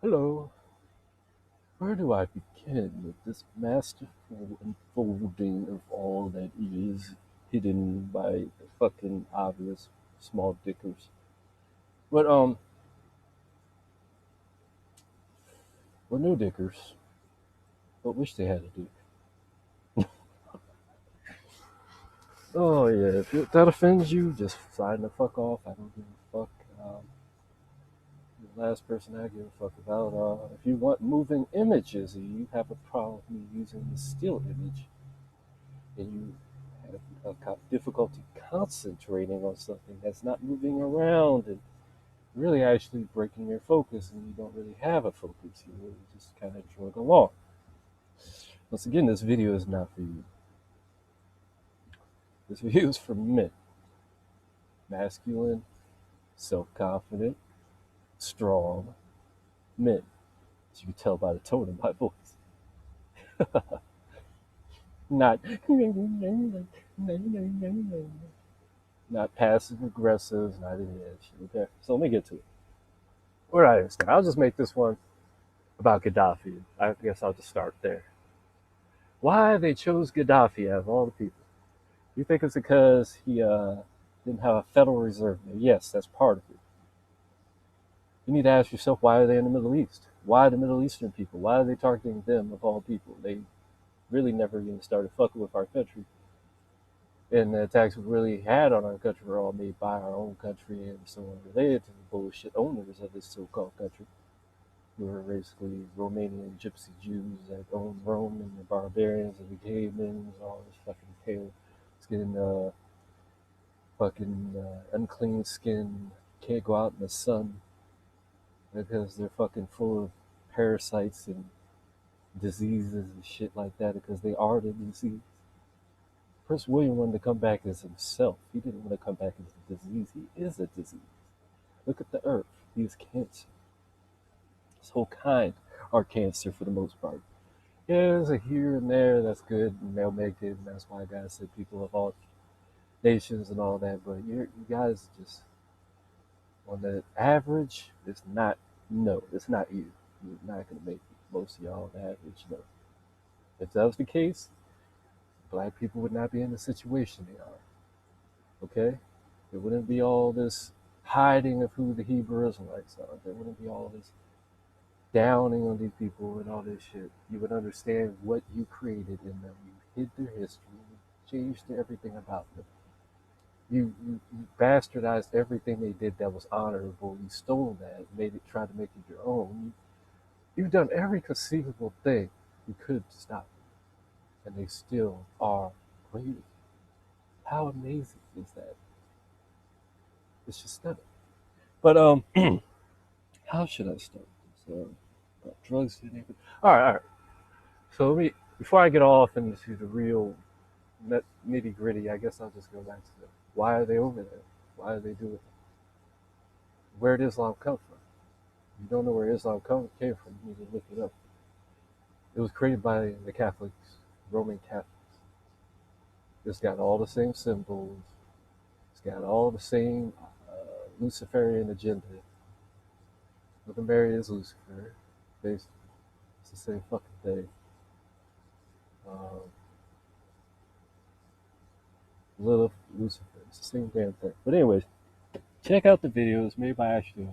Hello, where do I begin with this masterful unfolding of all that is hidden by the fucking obvious small dickers? But we're no dickers, but wish they had a dick. Oh yeah, if that offends you, just sign the fuck off. I don't give a fuck. Um, the last person I give a fuck about. If you want moving images, and you have a problem with me using the still image, and you have difficulty concentrating on something that's not moving around and really actually breaking your focus, and you don't really have a focus. You really just kind of drug along. Once again, this video is not for you. This video is for men, masculine, self-confident, strong men. As you can tell by the tone of my voice. Not not passive aggressive, not any of that shit. Okay, so let me get to it. Where I understand, I'll just make this one about Gaddafi. I guess I'll just start there. Why they chose Gaddafi out of all the people? You think it's because he didn't have a Federal Reserve there? Yes, that's part of it. You need to ask yourself, why are they in the Middle East? Why the Middle Eastern people? Why are they targeting them of all people? They really never even started fucking with our country. And the attacks we really had on our country were all made by our own country and so on, related to the bullshit owners of this so-called country. We were basically Romanian gypsy Jews that owned Rome, and the barbarians and the cavemen, all this fucking pale skin, fucking unclean skin, can't go out in the sun because they're fucking full of parasites and diseases and shit like that because they are the disease. Prince William wanted to come back as himself. He didn't want to come back as a disease. He is a disease. Look at the earth. He is cancer. His whole kind are cancer for the most part. Yeah, there's a here and there that's good, and they'll make it, and that's why God said people of all nations and all that. But you guys just, on the average, it's not, no, it's not you. You're not going to make it. Most of y'all on average, no. If that was the case, black people would not be in the situation they are. Okay? There wouldn't be all this hiding of who the Hebrew Israelites are. There wouldn't be all this downing on these people and all this shit. You would understand what you created in them. You hid their history. You changed everything about them. You bastardized everything they did that was honorable. You stole that, made it, tried to make it your own. You've done every conceivable thing you could to stop them, and they still are great. How amazing is that? It's just stunning. But how should I start this? About drugs and everything. All right. So let me, before I get off into the real nitty gritty, I guess I'll just go back to the, why are they over there? Why are they doing it? Where did Islam come from? You don't know where Islam came from, you need to look it up. It was created by the Catholics, Roman Catholics. It's got all the same symbols. It's got all the same Luciferian agenda. Mother Mary is Lucifer. Basically, it's the same fucking thing. Um, Lilith, Lucifer. It's the same damn thing. But anyways, check out the videos made by actually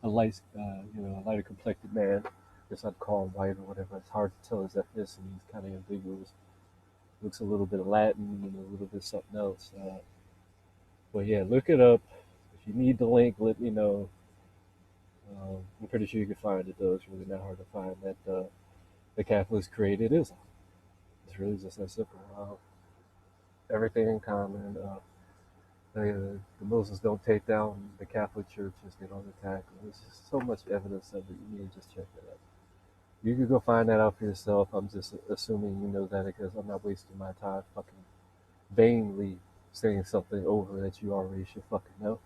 a light, a lighter complected man. I guess I'd call him white or whatever. It's hard to tell his ethnicity. He's kind of ambiguous. Looks a little bit Latin and a little bit something else. But yeah, look it up. If you need the link, let me know. I'm pretty sure you can find it though. It's really not hard to find that the Catholics created Islam. It's really just that simple. Everything in common. The Muslims don't take down the Catholic churches. They don't attack them. There's just so much evidence of it. You need to just check that out. You can go find that out for yourself. I'm just assuming you know that because I'm not wasting my time fucking vainly saying something over that you already should fucking know.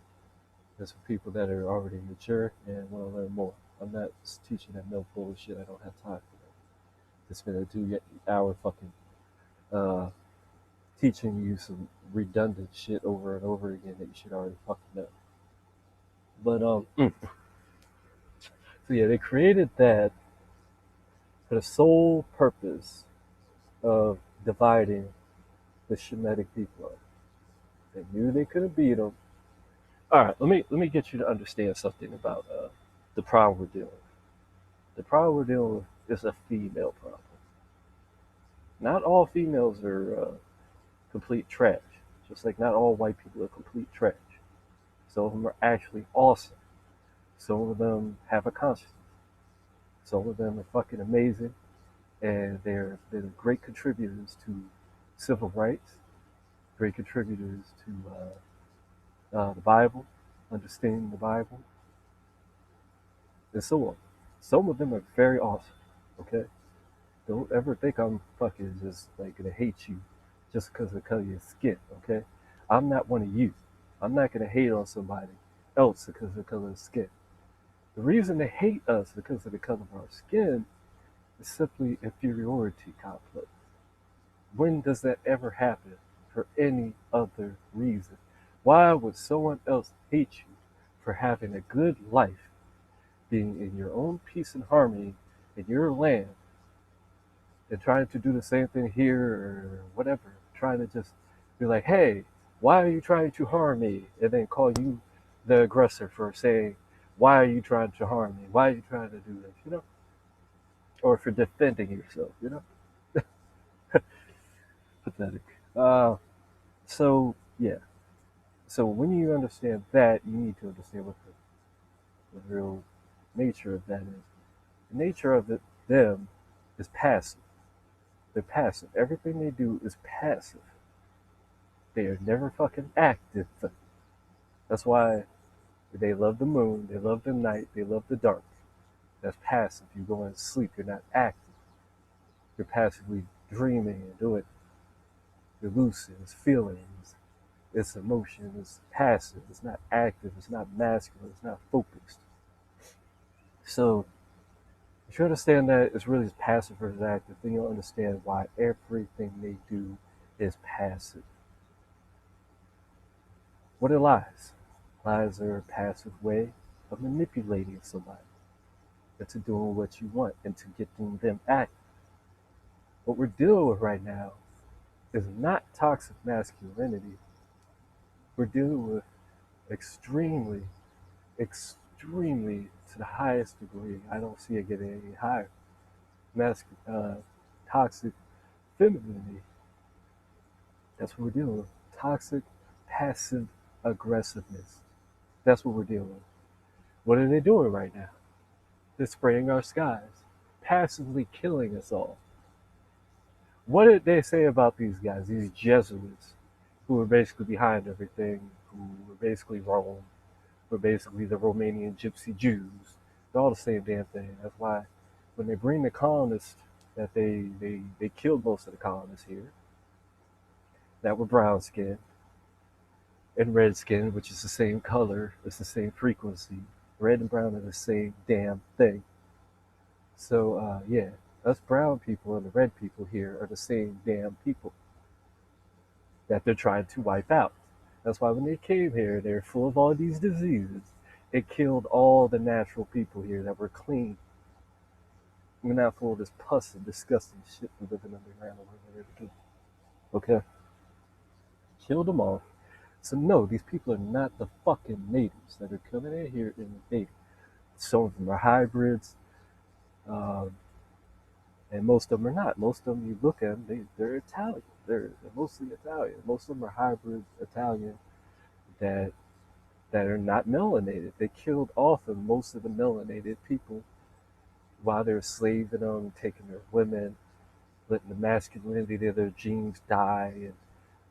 That's for people that are already mature and want to learn more. I'm not teaching that no bullshit. I don't have time for that. To spend a 2 hour fucking uh, teaching you some redundant shit over and over again that you should already fucking know. But So yeah, they created that for the sole purpose of dividing the Shemitic people up. They knew they couldn't beat them. All right, let me get you to understand something about the problem we're dealing with. The problem we're dealing with is a female problem. Not all females are complete trash. Just like not all white people are complete trash. Some of them are actually awesome. Some of them have a conscience. Some of them are fucking amazing, and they're great contributors to civil rights, great contributors to the Bible, understanding the Bible, and so on. Some of them are very awesome. Okay, don't ever think I'm fucking just like gonna hate you just because of the color of your skin. Okay, I'm not one of you. I'm not gonna hate on somebody else because of the color of skin. The reason they hate us because of the color of our skin is simply inferiority complex. When does that ever happen for any other reason? Why would someone else hate you for having a good life, being in your own peace and harmony in your land, and trying to do the same thing here or whatever? Trying to just be like, hey, why are you trying to harm me? And then call you the aggressor for saying, why are you trying to harm me? Why are you trying to do this? Or for defending yourself. Pathetic. So yeah. So when you understand that, you need to understand what the real nature of that is. The nature of them is passive. They're passive. Everything they do is passive. They are never fucking active. That's why they love the moon, they love the night, they love the dark. That's passive. You go and sleep, you're not active. You're passively dreaming and doing. You're lucid, it's feelings, it's emotion, it's passive, it's not active, it's not masculine, it's not focused. So if you understand that it's really passive versus active, then you'll understand why everything they do is passive. What are lies? Lies are a passive way of manipulating somebody into doing what you want and to getting them active. What we're dealing with right now is not toxic masculinity. We're dealing with extremely, extremely to the highest degree. I don't see it getting any higher. Toxic femininity. That's what we're dealing with. Toxic, passive aggressiveness. That's what we're dealing with. What are they doing right now? They're spraying our skies, passively killing us all. What did they say about these guys, these Jesuits, who were basically behind everything, who were basically Rome, were basically the Romanian gypsy Jews? They're all the same damn thing. That's why when they bring the colonists, that they killed most of the colonists here that were brown skinned and red skin, which is the same color, it's the same frequency. Red and brown are the same damn thing. So yeah, us brown people and the red people here are the same damn people that they're trying to wipe out. That's why when they came here, they're full of all these diseases. It killed all the natural people here that were clean. We're not full of this pus and disgusting shit we're living underground or whatever they do. Okay? Killed them all. So no, these people are not the fucking natives that are coming in here and invading. Some of them are hybrids, um, and most of them are not. Most of them, you look at them, they're Italian. They're mostly Italian. Most of them are hybrid Italian that are not melanated. They killed off of most of the melanated people while they're slaving them, taking their women, letting the masculinity of their genes die, and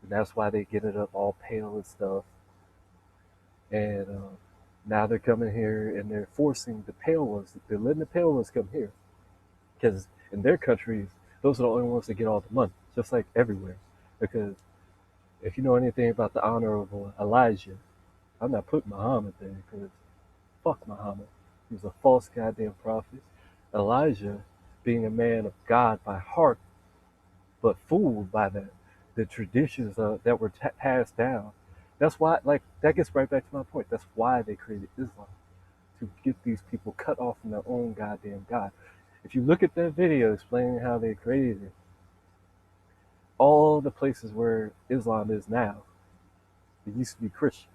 that's why they get it up all pale and stuff. And now they're coming here and they're forcing the pale ones. They're letting the pale ones come here because in their countries, those are the only ones that get all the money, just like everywhere. Because if you know anything about the Honorable Elijah, I'm not putting Muhammad there because fuck Muhammad. He was a false goddamn prophet. Elijah, being a man of God by heart, but fooled by the traditions that were passed down. That's why, like, that gets right back to my point. That's why they created Islam, to get these people cut cut off from their own goddamn God. If you look at that video explaining how they created it, all the places where Islam is now, it used to be Christians.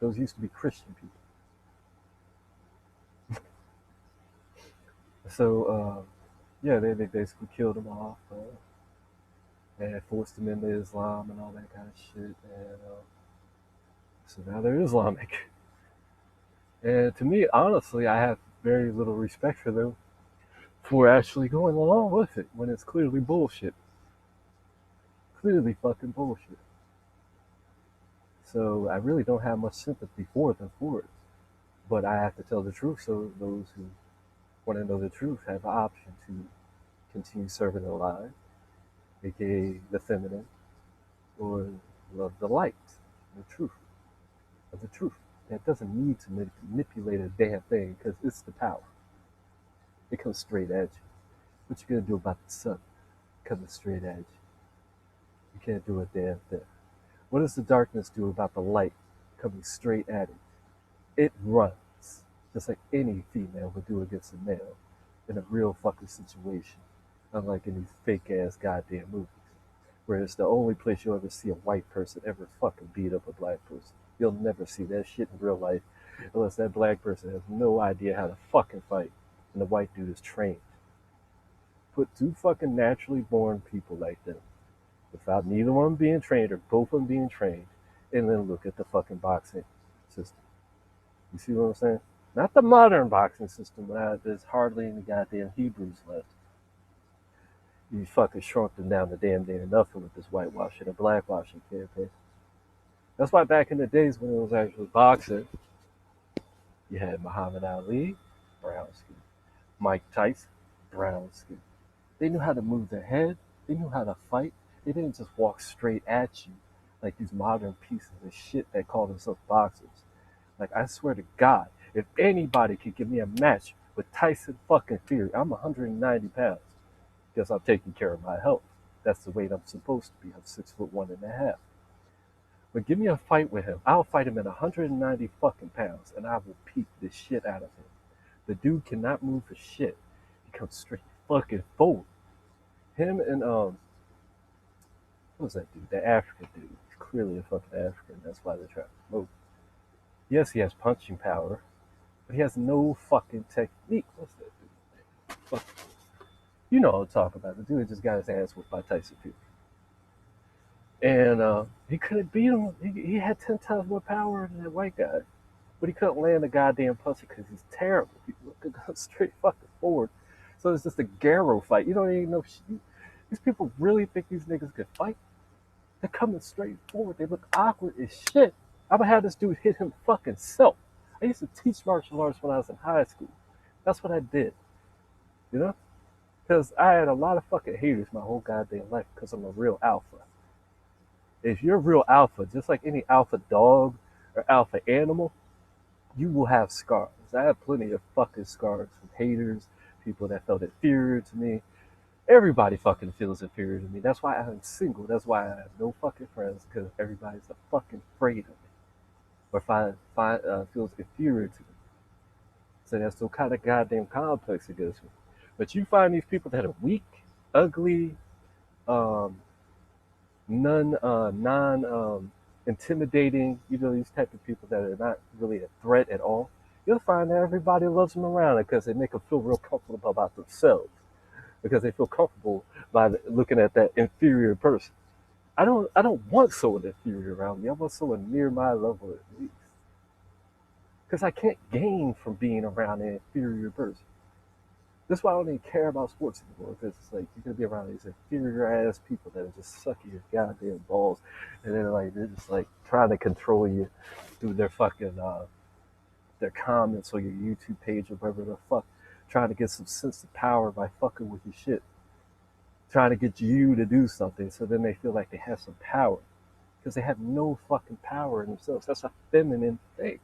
Those used to be Christian people. So, yeah, they basically killed them off and forced them into Islam and all that kind of shit. And so now they're Islamic. And to me, honestly, I have very little respect for them for actually going along with it when it's clearly bullshit. Clearly fucking bullshit. So I really don't have much sympathy for them for it. But I have to tell the truth so those who want to know the truth have the option to continue serving the lie, aka the feminine, or love the light, the truth of the truth. That doesn't need to manipulate a damn thing because it's the power. It comes straight at you. What you gonna do about the sun coming straight at you? You can't do a damn thing. What does the darkness do about the light coming straight at it? It runs, just like any female would do against a male in a real fucking situation, unlike in these fake ass goddamn movies, where it's the only place you'll ever see a white person ever fucking beat up a black person. You'll never see that shit in real life unless that black person has no idea how to fucking fight and the white dude is trained. Put two fucking naturally born people like them, without neither one being trained or both of them being trained, and then look at the fucking boxing system. You see what I'm saying? Not the modern boxing system, but there's hardly any goddamn Hebrews left. You fucking shrunk them down to damn near nothing with this whitewashing and blackwashing campaign. That's why back in the days when it was actually boxing, you had Muhammad Ali, brown skin. Mike Tyson, brown skin. They knew how to move their head. They knew how to fight. They didn't just walk straight at you like these modern pieces of shit that call themselves boxers. Like, I swear to God, if anybody could give me a match with Tyson fucking Fury, I'm 190 pounds because I'm taking care of my health. That's the weight I'm supposed to be. I'm 6'1.5". But give me a fight with him. I'll fight him at 190 fucking pounds, and I will beat the shit out of him. The dude cannot move for shit. He comes straight fucking forward. Him and what was that dude? The African dude. He's clearly a fucking African. That's why they're trying to move. Yes, he has punching power, but he has no fucking technique. What's that dude? Fuck. You know what I'm talking about. The dude just got his ass whipped by Tyson Fury. And he couldn't beat him. He had 10 times more power than that white guy. But he couldn't land a goddamn punch because he's terrible. He could go straight fucking forward. So it's just a Garrow fight. You don't even know. These people really think these niggas could fight? They're coming straight forward. They look awkward as shit. I'm gonna have this dude hit him fucking self. I used to teach martial arts when I was in high school. That's what I did. You know? Because I had a lot of fucking haters my whole goddamn life because I'm a real alpha. If you're a real alpha, just like any alpha dog or alpha animal, you will have scars. I have plenty of fucking scars from haters, people that felt inferior to me. Everybody fucking feels inferior to me. That's why I'm single. That's why I have no fucking friends, because everybody's fucking afraid of me or feels inferior to me. So that's some kind of goddamn complex against me. But you find these people that are weak, ugly, um, non intimidating, these type of people that are not really a threat at all, you'll find that everybody loves them around because they make them feel real comfortable about themselves. Because they feel comfortable by looking at that inferior person. I don't want someone inferior around me. I want someone near my level at least. Because I can't gain from being around an inferior person. That's why I don't even care about sports anymore. Because it's like you're gonna be around these inferior ass people that are just sucking your goddamn balls, and they're just like trying to control you through their fucking their comments on your YouTube page or whatever the fuck, trying to get some sense of power by fucking with your shit, trying to get you to do something, so then they feel like they have some power because they have no fucking power in themselves. That's a feminine thing.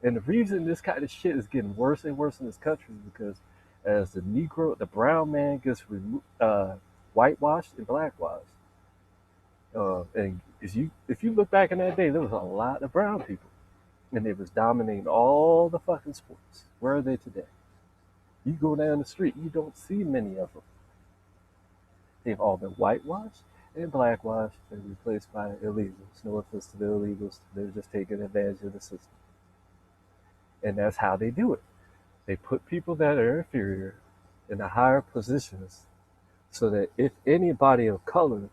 And the reason this kind of shit is getting worse and worse in this country is because as the brown man gets whitewashed and blackwashed, and if you look back in that day, there was a lot of brown people. and they was dominating all the fucking sports. Where are they today? You go down the street, you don't see many of them. They've all been whitewashed and blackwashed and replaced by illegals. No offense to the illegals, they're just taking advantage of the system. And that's how they do it. They put people that are inferior in the higher positions so that if anybody of color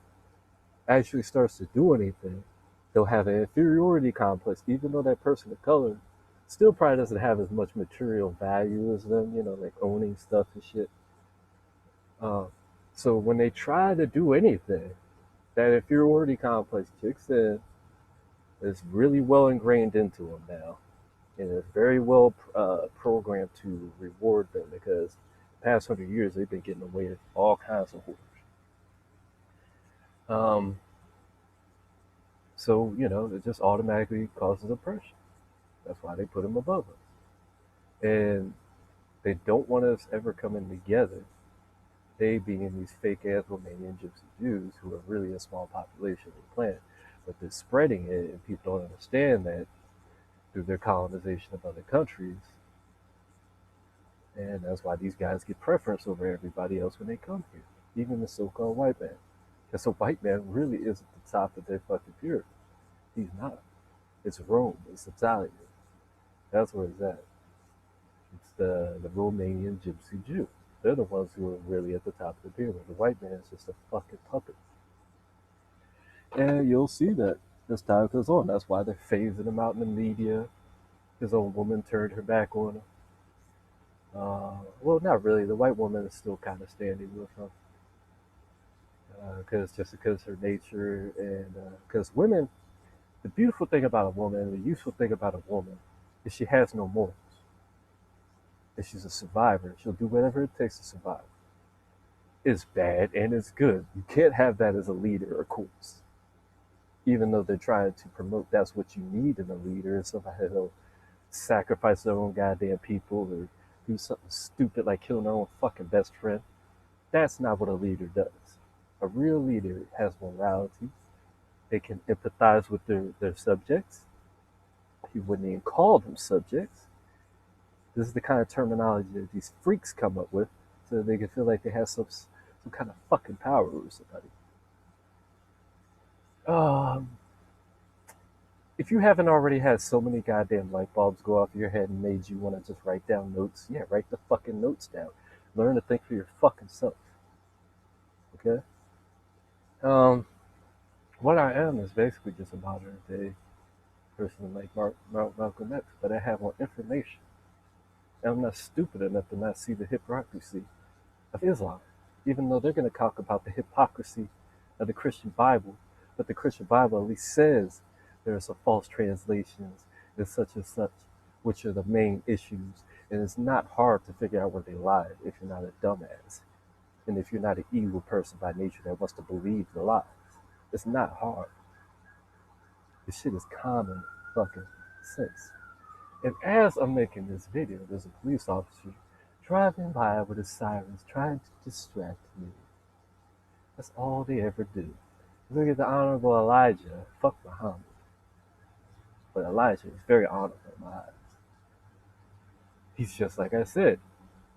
actually starts to do anything, they'll have an inferiority complex, even though that person of color still probably doesn't have as much material value as them, like owning stuff and shit. Uh, so when they try to do anything, that inferiority complex kicks in. It's really well ingrained into them now, and it's very well programmed to reward them because the past 100 years they've been getting away with all kinds of horrors. Um, so it just automatically causes oppression. That's why they put them above us, and they don't want us ever coming together. They being these fake ass Romanian gypsy Jews who are really a small population of the planet, but they're spreading it, and people don't understand that through their colonization of other countries. And that's why these guys get preference over everybody else when they come here, even the so-called white man. Because a white man really is at the top of their fucking pyramid. He's not. It's Rome. It's Italia. That's where it's at. It's the Romanian gypsy Jew. They're the ones who are really at the top of the pyramid. The white man is just a fucking puppet. And you'll see that as time goes on. That's why they're phasing him out in the media. His own woman turned her back on him. Well, not really. The white woman is still kind of standing with him because her nature and because women. The beautiful thing about a woman, the useful thing about a woman, is she has no morals. If she's a survivor, she'll do whatever it takes to survive. It's bad and it's good. You can't have that as a leader, of course. Even though they're trying to promote that's what you need in a leader, somebody that'll sacrifice their own goddamn people or do something stupid like killing their own fucking best friend. That's not what a leader does. A real leader has morality. They can empathize with their subjects. He wouldn't even call them subjects. This is the kind of terminology that these freaks come up with so they can feel like they have some kind of fucking power over somebody. Um, if you haven't already had so many goddamn light bulbs go off your head and made you want to just write down notes, yeah, write the fucking notes down. Learn to think for your fucking self. Okay? Um, what I am is basically just a modern day person like Malcolm X, but I have more information. And I'm not stupid enough to not see the hypocrisy of Islam, even though they're going to talk about the hypocrisy of the Christian Bible. But the Christian Bible at least says there are some false translations and such, which are the main issues. And it's not hard to figure out where they lie if you're not a dumbass. And if you're not an evil person by nature that wants to believe the lies. It's not hard. This shit is common fucking sense. And as I'm making this video, there's a police officer driving by with his sirens trying to distract me. That's all they ever do. Look at the Honorable Elijah. Fuck Muhammad. But Elijah is very honorable in my eyes. He's just like I said,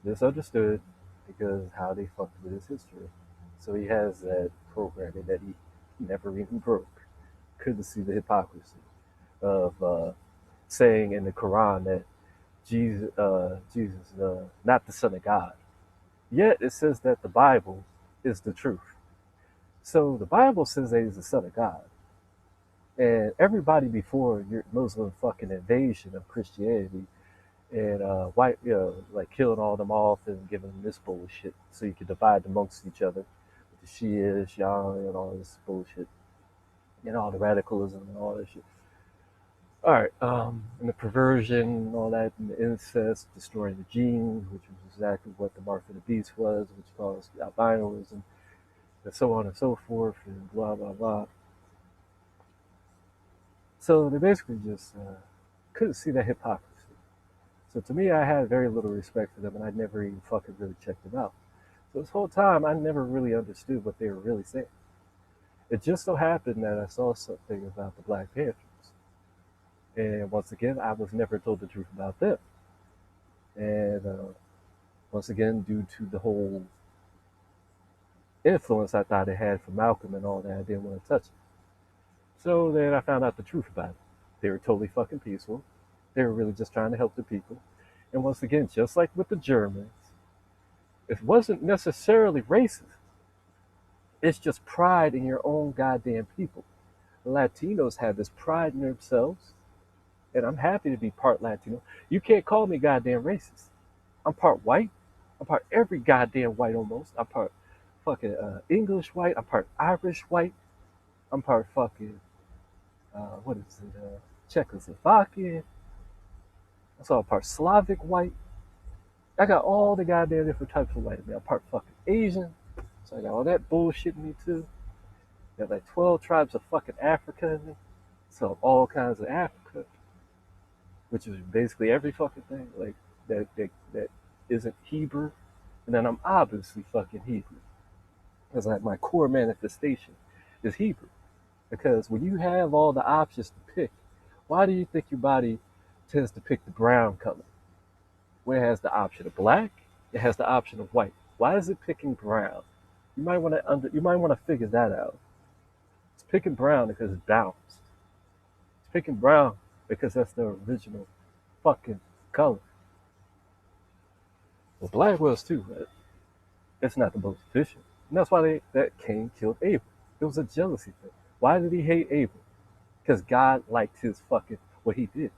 misunderstood because how they fucked with his history. So he has that programming that he never even broke. Couldn't see the hypocrisy of saying in the Quran that Jesus is not the Son of God. Yet it says that the Bible is the truth. So the Bible says that he's the Son of God. And everybody before your Muslim fucking invasion of Christianity and white, like killing all them off and giving them this bullshit so you can divide amongst each other with the Shia, Shia, and all this bullshit, and all the radicalism and all that shit. All right, and the perversion and all that, and the incest, destroying the genes, which was exactly what the mark of the beast was, which caused albinoism, and so on and so forth, and blah blah blah. So they basically just couldn't see that hypocrisy. So to me, I had very little respect for them, and I never even fucking really checked them out. So this whole time, I never really understood what they were really saying. It just so happened that I saw something about the Black Panthers. And once again, I was never told the truth about them. And once again, due to the whole influence I thought it had from Malcolm and all that, I didn't want to touch it. So then I found out the truth about it. They were totally fucking peaceful. They were really just trying to help the people. And once again, just like with the Germans, it wasn't necessarily racist. It's just pride in your own goddamn people. The Latinos have this pride in themselves, and I'm happy to be part Latino. You can't call me goddamn racist. I'm part white. I'm part every goddamn white almost. I'm part fucking English white. I'm part Irish white. I'm part fucking what is it? Czechoslovakian. So I'm part Slavic white. I got all the goddamn different types of white in me. I'm part fucking Asian. So I got all that bullshit in me too. Got like 12 tribes of fucking Africa in me. So all kinds of Africa, which is basically every fucking thing like that isn't Hebrew. And then I'm obviously fucking Hebrew. Because like my core manifestation is Hebrew. Because when you have all the options to pick, why do you think your body tends to pick the brown color? Where it has the option of black, it has the option of white. Why is it picking brown? You might want to figure that out. It's picking brown because it's balanced. It's picking brown because that's the original fucking color. Well, black was too, but it's not the most efficient. And that's why that Cain killed Abel. It was a jealousy thing. Why did he hate Abel? Because God liked his fucking what he did.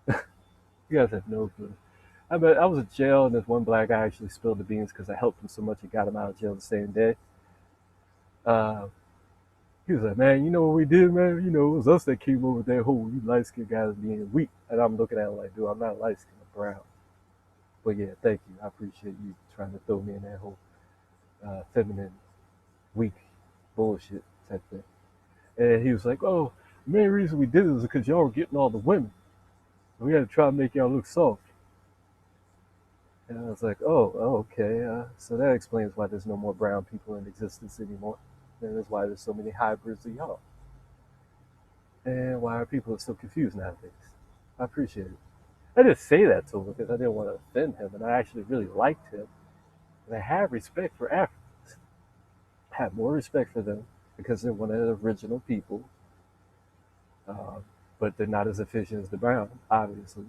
You guys have no clue. I was in jail, and this one black guy actually spilled the beans because I helped him so much and got him out of jail the same day. Uh, he was like, "Man, you know what we did, man? You know, it was us that came over with that whole you light skinned guys being weak." And I'm looking at him like, "Dude, I'm not light skinned, I'm brown." But yeah, thank you. I appreciate you trying to throw me in that whole feminine, weak bullshit type thing. And he was like, "Oh, the main reason we did it was because y'all were getting all the women. We had to try to make y'all look soft." And I was like, oh, okay. So that explains why there's no more brown people in existence anymore. And that's why there's so many hybrids of y'all. And why are people so confused nowadays? I appreciate it. I didn't say that to him because I didn't want to offend him, and I actually really liked him. And I have respect for Africans. I have more respect for them because they're one of the original people, uh, but they're not as efficient as the brown, obviously.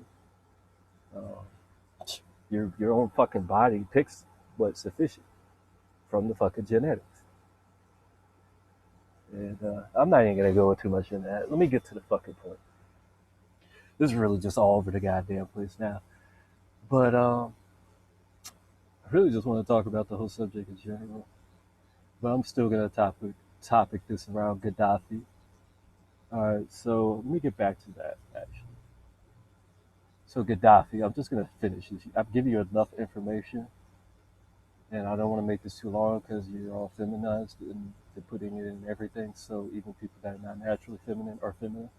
Uh, your own fucking body picks what's efficient from the fucking genetics. And I'm not even gonna go too much in that. Let me get to the fucking point. This is really just all over the goddamn place now. But I really just want to talk about the whole subject in general. But I'm still gonna topic this around Gaddafi. All right, so let me get back to that actually. So Gaddafi, I'm just gonna finish this. I've given you enough information, and I don't want to make this too long because you're all feminized and they're putting it in everything. So even people that are not naturally feminine are feminine.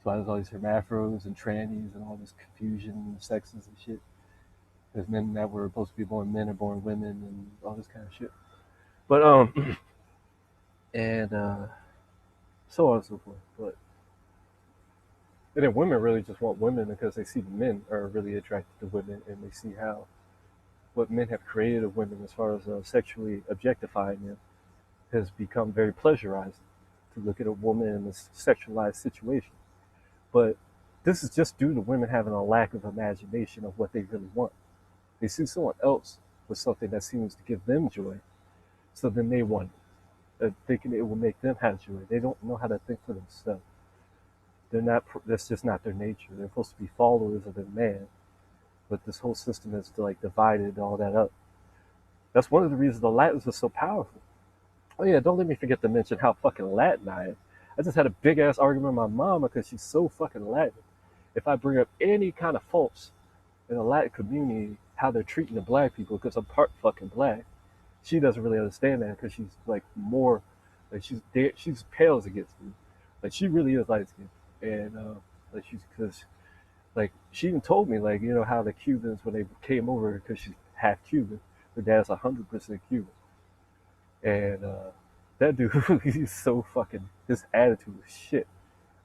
So there's all these hermaphrodites and trannies and all this confusion and sexes and shit. There's men that were supposed to be born men are born women and all this kind of shit. But and so on and so forth. But and then women really just want women because they see men are really attracted to women and they see how what men have created of women as far as sexually objectifying them has become very pleasurizing to look at a woman in this sexualized situation. But this is just due to women having a lack of imagination of what they really want. They see someone else with something that seems to give them joy, so then they want it, thinking it will make them have joy. They don't know how to think for themselves. They're not. That's just not their nature. They're supposed to be followers of their man, but this whole system has like divided all that up. That's one of the reasons the Latins are so powerful. Oh yeah, don't let me forget to mention how fucking Latin I am. I just had a big ass argument with my mama because she's so fucking Latin. If I bring up any kind of faults in the Latin community, how they're treating the black people, because I'm part fucking black, she doesn't really understand that because she's like more, like she's pale as it gets me. Like she really is light skinned, and like she's because like she even told me like how the Cubans when they came over because she's half Cuban, her dad's 100% Cuban, and that dude he's so fucking his attitude is shit.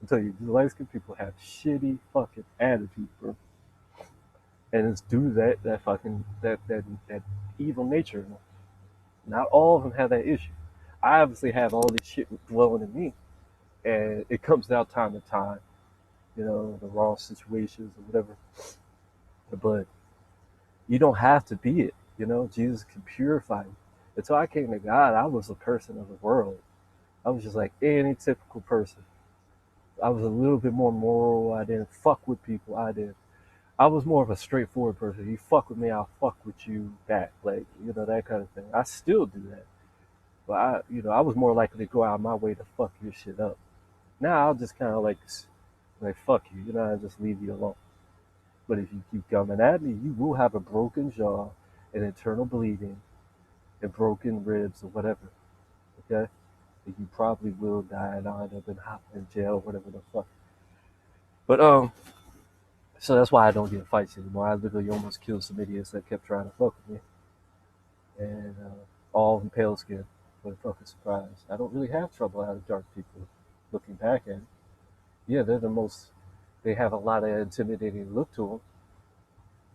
I tell you, these light skinned people have shitty fucking attitude, bro. And it's due to that fucking that evil nature. Not all of them have that issue. I obviously have all this shit dwelling in me, and it comes out time to time. The wrong situations or whatever. But you don't have to be it. Jesus can purify you. Until I came to God, I was a person of the world. I was just like any typical person. I was a little bit more moral. I didn't fuck with people. I was more of a straightforward person. You fuck with me, I'll fuck with you back. Like, that kind of thing. I still do that. But I was more likely to go out of my way to fuck your shit up. Now I'll just kind of like fuck you, I just leave you alone. But if you keep coming at me, you will have a broken jaw, and internal bleeding, and broken ribs or whatever. Okay, and you probably will die and end up in jail, whatever the fuck. But so that's why I don't get in fights anymore. I literally almost killed some idiots that kept trying to fuck with me, and all of them pale skin. What a fucking surprise! I don't really have trouble out of dark people. Looking back at it, yeah, they're the most. They have a lot of intimidating look to them,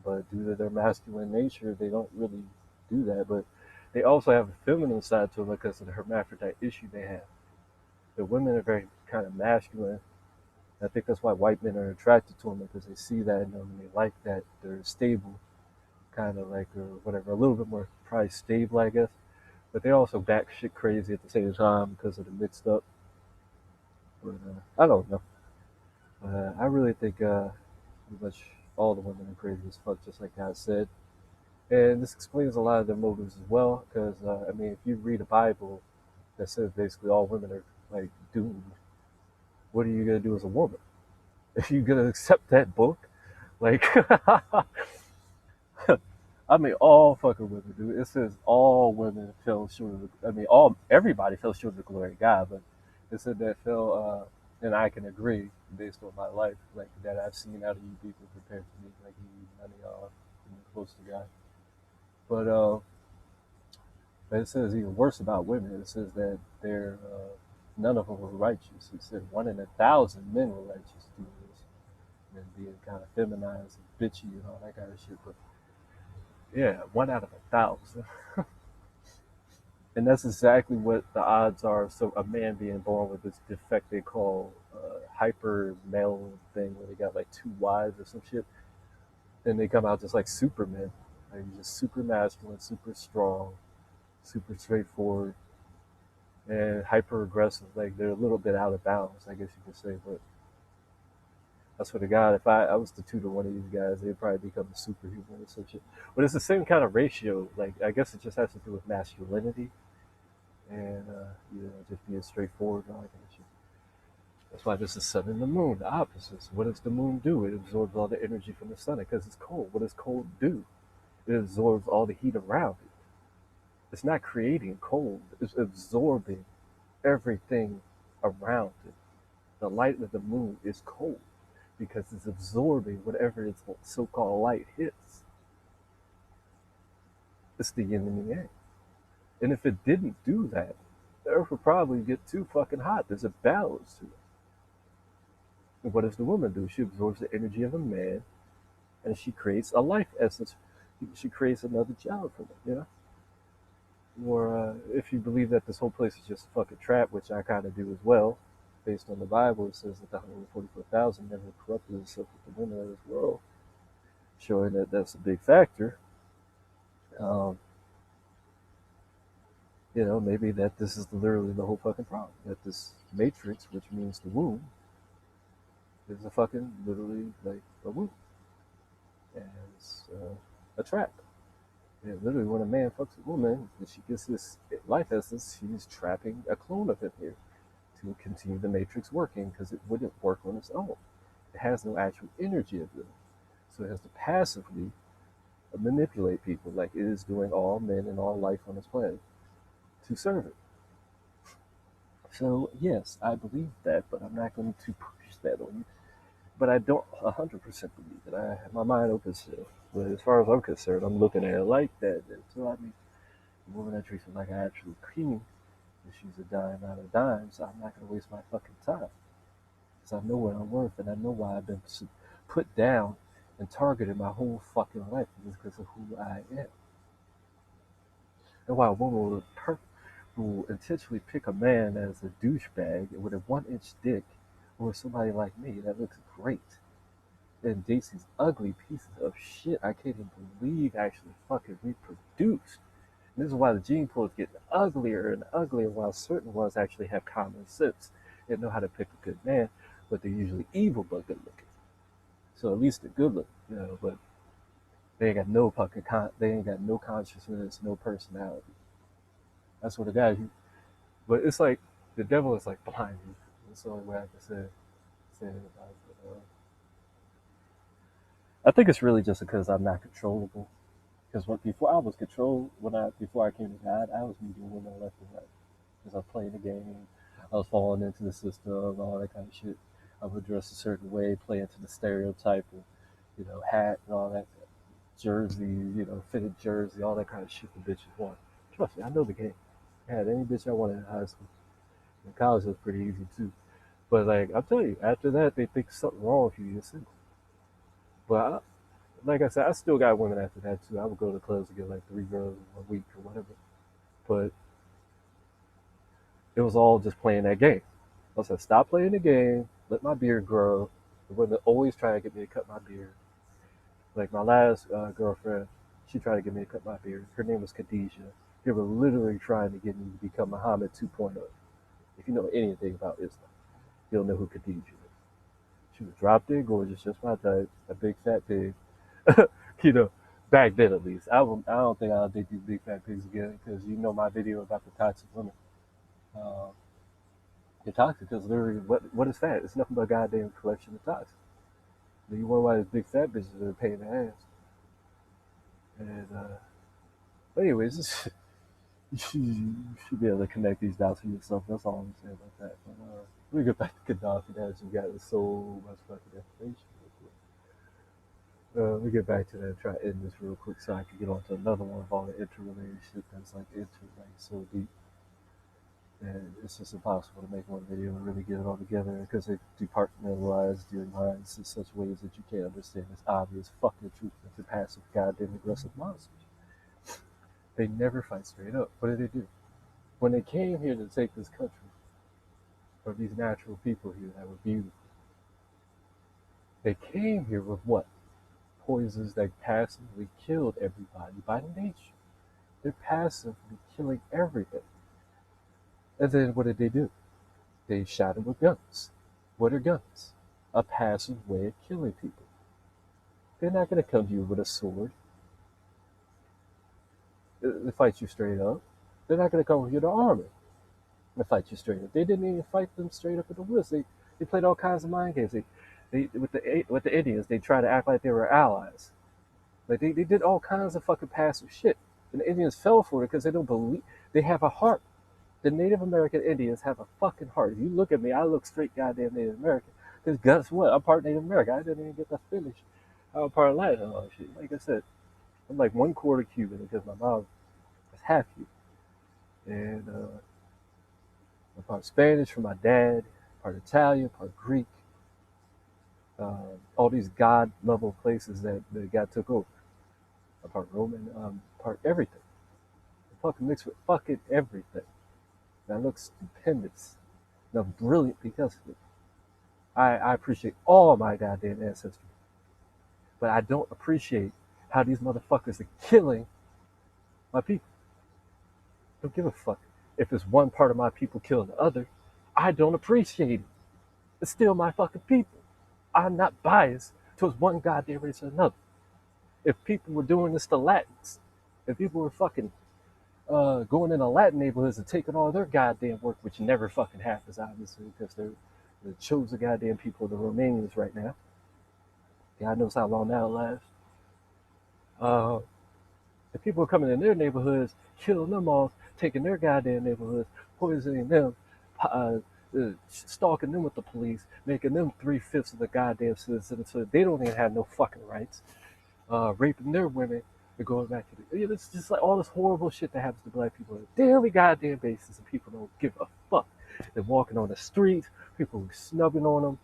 but due to their masculine nature, they don't really do that. But they also have a feminine side to them because of the hermaphrodite issue they have. The women are very kind of masculine. I think that's why white men are attracted to them because they see that in them and they like that. They're stable, kind of like, or whatever, a little bit more probably stable, I guess. But they also back shit crazy at the same time because of the mixed up. But I don't know. I really think pretty much all the women are crazy as fuck, just like God said. And this explains a lot of their motives as well, because I mean, if you read a Bible that says basically all women are like doomed, what are you gonna do as a woman? If you're gonna accept that book, like, I mean, all fucking women, dude. It says all women fell short of the. I mean, everybody fell short of the glory of God, but it said that fell, and I can agree based on my life, like that I've seen out of you people compared to me, like you, none of y'all are close to God. But it says even worse about women. It says that they're none of them were righteous. It said 1 in 1,000 men were righteous through this, and being kind of feminized and bitchy and all that kind of shit. But yeah, 1 out of 1,000, and that's exactly what the odds are. So a man being born with this defect they call hyper male thing, where they got like two wives or some shit, and they come out just like Superman, like just super masculine, super strong, super straightforward, and hyper aggressive. Like they're a little bit out of bounds, I guess you could say. But I swear to God, if I was to tutor one of these guys, they'd probably become a superhuman or some shit. But it's the same kind of ratio. Like I guess it just has to do with masculinity and just being straightforward and all that kind of shit. That's why this is sun and the moon, the opposites. What does the moon do? It absorbs all the energy from the sun because it's cold. What does cold do? It absorbs all the heat around it. It's not creating cold. It's absorbing everything around it. The light of the moon is cold because it's absorbing whatever its so-called light hits. It's the yin and the yang. And if it didn't do that, the earth would probably get too fucking hot. There's a balance to it. And what does the woman do? She absorbs the energy of a man and she creates a life essence. She creates another job for them. Or if you believe that this whole place is just a fucking trap, which I kind of do as well, based on the Bible, it says that the 144,000 never corrupted themselves with the women of this world, showing that that's a big factor. Um, maybe that this is literally the whole fucking problem. That this matrix, which means the womb, is a fucking literally like a womb. And it's a trap. And literally, when a man fucks a woman and she gets this life essence, she's trapping a clone of him here to continue the matrix working because it wouldn't work on its own. It has no actual energy of them. So it has to passively manipulate people like it is doing all men and all life on this planet to serve it. So, yes, I believe that, but I'm not going to push that on you. But I don't 100% believe it. I have my mind open still. But as far as I'm concerned, I'm looking at it like that. So, I mean, the woman that treats me like an actual queen, if she's a dime out of dimes, I'm not going to waste my fucking time. because I know what I'm worth and I know why I've been put down and targeted my whole fucking life just because of who I am. And while a woman will intentionally pick a man as a douchebag with a 1 inch dick or somebody like me that looks great and dates these ugly pieces of shit I can't even believe actually fucking reproduced. And this is why the gene pool is getting uglier and uglier, while certain ones actually have common sense and know how to pick a good man, but they're usually evil but good looking. So at least they're good looking, but they ain't got no fucking they ain't got no consciousness, no personality. That's what the guy. But it's like the devil is like behind you. That's the only way I can say it about it. I think it's really just because I'm not controllable. Because before I was controlled, before I came to God, I was meeting women left and right. Because I was playing the game, I was falling into the system, all that kind of shit. I would dress a certain way, play into the stereotype of, hat and all that, jersey, fitted jersey, all that kind of shit the bitches want. Trust me, I know the game. I had any bitch I wanted in high school. In college was pretty easy too. But like I'm telling you, after that they think something wrong with you. You're single. But like I said, I still got women after that too. I would go to clubs and get like 3 girls in a week or whatever. But it was all just playing that game. I said, stop playing the game. Let my beard grow. The women always try to get me to cut my beard. Like my last girlfriend, she tried to get me to cut my beard. Her name was Khadijah. They were literally trying to get me to become Muhammad 2.0. If you know anything about Islam, you'll know who Khadijah is. She was drop dead gorgeous, just my type, a big fat pig. you know, back then at least. I don't think I'll date these big fat pigs again because my video about the toxic women. Um, they're toxic because literally, what is fat? It's nothing but a goddamn collection of toxins. Then you wonder why these big fat bitches are a pain in the ass. And but anyways, you should be able to connect these dots for yourself. That's all I'm saying about that. But we get back to Gaddafi. That you got so much fucking information. We get back to that. Try to end this real quick so I can get on to another one of all the interrelated shit that's like so deep. And it's just impossible to make one video and really get it all together because they departmentalize your minds in such ways that you can't understand this obvious fucking truth into passive goddamn aggressive monsters. They never fight straight up. What did they do? When they came here to take this country, or these natural people here that were beautiful, they came here with what? Poisons that passively killed everybody by nature. They're passively killing everything. And then what did they do? They shot them with guns. What are guns? A passive way of killing people. They're not going to come to you with a sword. They fight you straight up. They're not going to come with you to armor and fight you straight up. They didn't even fight them straight up in the woods. They played all kinds of mind games. They with the Indians, they tried to act like they were allies. Like they did all kinds of fucking passive shit. And the Indians fell for it because they don't believe they have a heart. The Native American Indians have a fucking heart. If you look at me, I look straight goddamn Native American. Because guess what? I'm part Native American. I didn't even get to finish. I'm part Latin and all that shit. Like I said, I'm like 1/4 Cuban because my mom is half Cuban. And I'm part Spanish from my dad, part Italian, part Greek. All these God level places that God took over. I'm part Roman, part everything. I'm fucking mixed with fucking everything. And I look stupendous. And I'm brilliant because of it. I appreciate all my goddamn ancestry. But I don't appreciate how these motherfuckers are killing my people. Don't give a fuck. If it's one part of my people killing the other, I don't appreciate it. It's still my fucking people. I'm not biased towards one goddamn race or another. If people were doing this to Latins, if people were fucking going into Latin neighborhoods and taking all their goddamn work, which never fucking happens, obviously, because they're the chosen goddamn people of the Romanians right now. God knows how long that'll last. If people are coming in their neighborhoods, killing them off, taking their goddamn neighborhoods, poisoning them, stalking them with the police, making them 3/5 of the goddamn citizens so they don't even have no fucking rights, raping their women, and going back to it's just like all this horrible shit that happens to black people on a daily goddamn basis, and people don't give a fuck. They're walking on the streets, people are snubbing on them,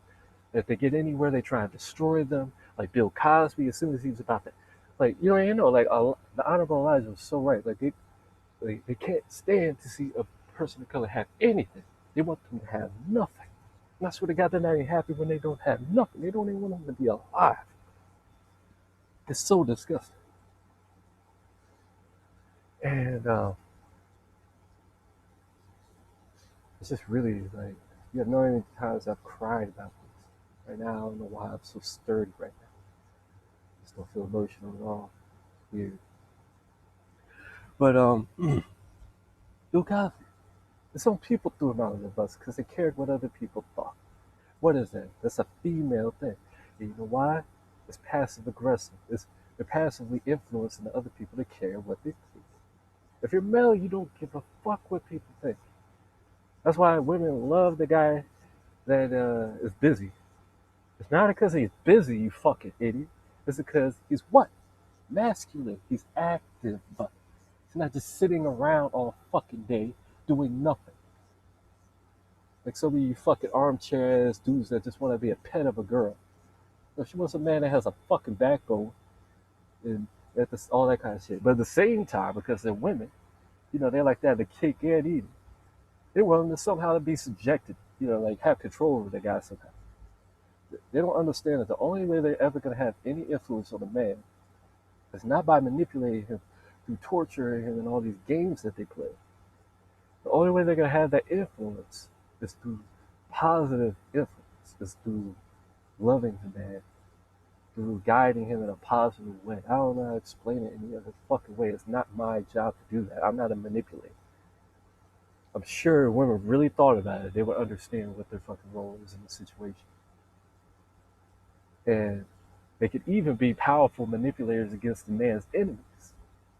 If they get anywhere, they try and destroy them. Like Bill Cosby, as soon as he was about that, like like the Honorable Elijah was so right. Like they can't stand to see a person of color have anything. They want them to have nothing. And I swear to God, they're not even happy when they don't have nothing. They don't even want them to be alive. It's so disgusting. And it's just really like, you have no idea how many times I've cried about this. Right now, I don't know why I'm so sturdy right now. I just don't feel emotional at all. It's weird. But Bill Cosby. Some people threw him out of the bus because they cared what other people thought. What is that? That's a female thing. And you know why? It's passive aggressive. They're passively influencing the other people to care what they think. If you're male, you don't give a fuck what people think. That's why women love the guy that is busy. It's not because he's busy, you fucking idiot. It's because he's what? Masculine. He's active. But he's not just sitting around all fucking day doing nothing. Like some of you fucking armchair ass dudes that just want to be a pet of a girl. No, she wants a man that has a fucking backbone and all that kind of shit. But at the same time, because they're women, they like that the cake and eat it. They're willing to somehow be subjected, like have control over the guy somehow. They don't understand that the only way they're ever going to have any influence on a man is not by manipulating him, through torturing him and all these games that they play. The only way they're going to have that influence is through positive influence, is through loving the man, through guiding him in a positive way. I don't know how to explain it any other fucking way. It's not my job to do that. I'm not a manipulator. I'm sure if women really thought about it, they would understand what their fucking role is in the situation. And they could even be powerful manipulators against the man's enemies.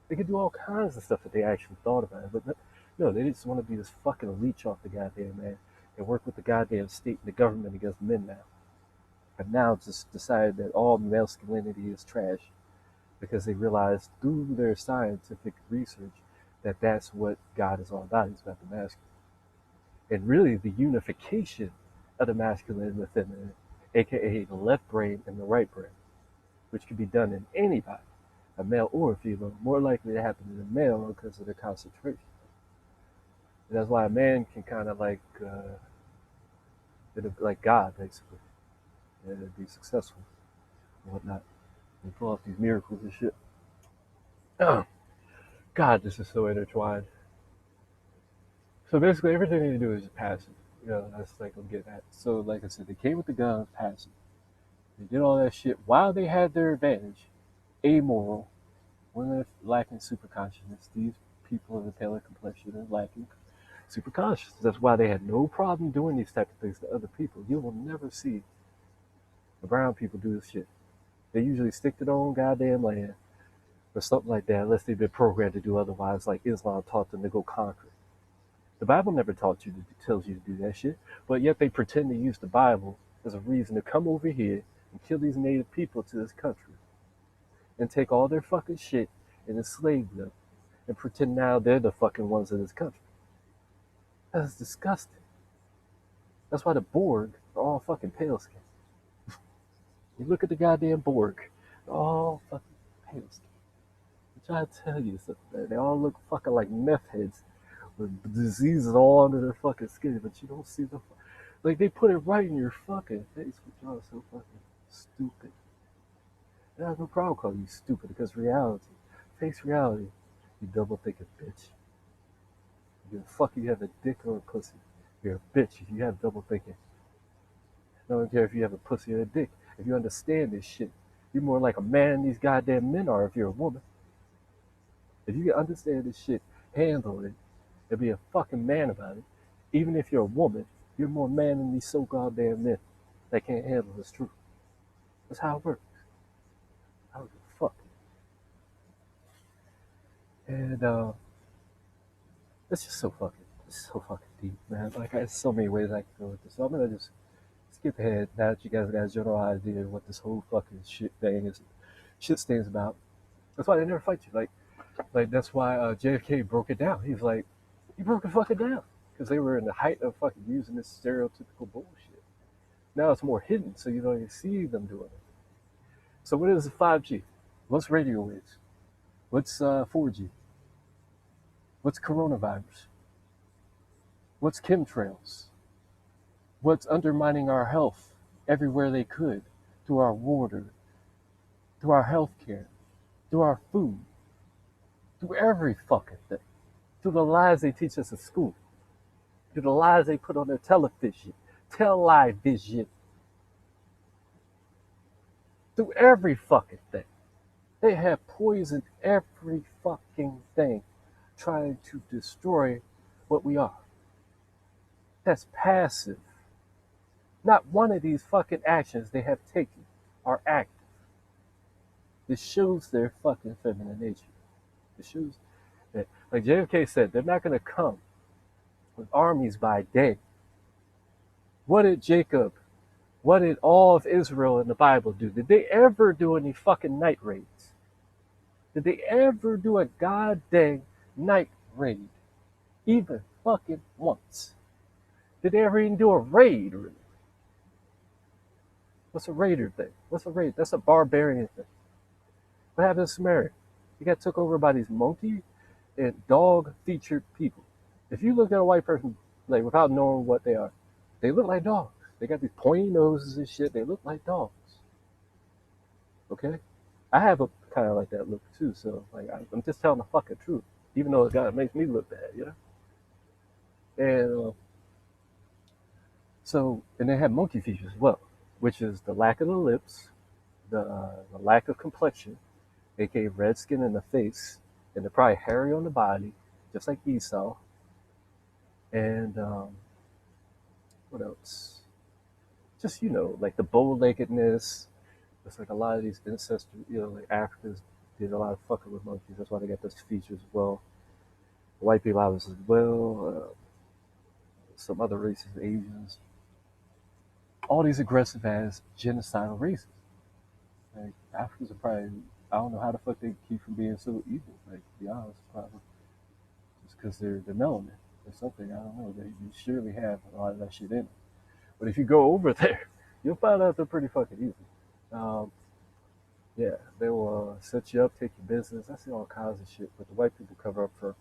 They could do all kinds of stuff if they actually thought about it. But no, they just want to be this fucking leech off the goddamn man and work with the goddamn state and the government against men now. And now just decided that all masculinity is trash because they realized through their scientific research that that's what God is all about. He's about the masculine. And really the unification of the masculine and the feminine, aka the left brain and the right brain, which can be done in anybody, a male or a female, more likely to happen in a male because of the concentration. And that's why a man can kind of like God basically, and be successful and whatnot, and pull off these miracles and shit. Oh, God, this is so intertwined. So basically, everything they do is passive. That's like I'm getting at. So, like I said, they came with the gun, passive. They did all that shit while they had their advantage, amoral, women lacking super consciousness. These people of the paler complexion are lacking super consciousness. That's why they had no problem doing these type of things to other people. You will never see the brown people do this shit. They usually stick to their own goddamn land or something like that, unless they've been programmed to do otherwise, like Islam taught them to go conquer. The Bible never tells you to do that shit, but yet they pretend to use the Bible as a reason to come over here and kill these native people to this country and take all their fucking shit and enslave them and pretend now they're the fucking ones in this country. That's disgusting. That's why the Borg are all fucking pale skin. You look at the goddamn Borg, they're all fucking pale skin. I'm trying to tell you something. They all look fucking like meth heads with diseases all under their fucking skin, but you don't see the like they put it right in your fucking face, but y'all are so fucking stupid. I have no problem calling you stupid because reality, face reality, you double thinking bitch. You fuck you have a dick or a pussy. You're a bitch if you have double thinking. I don't care if you have a pussy or a dick. If you understand this shit, you're more like a man than these goddamn men are if you're a woman. If you can understand this shit, handle it, and be a fucking man about it, even if you're a woman, you're more man than these so goddamn men that can't handle this truth. That's how it works. I don't give a fuck. And it's so fucking deep, man. Like, there's so many ways I can go with this. So I'm gonna just skip ahead now that you guys got a general idea of what this whole fucking shit thing's about. That's why they never fight you. Like that's why JFK broke it down. He broke it fucking down because they were in the height of fucking using this stereotypical bullshit. Now it's more hidden, so you don't even see them doing it. So what is 5G? What's radio waves? What's 4G? What's coronavirus? What's chemtrails? What's undermining our health everywhere they could, through our water, through our health care, through our food, through every fucking thing, through the lies they teach us at school, through the lies they put on their television, television, through every fucking thing. They have poisoned every fucking thing, trying to destroy what we are. That's passive. Not one of these fucking actions they have taken are active. It shows their fucking feminine nature. It shows that, like JFK said, they're not going to come with armies by day. What did Jacob, what did all of Israel in the Bible do? Did they ever do any fucking night raids? Did they ever do a goddamn night raid? Even fucking once. Did they ever even do a raid, really? What's a raider thing? What's a raid? That's a barbarian thing. What happened in Samaria? You got took over by these monkey and dog featured people. If you look at a white person, like, without knowing what they are, they look like dogs. They got these pointy noses and shit. They look like dogs. Okay? I have a kind of like that look too, so like I'm just telling the fucking truth, even though it makes me look bad, you know. And and they have monkey features as well, which is the lack of the lips, the lack of complexion, aka red skin in the face, and they're probably hairy on the body, just like Esau. And what else? Just, like the bow-leggedness. It's like a lot of these ancestors, like Africans did a lot of fucking with monkeys. That's why they got those features as well. White people obviously as well. Some other races, Asians. All these aggressive ass genocidal races. Like Africans are probably, I don't know how the fuck they keep from being so evil. Like, to be honest, probably just because they're melanin or something. I don't know. They surely have a lot of that shit in them. But if you go over there, you'll find out they're pretty fucking evil. Yeah, they will set you up, take your business. I see all kinds of shit, but the white people cover up for.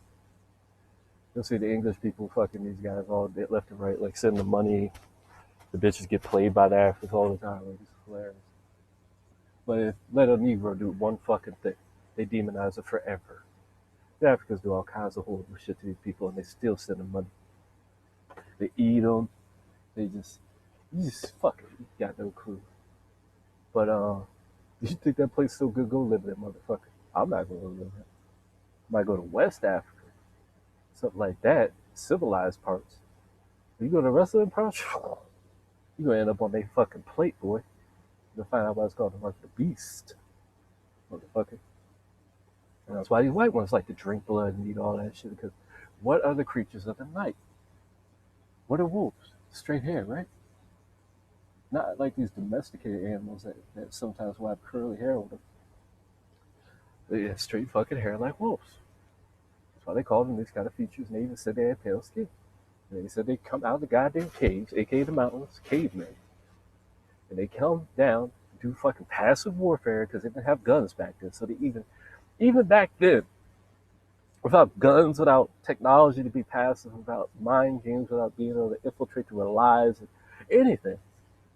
You'll see the English people fucking these guys all left and right, like sending them money. The bitches get played by the Africans all the time. Like, it's hilarious. But if let a Negro do one fucking thing, they demonize it forever. The Africans do all kinds of horrible shit to these people, and they still send them money. They eat them. They you just fucking, you got no clue. But you think that place so good? Go live there, motherfucker. I'm not gonna live there. I might go to West Africa, something like that, civilized parts. You go to the rest of them parts, you gonna end up on their fucking plate, boy. You'll find out why it's called the mark of the beast, motherfucker. And that's why these white ones like to drink blood and eat all that shit. Because what are the creatures of the night? What are wolves? Straight hair, right? Not like these domesticated animals that sometimes will have curly hair on them. They have straight fucking hair like wolves. That's why they call them these kind of features. And they even said they had pale skin. And they said they come out of the goddamn caves, aka the mountains, cavemen. And they come down, do fucking passive warfare because they didn't have guns back then. So they even back then, without guns, without technology to be passive, without mind games, without being able to infiltrate through their lives and anything,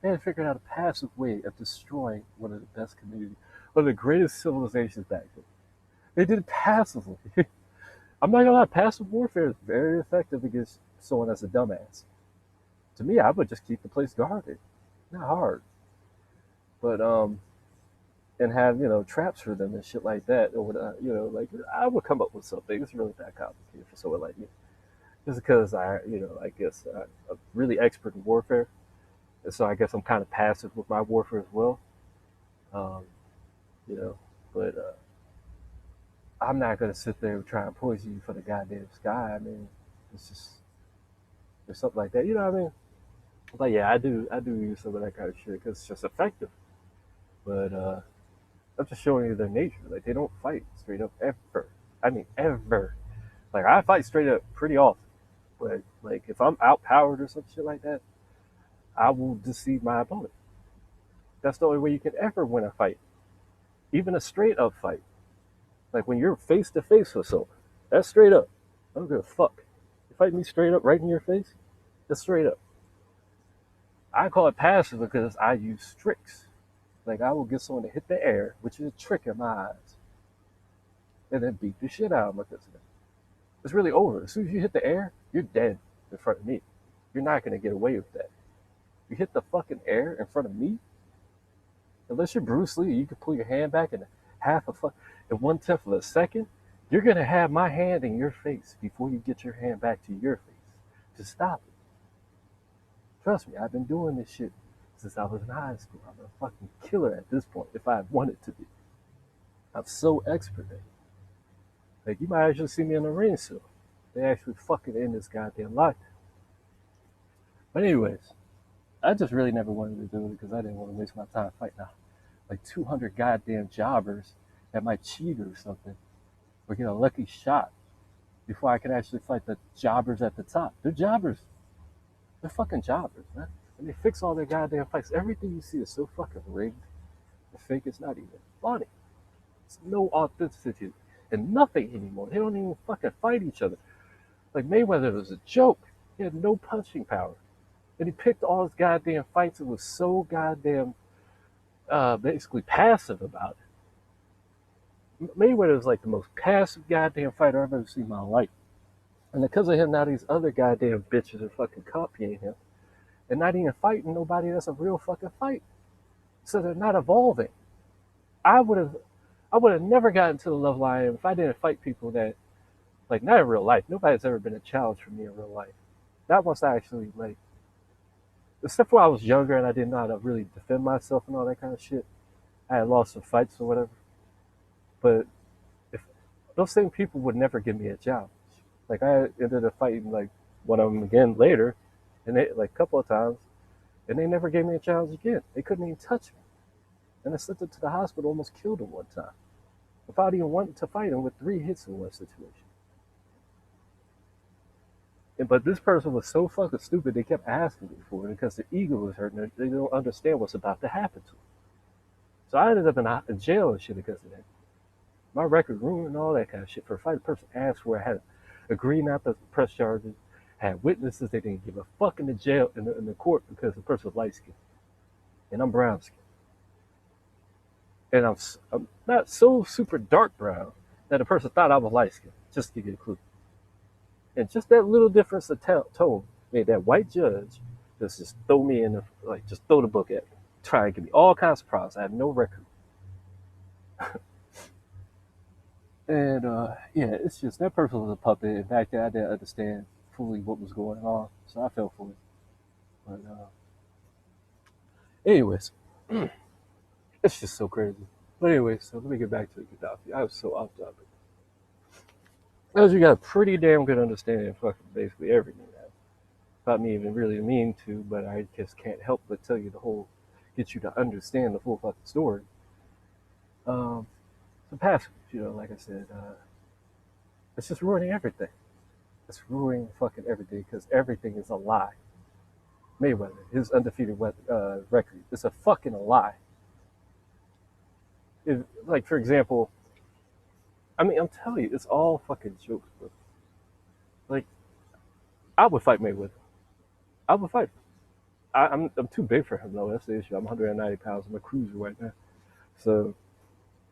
they had figured out a passive way of destroying one of the best communities, one of the greatest civilizations back then. They did it passively. I'm not gonna lie, passive warfare is very effective against someone that's a dumbass. To me, I would just keep the place guarded. Not hard. But and have, traps for them and shit like that. Or like I would come up with something. It's really that complicated for someone like me. Just because I guess I'm really expert in warfare. And so I guess I'm kind of passive with my warfare as well. Um, you know, but I'm not gonna sit there and try and poison you for the goddamn sky. I mean, it's just or something like that. You know what I mean? But yeah, I do use some of that kind of shit because it's just effective. But I'm just showing you their nature. Like they don't fight straight up ever. I mean ever. Like I fight straight up pretty often. But like if I'm outpowered or some shit like that, I will deceive my opponent. That's the only way you can ever win a fight, even a straight up fight. Like when you're face to face with someone, that's straight up. I don't give a fuck. You fight me straight up, right in your face, that's straight up. I call it passive because I use tricks. Like I will get someone to hit the air, which is a trick in my eyes, and then beat the shit out of them because of it. It's really over. As soon as you hit the air, you're dead in front of me. You're not gonna get away with that. You hit the fucking air in front of me, unless you're Bruce Lee, you can pull your hand back in half a fuck in 1/10 of a second. You're gonna have my hand in your face before you get your hand back to your face to stop it. Trust me, I've been doing this shit since I was in high school. I'm a fucking killer at this point if I wanted to be. I'm so expert at it. Like you might actually see me in the ring soon. They actually fucking end this goddamn lockdown. But anyways, I just really never wanted to do it because I didn't want to waste my time fighting now. Like 200 goddamn jobbers that might cheat or something or get a lucky shot before I can actually fight the jobbers at the top. They're jobbers. They're fucking jobbers, man. And they fix all their goddamn fights. Everything you see is so fucking rigged and fake. It's not even funny. It's no authenticity and nothing anymore. They don't even fucking fight each other. Like Mayweather was a joke. He had no punching power. And he picked all his goddamn fights and was so goddamn basically passive about it. Mayweather was like the most passive goddamn fighter I've ever seen in my life. And because of him, now these other goddamn bitches are fucking copying him and not even fighting nobody that's a real fucking fight. So they're not evolving. I would have never gotten to the level I am if I didn't fight people that, like, not in real life. Nobody's ever been a challenge for me in real life. Not once I actually, like, except for I was younger and I didn't know how to really defend myself and all that kind of shit. I had lost some fights or whatever. But if those same people would never give me a challenge. Like I ended up fighting like one of them again later, and they like a couple of times, and they never gave me a challenge again. They couldn't even touch me, and I sent them to the hospital, almost killed them one time, without even wanting to fight him with 3 hits in one situation. But this person was so fucking stupid, they kept asking me for it because their ego was hurting. They don't understand what's about to happen to them. So I ended up in jail and shit because of that. My record ruined and all that kind of shit. For a fight, the person asked for it, I had agreed not to press charges, had witnesses. They didn't give a fuck in the jail, in the court, because the person was light skinned. And I'm brown skinned. And I'm not so super dark brown that the person thought I was light skinned, just to give you a clue. And just that little difference of tone made that white judge just throw me in the, like, just throw the book at me. Try and give me all kinds of problems. I had no record. And yeah, it's just that person was a puppet. In fact, I didn't understand fully what was going on, so I fell for it. But anyways, it's just so crazy. But anyways, so let me get back to Gaddafi. I was so off topic. As you got a pretty damn good understanding of fucking basically everything now. Without me even really mean to, but I just can't help but tell you get you to understand the full fucking story. The passive, like I said, it's just ruining everything. It's ruining fucking everything because everything is a lie. Mayweather, his undefeated record, it's a fucking lie. Like, for example, I mean, I'm telling you, it's all fucking jokes, bro. Like, I would fight Mayweather. I would fight. I'm too big for him, though. That's the issue. I'm 190 pounds. I'm a cruiser right now. So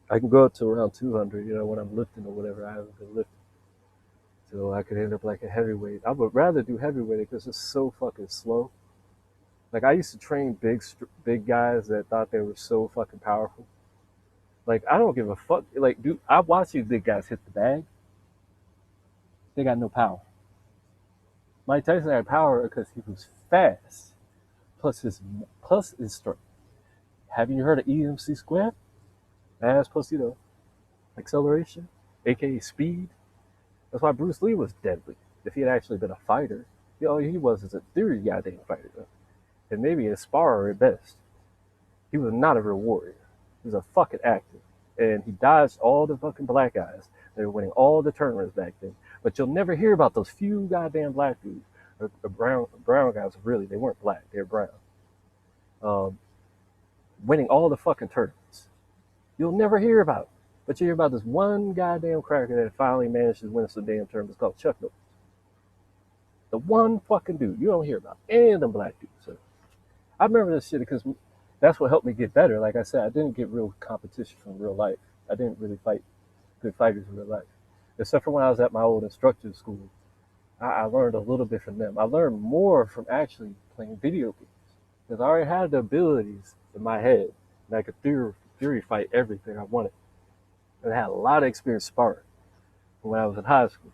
I can go up to around 200, when I'm lifting or whatever. I haven't been lifting. So I could end up like a heavyweight. I would rather do heavyweight because it's so fucking slow. Like, I used to train big guys that thought they were so fucking powerful. Like, I don't give a fuck. Like, dude, I watch these big guys hit the bag. They got no power. Mike Tyson had power because he was fast, plus his strength. Haven't you heard of EMC squared? Mass plus, acceleration, aka speed. That's why Bruce Lee was deadly. If he had actually been a fighter, he was as a theory goddamn fighter, though. And maybe a sparrer at best. He was not a real warrior. He was a fucking actor. And he dodged all the fucking black guys. They were winning all the tournaments back then. But you'll never hear about those few goddamn black dudes or brown guys. Really, they weren't black. They were brown. um, winning all the fucking tournaments. You'll never hear about it. But you hear about this one goddamn cracker that finally managed to win some damn tournaments called Chuck Norris. The one fucking dude. You don't hear about any of them black dudes. So I remember this shit because that's what helped me get better. Like I said, I didn't get real competition from real life. I didn't really fight good fighters in real life. Except for when I was at my old instructor school. I learned a little bit from them. I learned more from actually playing video games. Because I already had the abilities in my head. And I could theory fight everything I wanted. And I had a lot of experience sparring when I was in high school.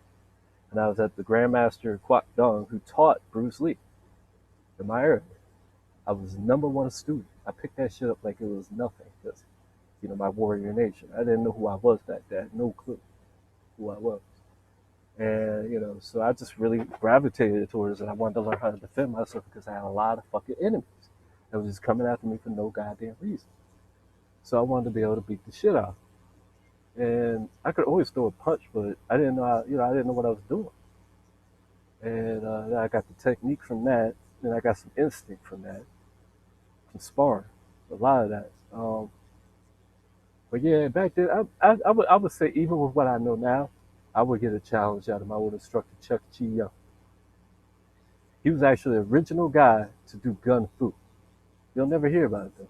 And I was at the Grandmaster Kwak Dong, who taught Bruce Lee in my area. I was number one student. I picked that shit up like it was nothing. Because, my warrior nation. I didn't know who I was back then. I had no clue who I was. And, so I just really gravitated towards it. I wanted to learn how to defend myself because I had a lot of fucking enemies that was just coming after me for no goddamn reason. So I wanted to be able to beat the shit out. And I could always throw a punch, but I didn't know I didn't know what I was doing. And I got the technique from that. Then I got some instinct from that, from sparring, a lot of that. But yeah, back then, I would say even with what I know now, I would get a challenge out of my old instructor, Chuck Chi Young. He was actually the original guy to do gun fu. You'll never hear about it though.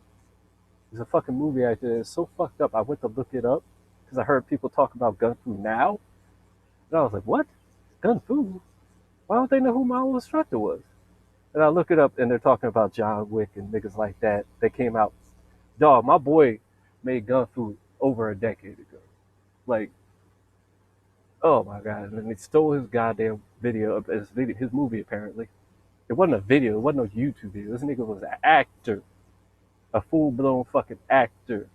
There's a fucking movie out there. It's so fucked up. I went to look it up because I heard people talk about gun fu now. And I was like, what? Gun fu? Why don't they know who my old instructor was? And I look it up and they're talking about John Wick and niggas like that. They came out. Dog, my boy made gun fu over a decade ago. Like, oh my god! And he stole his goddamn video, his movie apparently. It wasn't a video. It wasn't no YouTube video. This nigga was an actor, a full blown fucking actor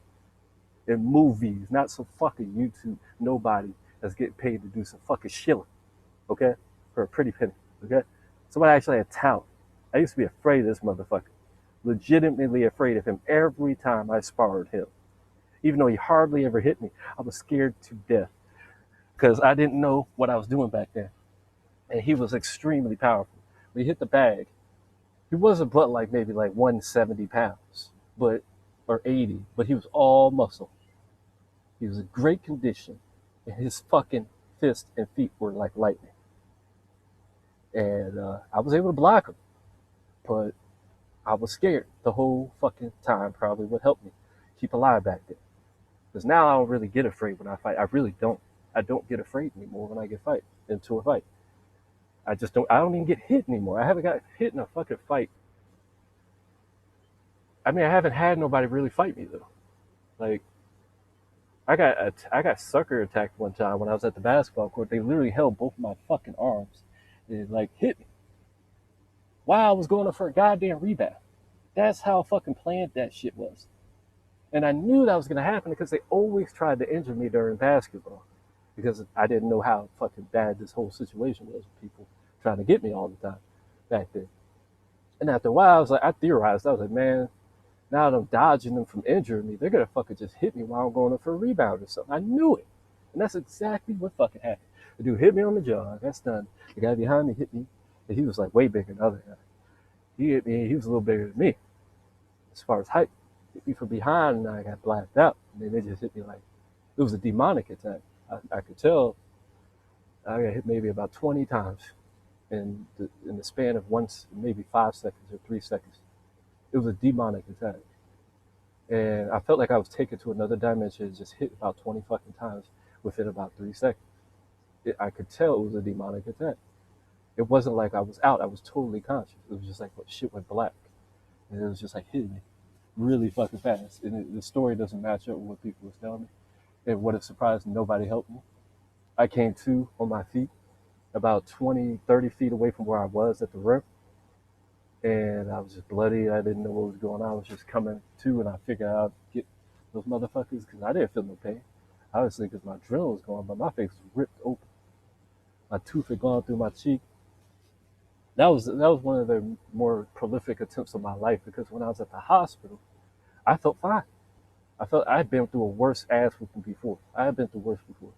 in movies, not some fucking YouTube nobody that's getting paid to do some fucking shilling, okay, for a pretty penny, okay. Somebody actually had talent. I used to be afraid of this motherfucker, legitimately afraid of him every time I sparred him, even though he hardly ever hit me. I was scared to death because I didn't know what I was doing back then. And he was extremely powerful. When he hit the bag, he wasn't but maybe 170 pounds, or 80, but he was all muscle. He was in great condition, and his fucking fists and feet were like lightning. And I was able to block him, but I was scared the whole fucking time. Probably would help me keep alive back then. Because now I don't really get afraid when I fight. I really don't. I don't get afraid anymore when I get into a fight. I don't even get hit anymore. I haven't got hit in a fucking fight. I mean, I haven't had nobody really fight me though. Like, I got sucker attacked one time when I was at the basketball court. They literally held both of my fucking arms and hit me while I was going up for a goddamn rebound. That's how fucking planned that shit was. And I knew that was gonna happen because they always tried to injure me during basketball. Because I didn't know how fucking bad this whole situation was with people trying to get me all the time back then. And after a while, I theorized, I was like, man, now that I'm dodging them from injuring me, they're going to fucking just hit me while I'm going up for a rebound or something. I knew it. And that's exactly what fucking happened. The dude hit me on the jaw. That's done. The guy behind me hit me. And he was way bigger than the other guy. He hit me. He was a little bigger than me as far as height. Hit me from behind and I got blacked out. And then they just hit me it was a demonic attack. I could tell I got hit maybe about 20 times in the span of maybe 5 seconds or 3 seconds. It was a demonic attack. And I felt like I was taken to another dimension, just hit about 20 fucking times within about 3 seconds. I could tell it was a demonic attack. It wasn't like I was out. I was totally conscious. It was just what shit went black. And it was just hitting me really fucking fast. And the story doesn't match up with what people was telling me. And what a surprise, nobody helped me. I came to on my feet about 20, 30 feet away from where I was at the rim. And I was just bloody. I didn't know what was going on. I was just coming to, and I figured I'd get those motherfuckers because I didn't feel no pain. Obviously, because my adrenaline was going, but my face was ripped open. My tooth had gone through my cheek. That was one of the more prolific attempts of my life because when I was at the hospital, I felt fine. I felt I had been through a worse ass whooping before. I had been through worse before.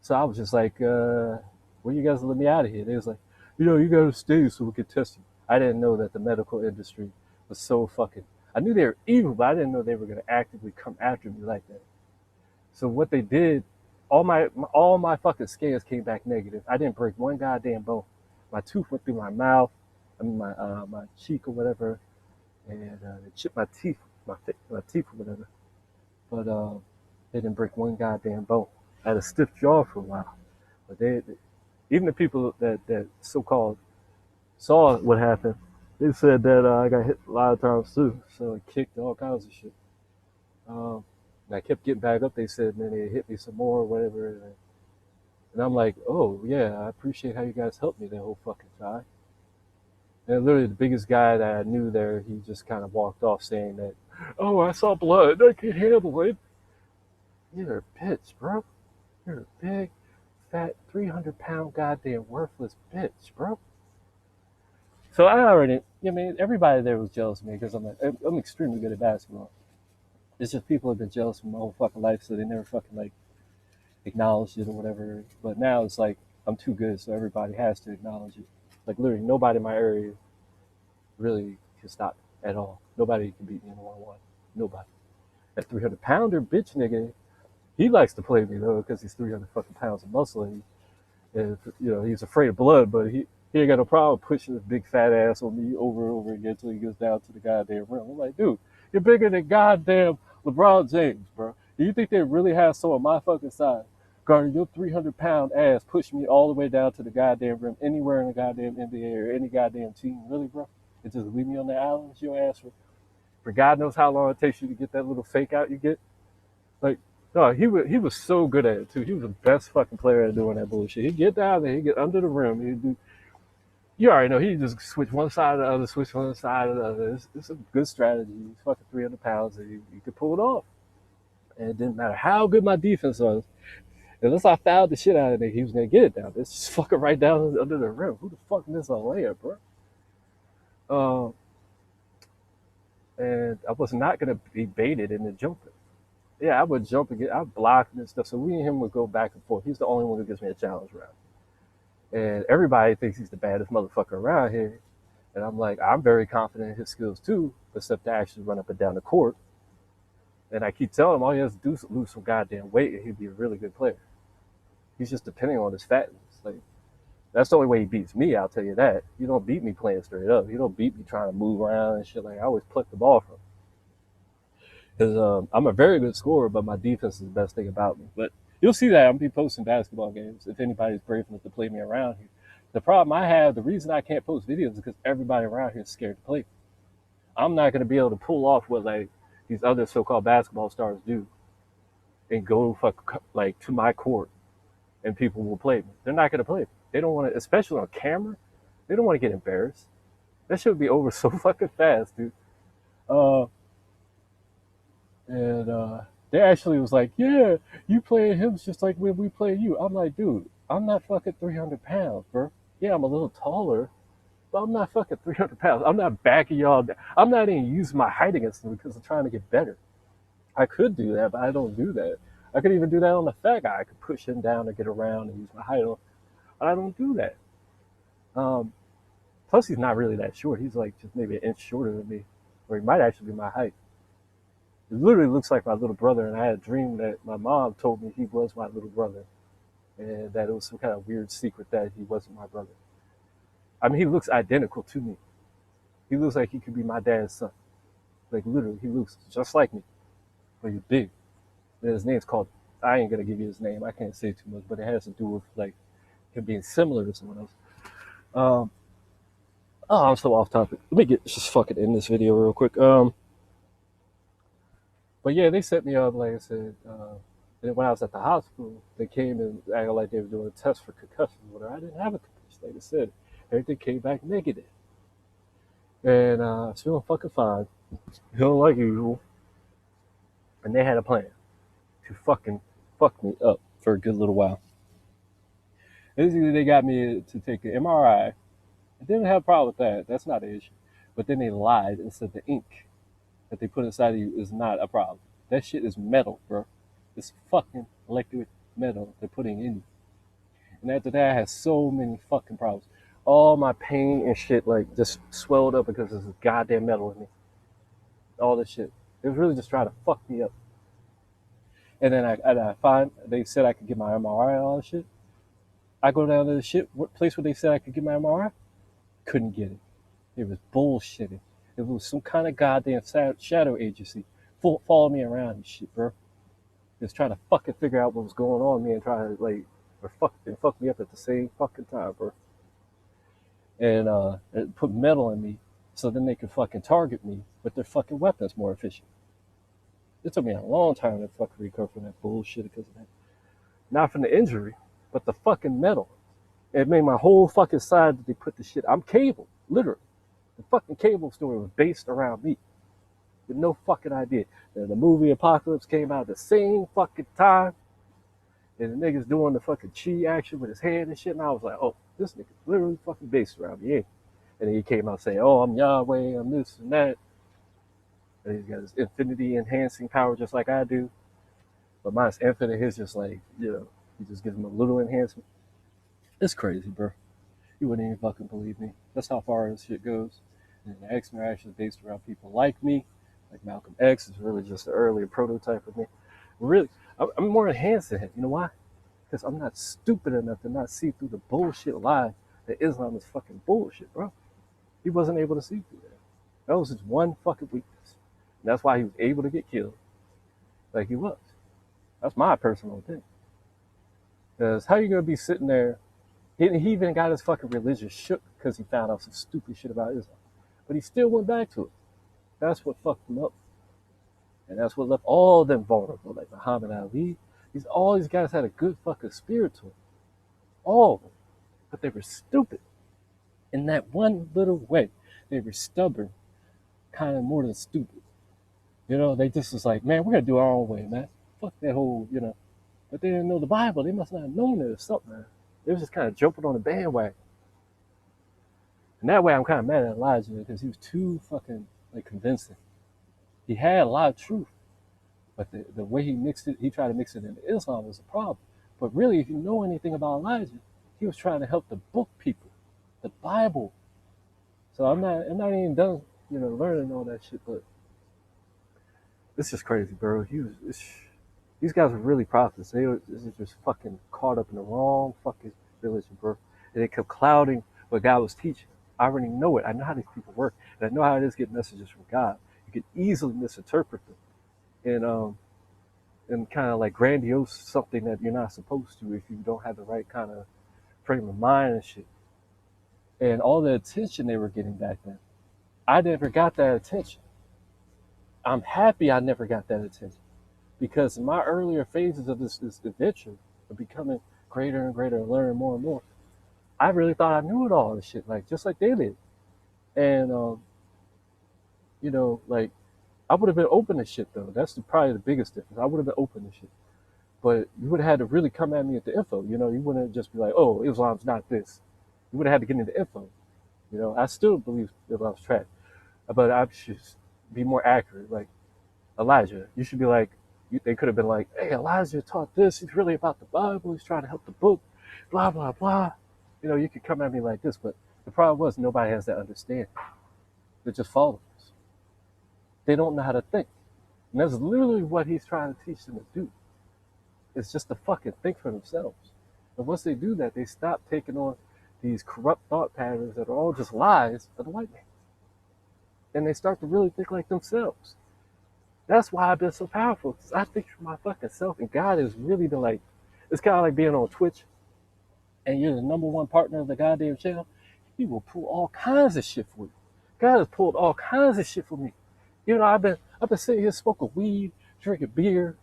So I was just like, when you guys let me out of here? They was like, you got to stay so we could test you. I didn't know that the medical industry was so fucking I knew they were evil, but I didn't know they were gonna actively come after me like that. So what they did, all my fucking scans came back negative. I didn't break one goddamn bone. My tooth went through my mouth, I mean my cheek or whatever, and they chipped my teeth, my teeth or whatever. But they didn't break one goddamn bone. I had a stiff jaw for a while, but even the people that so-called saw what happened, they said that I got hit a lot of times too. So it kicked all kinds of shit. Um, and I kept getting back up. They said, and then they hit me some more or whatever. And I'm like, oh yeah, I appreciate how you guys helped me that whole fucking time. And literally the biggest guy that I knew there, he just kind of walked off saying that, oh, I saw blood. I can't handle it. You're a bitch, bro. You're a big, fat, 300-pound goddamn worthless bitch, bro. So I already, I mean, everybody there was jealous of me because I'm extremely good at basketball. It's just people have been jealous of my whole fucking life, so they never fucking like acknowledged it or whatever. But now it's like I'm too good, so everybody has to acknowledge it. Like literally, nobody in my area really can stop me at all. Nobody can beat me in a 1-on-1. Nobody. That 300-pounder bitch nigga, he likes to play me though because he's 300 fucking pounds of muscle. And he's afraid of blood, but he ain't got no problem pushing his big fat ass on me over and over again until he gets down to the goddamn rim. I'm like, dude, you're bigger than goddamn LeBron James, bro. Do you think they really have someone my fucking size guarding your 300-pound ass, pushing me all the way down to the goddamn rim anywhere in the goddamn NBA or any goddamn team? Really, bro? And just leave me on the island with your ass for God knows how long it takes you to get that little fake out you get? Like, no, he was so good at it too. He was the best fucking player at doing that bullshit. He'd get down there, he'd get under the rim, he'd do. You already know he just switch one side to the other, switch one side to the other. It's a good strategy. He's fucking 300 pounds, and he could pull it off. And it didn't matter how good my defense was, unless I fouled the shit out of it, he was gonna get it down. It's just fucking right down under the rim. Who the fuck missed a layup, bro? Um, and I was not gonna be baited into jumping. Yeah, I would jump and I'd block and stuff. So we and him would go back and forth. He's the only one who gives me a challenge round. And everybody thinks he's the baddest motherfucker around here. And I'm like, I'm very confident in his skills too, except to actually run up and down the court. And I keep telling him all he has to do is lose some goddamn weight and he'd be a really good player. He's just depending on his fatness. Like, that's the only way he beats me, I'll tell you that. You don't beat me playing straight up. You don't beat me trying to move around and shit. Like, I always pluck the ball from him. Because I'm a very good scorer, but my defense is the best thing about me. But you'll see that I'm be posting basketball games if anybody's brave enough to play me around here. The problem I have, the reason I can't post videos is because everybody around here is scared to play. I'm not going to be able to pull off what like these other so-called basketball stars do and go like to my court and people will play me. They're not going to play me. They don't want to, especially on camera. They don't want to get embarrassed. That should be over so fucking fast, dude. And they actually was like, yeah, you playing him just like when we play you. I'm like, dude, I'm not fucking 300 pounds, bro. Yeah, I'm a little taller, but I'm not fucking 300 pounds. I'm not backing y'all down. I'm not even using my height against them because I'm trying to get better. I could do that, but I don't do that. I could even do that on the fat guy. I could push him down to get around and use my height on. But I don't do that. Um, Plus, he's not really that short. He's like just maybe an inch shorter than me, or he might actually be my height. It literally looks like my little brother, and I had a dream that my mom told me he was my little brother, and that it was some kind of weird secret that he wasn't my brother. I mean, he looks identical to me. He looks like he could be my dad's son. Like, literally, he looks just like me, but he's big. And his name's called, I ain't going to give you his name. I can't say too much, but it has to do with, like, him being similar to someone else. I'm so off topic. Let me just fucking end this video real quick. But yeah, they set me up, like I said. And when I was at the hospital, they came and acted like they were doing a test for concussion. Whatever. I didn't have a concussion. Like I said, everything came back negative. And I was feeling fucking fine. Feeling like usual. And they had a plan to fucking fuck me up for a good little while. Basically, they got me to take an MRI. I didn't have a problem with that. That's not an issue. But then they lied and said the ink that they put inside of you is not a problem. That shit is metal, bro. It's fucking electric metal they're putting in you. And after that, I had so many fucking problems. All my pain and shit, like, just swelled up because there's this goddamn metal in me. all this shit. It was really just trying to fuck me up. And then I find they said I could get my MRI and all that shit. I go down to the shit place where they said I could get my MRI. Couldn't get it. It was bullshitting. It was some kind of goddamn shadow agency following me around and shit, bro. Just trying to fucking figure out what was going on with me and try to like or fuck me up at the same fucking time, bro. And it put metal in me so then they could fucking target me with their fucking weapons more efficient. It took me a long time to fucking recover from that bullshit because of that. Not from the injury, but the fucking metal. It made my whole fucking side that they put the shit. I'm cable, literally. The fucking cable story was based around me with no fucking idea. And the movie Apocalypse came out at the same fucking time. And the nigga's doing the fucking chi action with his hand and shit. And I was like, oh, this nigga's literally fucking based around me. Yeah. And then he came out saying, oh, I'm Yahweh, I'm this and that. And he's got his infinity enhancing power just like I do. But mine's infinite. His just like, he just gives him a little enhancement. It's crazy, bro. You wouldn't even fucking believe me. That's how far this shit goes. And the X-Men are actually based around people like me. Like Malcolm X is really just an earlier prototype of me. Really, I'm more enhanced than him. You know why? Because I'm not stupid enough to not see through the bullshit lie that Islam is fucking bullshit, bro. He wasn't able to see through that. That was his one fucking weakness. And that's why he was able to get killed like he was. That's my personal thing. Because how you going to be sitting there? He even got his fucking religion shook because he found out some stupid shit about Islam. But he still went back to it. That's what fucked him up. And that's what left all of them vulnerable, like Muhammad Ali. All these guys had a good fucking spirit to them. All of them. But they were stupid. In that one little way. They were stubborn, kind of more than stupid. They just was like, man, we're going to do our own way, man. Fuck that whole, But they didn't know the Bible. They must not have known it or something, man. They was just kind of jumping on the bandwagon. And that way I'm kind of mad at Elijah because he was too fucking like convincing. He had a lot of truth, but the way he tried to mix it into Islam was a problem. But really, if you know anything about Elijah, he was trying to help the book people, the Bible. So I'm not even done, learning all that shit, but it's just crazy, bro. These guys were really prophets. They were just fucking caught up in the wrong fucking religion, bro. And it kept clouding what God was teaching. I already know it. I know how these people work. And I know how it is to get messages from God. You can easily misinterpret them and kind of like grandiose something that you're not supposed to if you don't have the right kind of frame of mind and shit. And all the attention they were getting back then, I never got that attention. I'm happy I never got that attention. Because in my earlier phases of this adventure of becoming greater and greater and learning more and more, I really thought I knew it all and shit, like just like they did. And like I would have been open to shit though. That's probably the biggest difference. I would have been open to shit. But you would have had to really come at me at the info, you wouldn't just be like, oh, Islam's not this. You would have had to get into info. I still believe Islam's trash. But I should be more accurate. Like Elijah, you should be like, they could have been like, hey, Elijah taught this. He's really about the Bible. He's trying to help the book, blah, blah, blah. You could come at me like this, but the problem was nobody has that understanding. They're just followers. They don't know how to think. And that's literally what he's trying to teach them to do. It's just to fucking think for themselves. And once they do that, they stop taking on these corrupt thought patterns that are all just lies of the white man. And they start to really think like themselves. That's why I've been so powerful, because I think for my fucking self, and God is really it's kind of like being on Twitch, and you're the number one partner of the goddamn channel. He will pull all kinds of shit for you. God has pulled all kinds of shit for me. I've been sitting here smoking weed, drinking beer,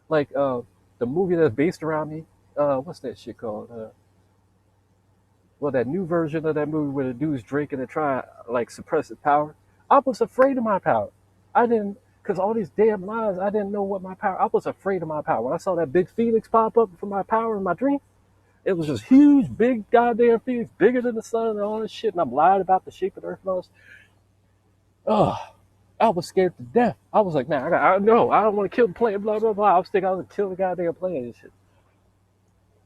like the movie that's based around me. What's that shit called? That new version of that movie where the dude's drinking and trying like suppress his power. I was afraid of my power. I didn't. Because all these damn lies, I didn't know what my power. I was afraid of my power. When I saw that big phoenix pop up for my power in my dream, it was just huge, big goddamn phoenix, bigger than the sun and all this shit. And I'm lying about the shape of the earth and all this. Oh, I was scared to death. I was like, man, I don't want to kill the planet, blah, blah, blah. I was thinking I was going to kill the goddamn planet and shit.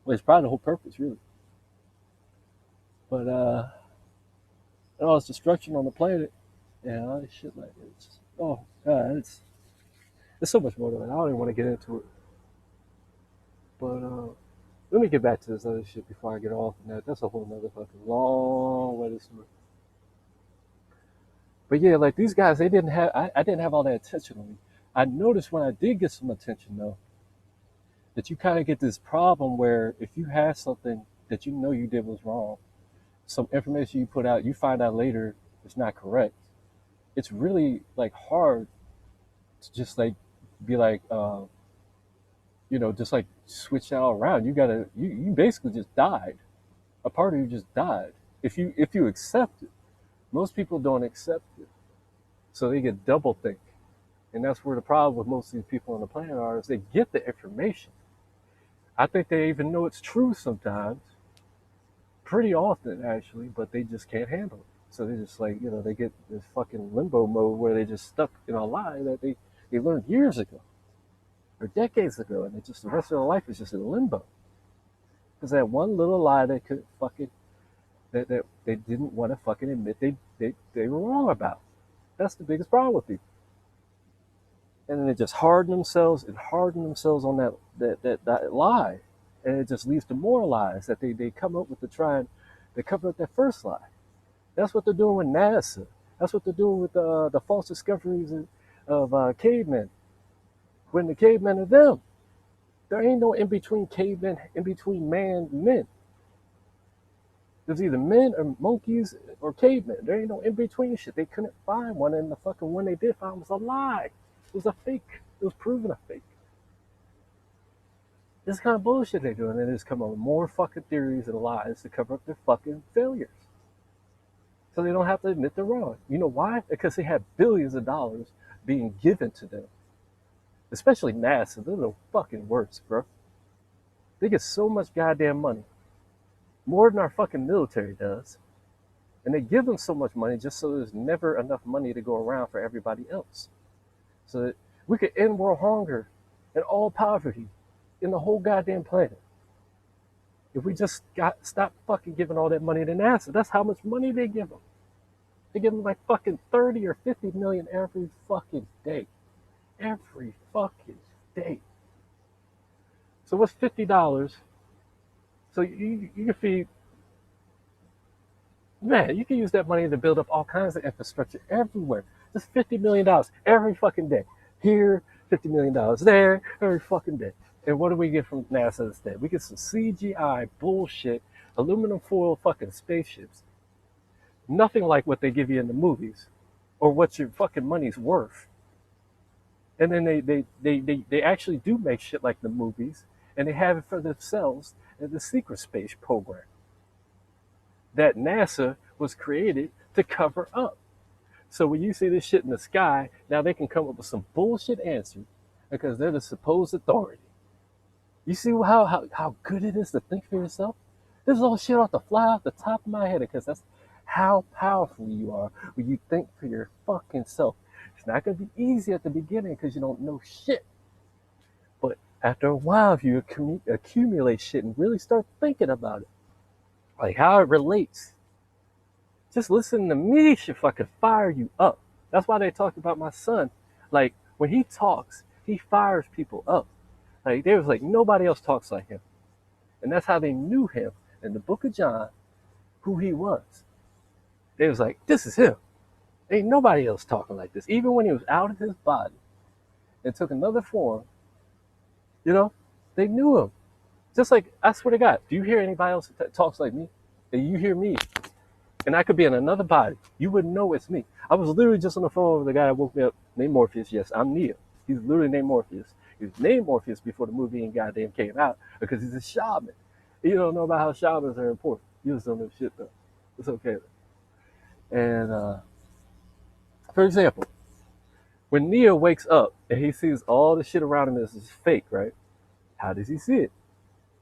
Well, it's probably the whole purpose, really. But, all this destruction on the planet, all this shit like this. Oh God, it's so much more than that. I don't even want to get into it. But let me get back to this other shit before I get off on that. That's a whole nother fucking long way to story. But yeah, like these guys, they didn't have. I didn't have all that attention on me. I noticed when I did get some attention though, that you kind of get this problem where if you have something that you know you did was wrong, some information you put out, you find out later it's not correct. It's really like hard to just like be like, just like switch that all around. You basically just died. A part of you just died. If you accept it, most people don't accept it, so they get double think, and that's where the problem with most of these people on the planet are. Is they get the information. I think they even know it's true sometimes, pretty often actually, but they just can't handle it. So they just like they get this fucking limbo mode where they just stuck in a lie that they learned years ago or decades ago, and they just the rest of their life is just in limbo because that one little lie they could fucking that they didn't want to fucking admit they were wrong about. That's the biggest problem with people. And then they just harden themselves on that lie, and it just leads to more lies that they come up with to try and they cover up that first lie. That's what they're doing with NASA. That's what they're doing with the false discoveries of cavemen. When the cavemen are them, there ain't no in between cavemen, in between man and men. There's either men or monkeys or cavemen. There ain't no in between shit. They couldn't find one, and the fucking one they did find was a lie. It was a fake. It was proven a fake. This kind of bullshit they're doing, and they just come up with more fucking theories and lies to cover up their fucking failures. So they don't have to admit they're wrong. You know why? Because they have billions of dollars being given to them. Especially NASA. They're the fucking worst, bro. They get so much goddamn money. More than our fucking military does. And they give them so much money just so there's never enough money to go around for everybody else. So that we could end world hunger and all poverty in the whole goddamn planet. If we just stop fucking giving all that money to NASA, that's how much money they give them. They give them like fucking 30 or 50 million every fucking day. Every fucking day. So what's $50? So you can feed, man, you can use that money to build up all kinds of infrastructure everywhere. Just $50 million every fucking day. Here, $50 million there, every fucking day. And what do we get from NASA instead? We get some CGI bullshit, aluminum foil fucking spaceships. Nothing like what they give you in the movies or what your fucking money's worth. And then they actually do make shit like the movies, and they have it for themselves in the secret space program that NASA was created to cover up. So when you see this shit in the sky, now they can come up with some bullshit answers because they're the supposed authority. You see how good it is to think for yourself? This is all shit off the fly off the top of my head because that's how powerful you are when you think for your fucking self. It's not going to be easy at the beginning because you don't know shit. But after a while, if you accumulate shit and really start thinking about it, like how it relates, just listening to me should fucking fire you up. That's why they talked about my son. Like when he talks, he fires people up. Like there was like nobody else talks like him. And that's how they knew him in the book of John, who he was. They was like, this is him. Ain't nobody else talking like this. Even when he was out of his body and took another form, they knew him. Just like, I swear to God, do you hear anybody else that talks like me? And you hear me, and I could be in another body. You wouldn't know it's me. I was literally just on the phone with the guy that woke me up named Morpheus. Yes, I'm Neo. He's literally named Morpheus. He was named Morpheus before the movie and goddamn came out because he's a shaman. You don't know about how shamans are important. You just don't know shit though. It's okay. And for example, when Neo wakes up and he sees all the shit around him is fake, right? How does he see it?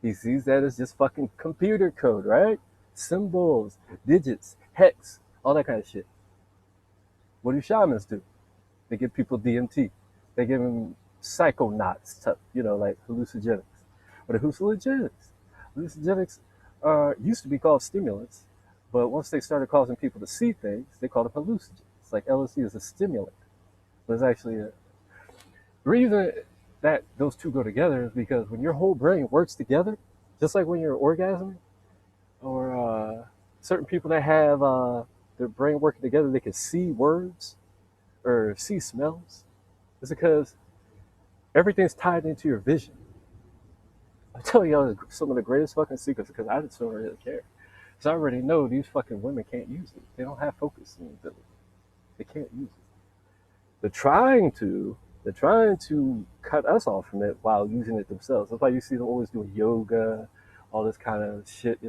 He sees that as just fucking computer code, right? Symbols, digits, hex, all that kind of shit. What do shamans do? They give people DMT. They give them psychonauts, like hallucinogenics. What are hallucinogenics? Hallucinogenics used to be called stimulants, but once they started causing people to see things, they called them hallucinogens. Like LSD is a stimulant. It's actually the reason that those two go together is because when your whole brain works together, just like when you're orgasming, or certain people that have their brain working together, they can see words or see smells. It's because everything's tied into your vision. I tell you some of the greatest fucking secrets because I just don't really care. Because I already know these fucking women can't use it. They don't have focusing ability. They can't use it. They're trying to. They're trying to cut us off from it while using it themselves. That's why you see them always doing yoga, all this kind of shit.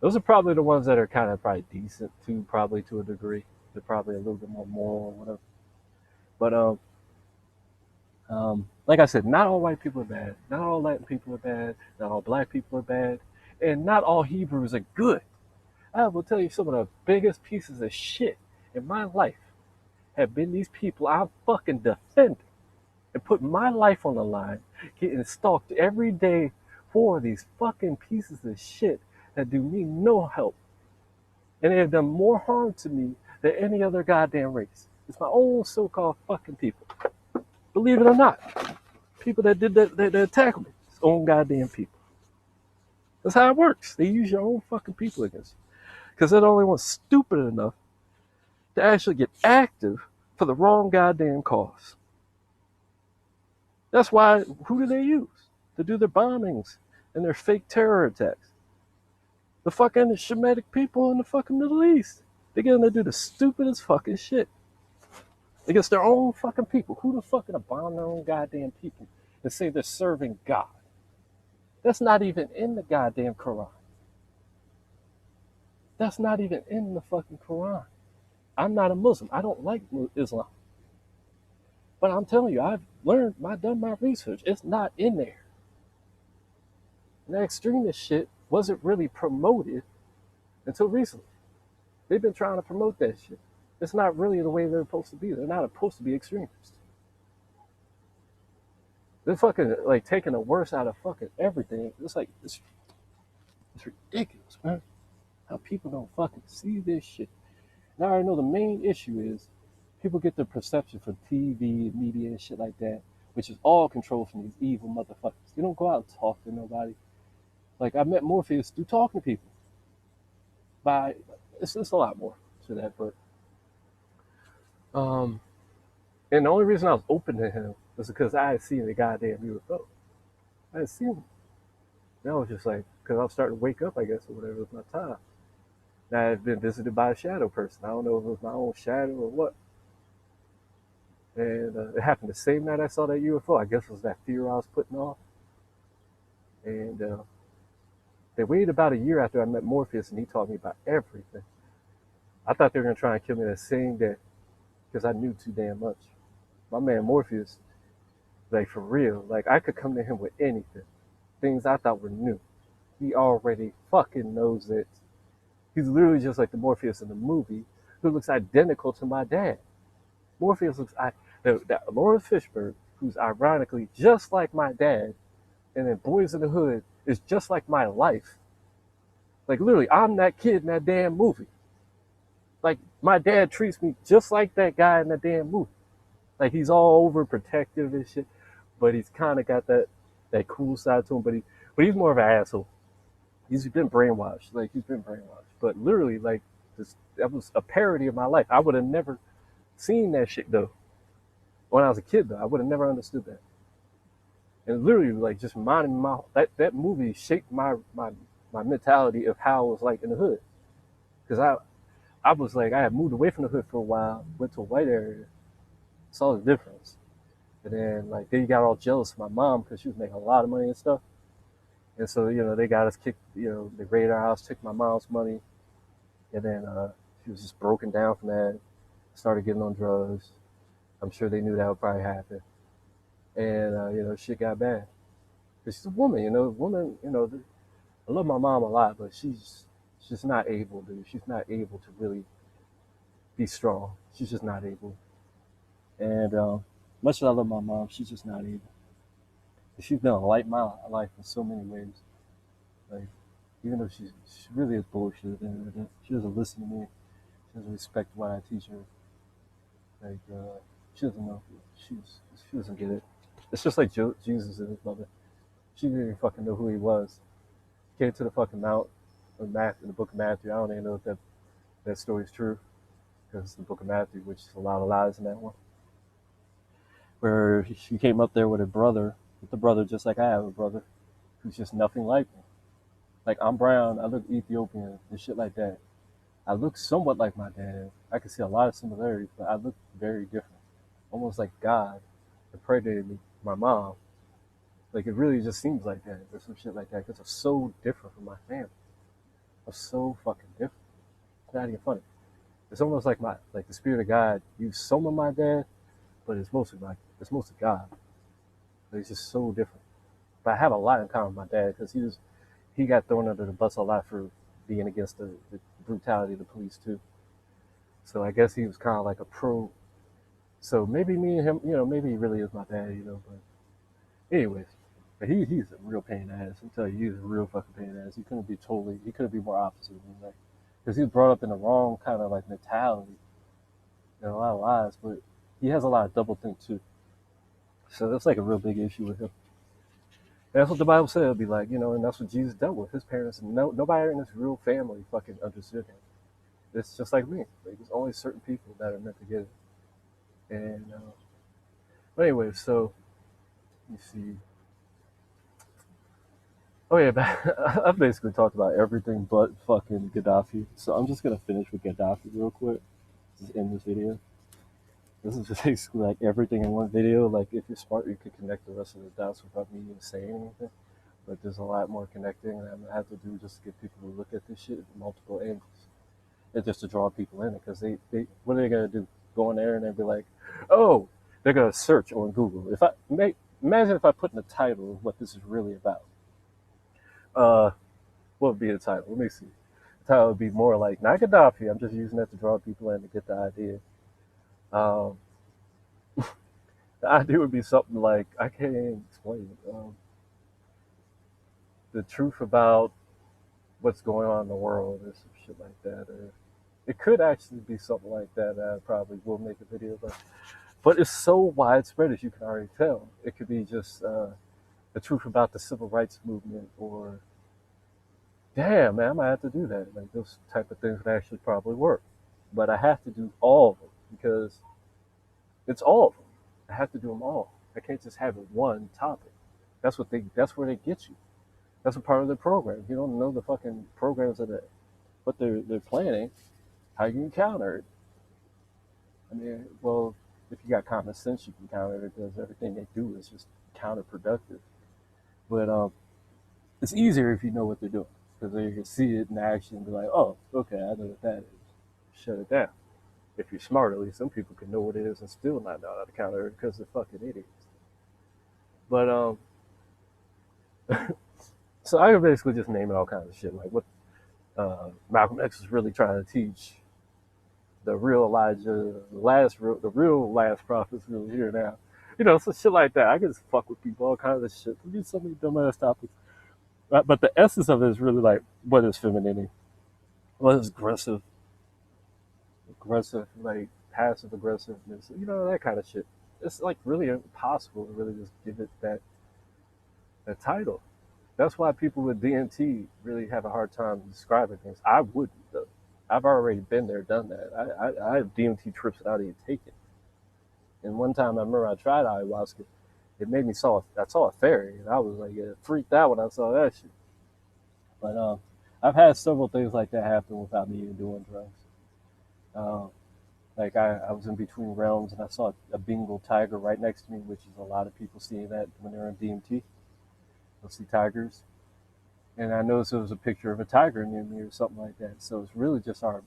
Those are probably the ones that are kind of probably decent too, probably to a degree. They're probably a little bit more moral or whatever. But like I said, not all white people are bad. Not all Latin people are bad. Not all black people are bad. And not all Hebrews are good. I will tell you some of the biggest pieces of shit in my life have been these people I'm fucking defending and put my life on the line, getting stalked every day for these fucking pieces of shit that do me no help. And they have done more harm to me than any other goddamn race. It's my own so-called fucking people. Believe it or not, people that did that attacked me, it's own goddamn people. That's how it works. They use your own fucking people against you. Because they're the only ones stupid enough to actually get active for the wrong goddamn cause. That's why, who do they use to do their bombings and their fake terror attacks? The fucking Shemitic people in the fucking Middle East. They get them to do the stupidest fucking shit against their own fucking people. Who the fuck gonna bomb their own goddamn people and say they're serving God? That's not even in the goddamn Quran. That's not even in the fucking Quran. I'm not a Muslim. I don't like Islam. But I'm telling you, I've done my research. It's not in there. And that extremist shit wasn't really promoted until recently. They've been trying to promote that shit. It's not really the way they're supposed to be. They're not supposed to be extremists. They're fucking like taking the worst out of fucking everything. It's ridiculous, man. How people don't fucking see this shit. Now I already know the main issue is people get their perception from TV, media, and shit like that, which is all controlled from these evil motherfuckers. They don't go out and talk to nobody. Like I met Morpheus through talking to people. It's a lot more to that, but and the only reason I was open to him was because I had seen the goddamn UFO. I had seen him. And I was just like, because I was starting to wake up, I guess, or whatever, it was my time. And I had been visited by a shadow person. I don't know if it was my own shadow or what. And it happened the same night I saw that UFO. I guess it was that fear I was putting off. And they waited about a year after I met Morpheus, and he taught me about everything. I thought they were going to try and kill me that same day because I knew too damn much. My man Morpheus, like for real, like I could come to him with anything. Things I thought were new. He already fucking knows it. He's literally just like the Morpheus in the movie who looks identical to my dad. Morpheus looks, that Lawrence Fishburne, who's ironically just like my dad, and then Boys in the Hood is just like my life. Like literally, I'm that kid in that damn movie. Like my dad treats me just like that guy in that damn movie. Like he's all overprotective and shit, but he's kind of got that cool side to him. But he's more of an asshole. He's been brainwashed. Like he's been brainwashed. But literally, like that was a parody of my life. I would have never seen that shit though. When I was a kid though, I would have never understood that. And literally, like just reminded me that movie shaped my mentality of how I was like in the hood. Because I was like I had moved away from the hood for a while, went to a white area, saw the difference. And then like they got all jealous of my mom because she was making a lot of money and stuff. And so, they got us kicked, they raided our house, took my mom's money. And then she was just broken down from that, started getting on drugs. I'm sure they knew that would probably happen. And, shit got bad. Because she's a woman, I love my mom a lot, but she's just not able to. She's not able to really be strong. She's just not able. And much as I love my mom, she's just not able. She's been a light in my life in so many ways. Like, even though she really is bullshit, she doesn't listen to me. She doesn't respect what I teach her. Like, She doesn't know. She doesn't get it. It's just like Jesus and his mother. She didn't even fucking know who he was. Came to the fucking mount of Matthew, in the book of Matthew. I don't even know if that story is true because it's the book of Matthew, which is a lot of lies in that one. Where she came up there with with a brother just like I have a brother, who's just nothing like me. Like I'm brown, I look Ethiopian and shit like that. I look somewhat like my dad. I can see a lot of similarities, but I look very different. Almost like God impregnated me, my mom. Like it really just seems like that or some shit like that because I'm so different from my family. I'm so fucking different. It's not even funny. It's almost like the spirit of God used some of my dad, but it's mostly God. Like, it's just so different. But I have a lot in common with my dad because he got thrown under the bus a lot for being against the brutality of the police too. So I guess he was kind of like a pro. So maybe me and him, maybe he really is my dad. But anyways, but he's a real pain in the ass. I'm telling you, he's a real fucking pain in the ass. He couldn't be more opposite of me, like, because he was brought up in the wrong kind of like mentality and a lot of lies. But he has a lot of double think too. So that's like a real big issue with him. And that's what the Bible said. It'd be like, and that's what Jesus dealt with. His parents, and nobody in his real family fucking understood him. It's just like me. Like, there's only certain people that are meant to get it. And but anyway, so you see. Oh yeah, I've basically talked about everything but fucking Gaddafi. So I'm just gonna finish with Gaddafi real quick. Just end this video. This is basically like everything in one video. Like if you're smart, you could connect the rest of the dots without me even saying anything. But there's a lot more connecting, and I'm gonna have to do just to get people to look at this shit at multiple angles, and just to draw people in it. Because they what are they gonna do? Go in there and they'll be like, oh, they're gonna search on Google. If I imagine if I put in the title of what this is really about. Uh, what would be the title? Let me see. The title would be more like not Gaddafi. I'm just using that to draw people in to get the idea. Um, the idea would be something like I can't even explain it. The truth about what's going on in the world or some shit like that. Or it could actually be something like that. I probably will make a video about. But it's so widespread, as you can already tell. It could be just the truth about the civil rights movement, or damn, man, I might have to do that. Like those type of things would actually probably work. But I have to do all of them because it's all of them. I have to do them all. I can't just have it one topic. That's where they get you. That's a part of the program. If you don't know the fucking programs of what they're planning, how you can counter it. I mean, well, if you got common sense, you can counter it because everything they do is just counterproductive. But it's easier if you know what they're doing because you can see it in action and be like, oh, okay, I know what that is. Shut it down. If you're smart, at least some people can know what it is and still not know how to counter it because they're fucking idiots. But so I can basically just name it all kinds of shit, like what Malcolm X is really trying to teach. The real Elijah, the real last prophet's really here now. So shit like that. I can just fuck with people, all kinds of shit. There's so many dumbass topics. But the essence of it is really like, what is femininity? What is like passive aggressiveness? That kind of shit. It's like really impossible to really just give it that title. That's why people with DMT really have a hard time describing things. I wouldn't though. I've already been there, done that. I have DMT trips without even taking. And one time I remember I tried ayahuasca. It made me I saw a fairy, and I was like, yeah, freaked out when I saw that shit. But I've had several things like that happen without me even doing drugs. Um, like I was in between realms and I saw a Bengal tiger right next to me, which is a lot of people seeing that when they're on DMT. They'll see tigers. And I noticed there was a picture of a tiger near me or something like that. So it's really just our,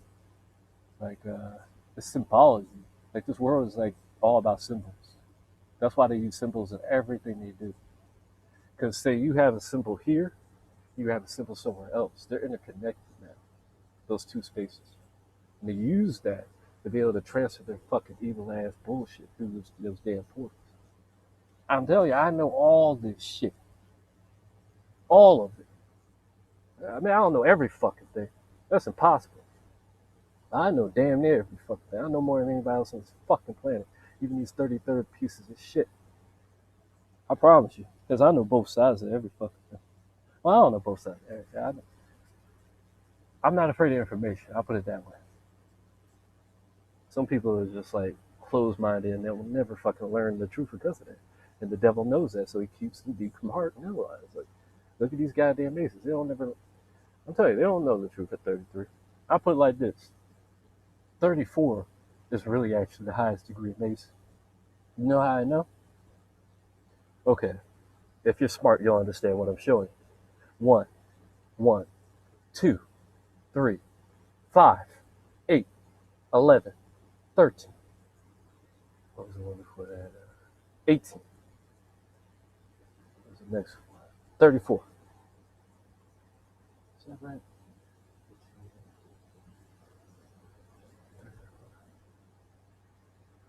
like, it's symbology. Like this world is like all about symbols. That's why they use symbols in everything they do. Because say you have a symbol here, you have a symbol somewhere else. They're interconnected now, those two spaces. And they use that to be able to transfer their fucking evil ass bullshit through those damn portals. I'm telling you, I know all this shit. All of it. I mean, I don't know every fucking thing. That's impossible. I know damn near every fucking thing. I know more than anybody else on this fucking planet. Even these 33rd pieces of shit. I promise you. Because I know both sides of every fucking thing. Well, I don't know both sides of everything. I'm not afraid of information. I'll put it that way. Some people are just like closed-minded and they will never fucking learn the truth because of that. And the devil knows that, so he keeps them decompartmentalized. Like, look at these goddamn Masons. They don't never. I'm telling you, they don't know the truth at 33. I put it like this: 34 is really actually the highest degree of Mason. You know how I know? Okay, if you're smart, you'll understand what I'm showing. 1, 1, 2, 3, 5, 8, 11, 13. What was the one before that? 18. What was the next one? 34. Is that right?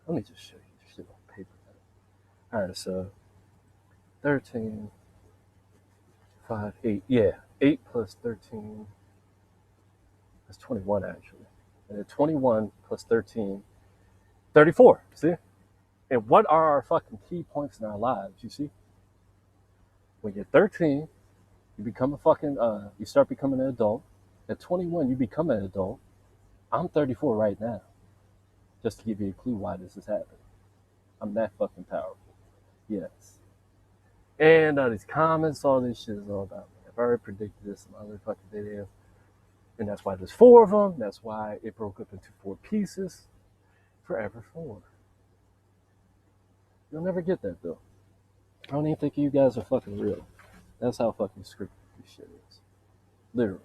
Let me just show you this shit on paper. All right, so 13, 5, 8. Yeah, 8 plus 13. That's 21, actually. And then 21 plus 13, 34. See? And what are our fucking key points in our lives? You see? When you're 13, you become a fucking, you start becoming an adult. At 21, you become an adult. I'm 34 right now. Just to give you a clue why this is happening. I'm that fucking powerful. Yes. And these comments, all this shit is all about me. I've already predicted this in my other fucking video. And that's why there's 4 of them. That's why it broke up into 4 pieces. Forever 4. You'll never get that, though. I don't even think you guys are fucking real. That's how fucking scripted this shit is. Literally.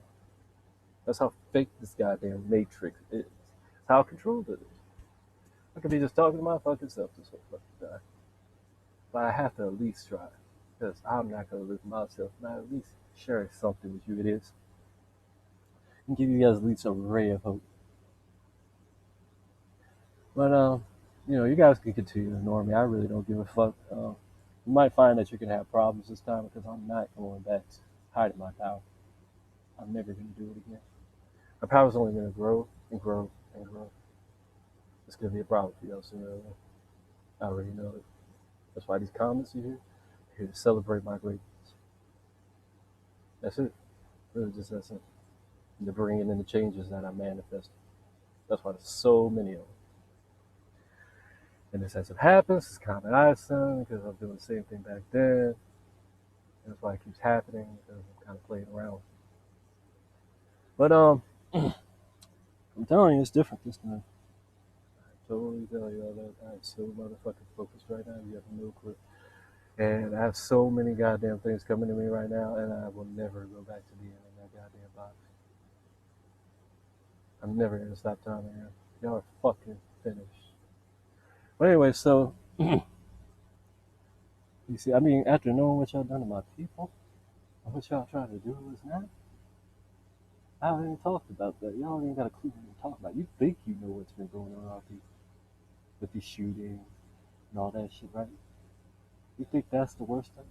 That's how fake this goddamn matrix is. That's how controlled it is. I could be just talking to my fucking self this whole fucking time. But I have to at least try. Because I'm not going to live myself. Not at least share something with you it is. And give you guys at least a ray of hope. But, you guys can continue to ignore me. I really don't give a fuck. You might find that you're going to have problems this time because I'm not going back to hiding my power. I'm never going to do it again. My power's only going to grow and grow and grow. It's going to be a problem for y'all sooner or later. I already know it. That's why these comments you hear, are here to celebrate my greatness. That's it. Really just that's it. And to bring in the changes that I manifested. That's why there's so many of them. And this as it happens, it's comment I send because I'm doing the same thing back then. And that's why it keeps happening because I'm kind of playing around. But I'm telling you, it's different this time. I totally tell you all that. I'm so motherfucking focused right now. You have no clue. And I have so many goddamn things coming to me right now, and I will never go back to being in that goddamn box. I'm never gonna stop telling you. Y'all are fucking finished. But anyway, so you see, I mean, after knowing what y'all done to my people, and what y'all trying to do is now, I haven't even talked about that. Y'all ain't got a clue what I'm talking about. You think you know what's been going on with these shootings and all that shit, right? You think that's the worst thing?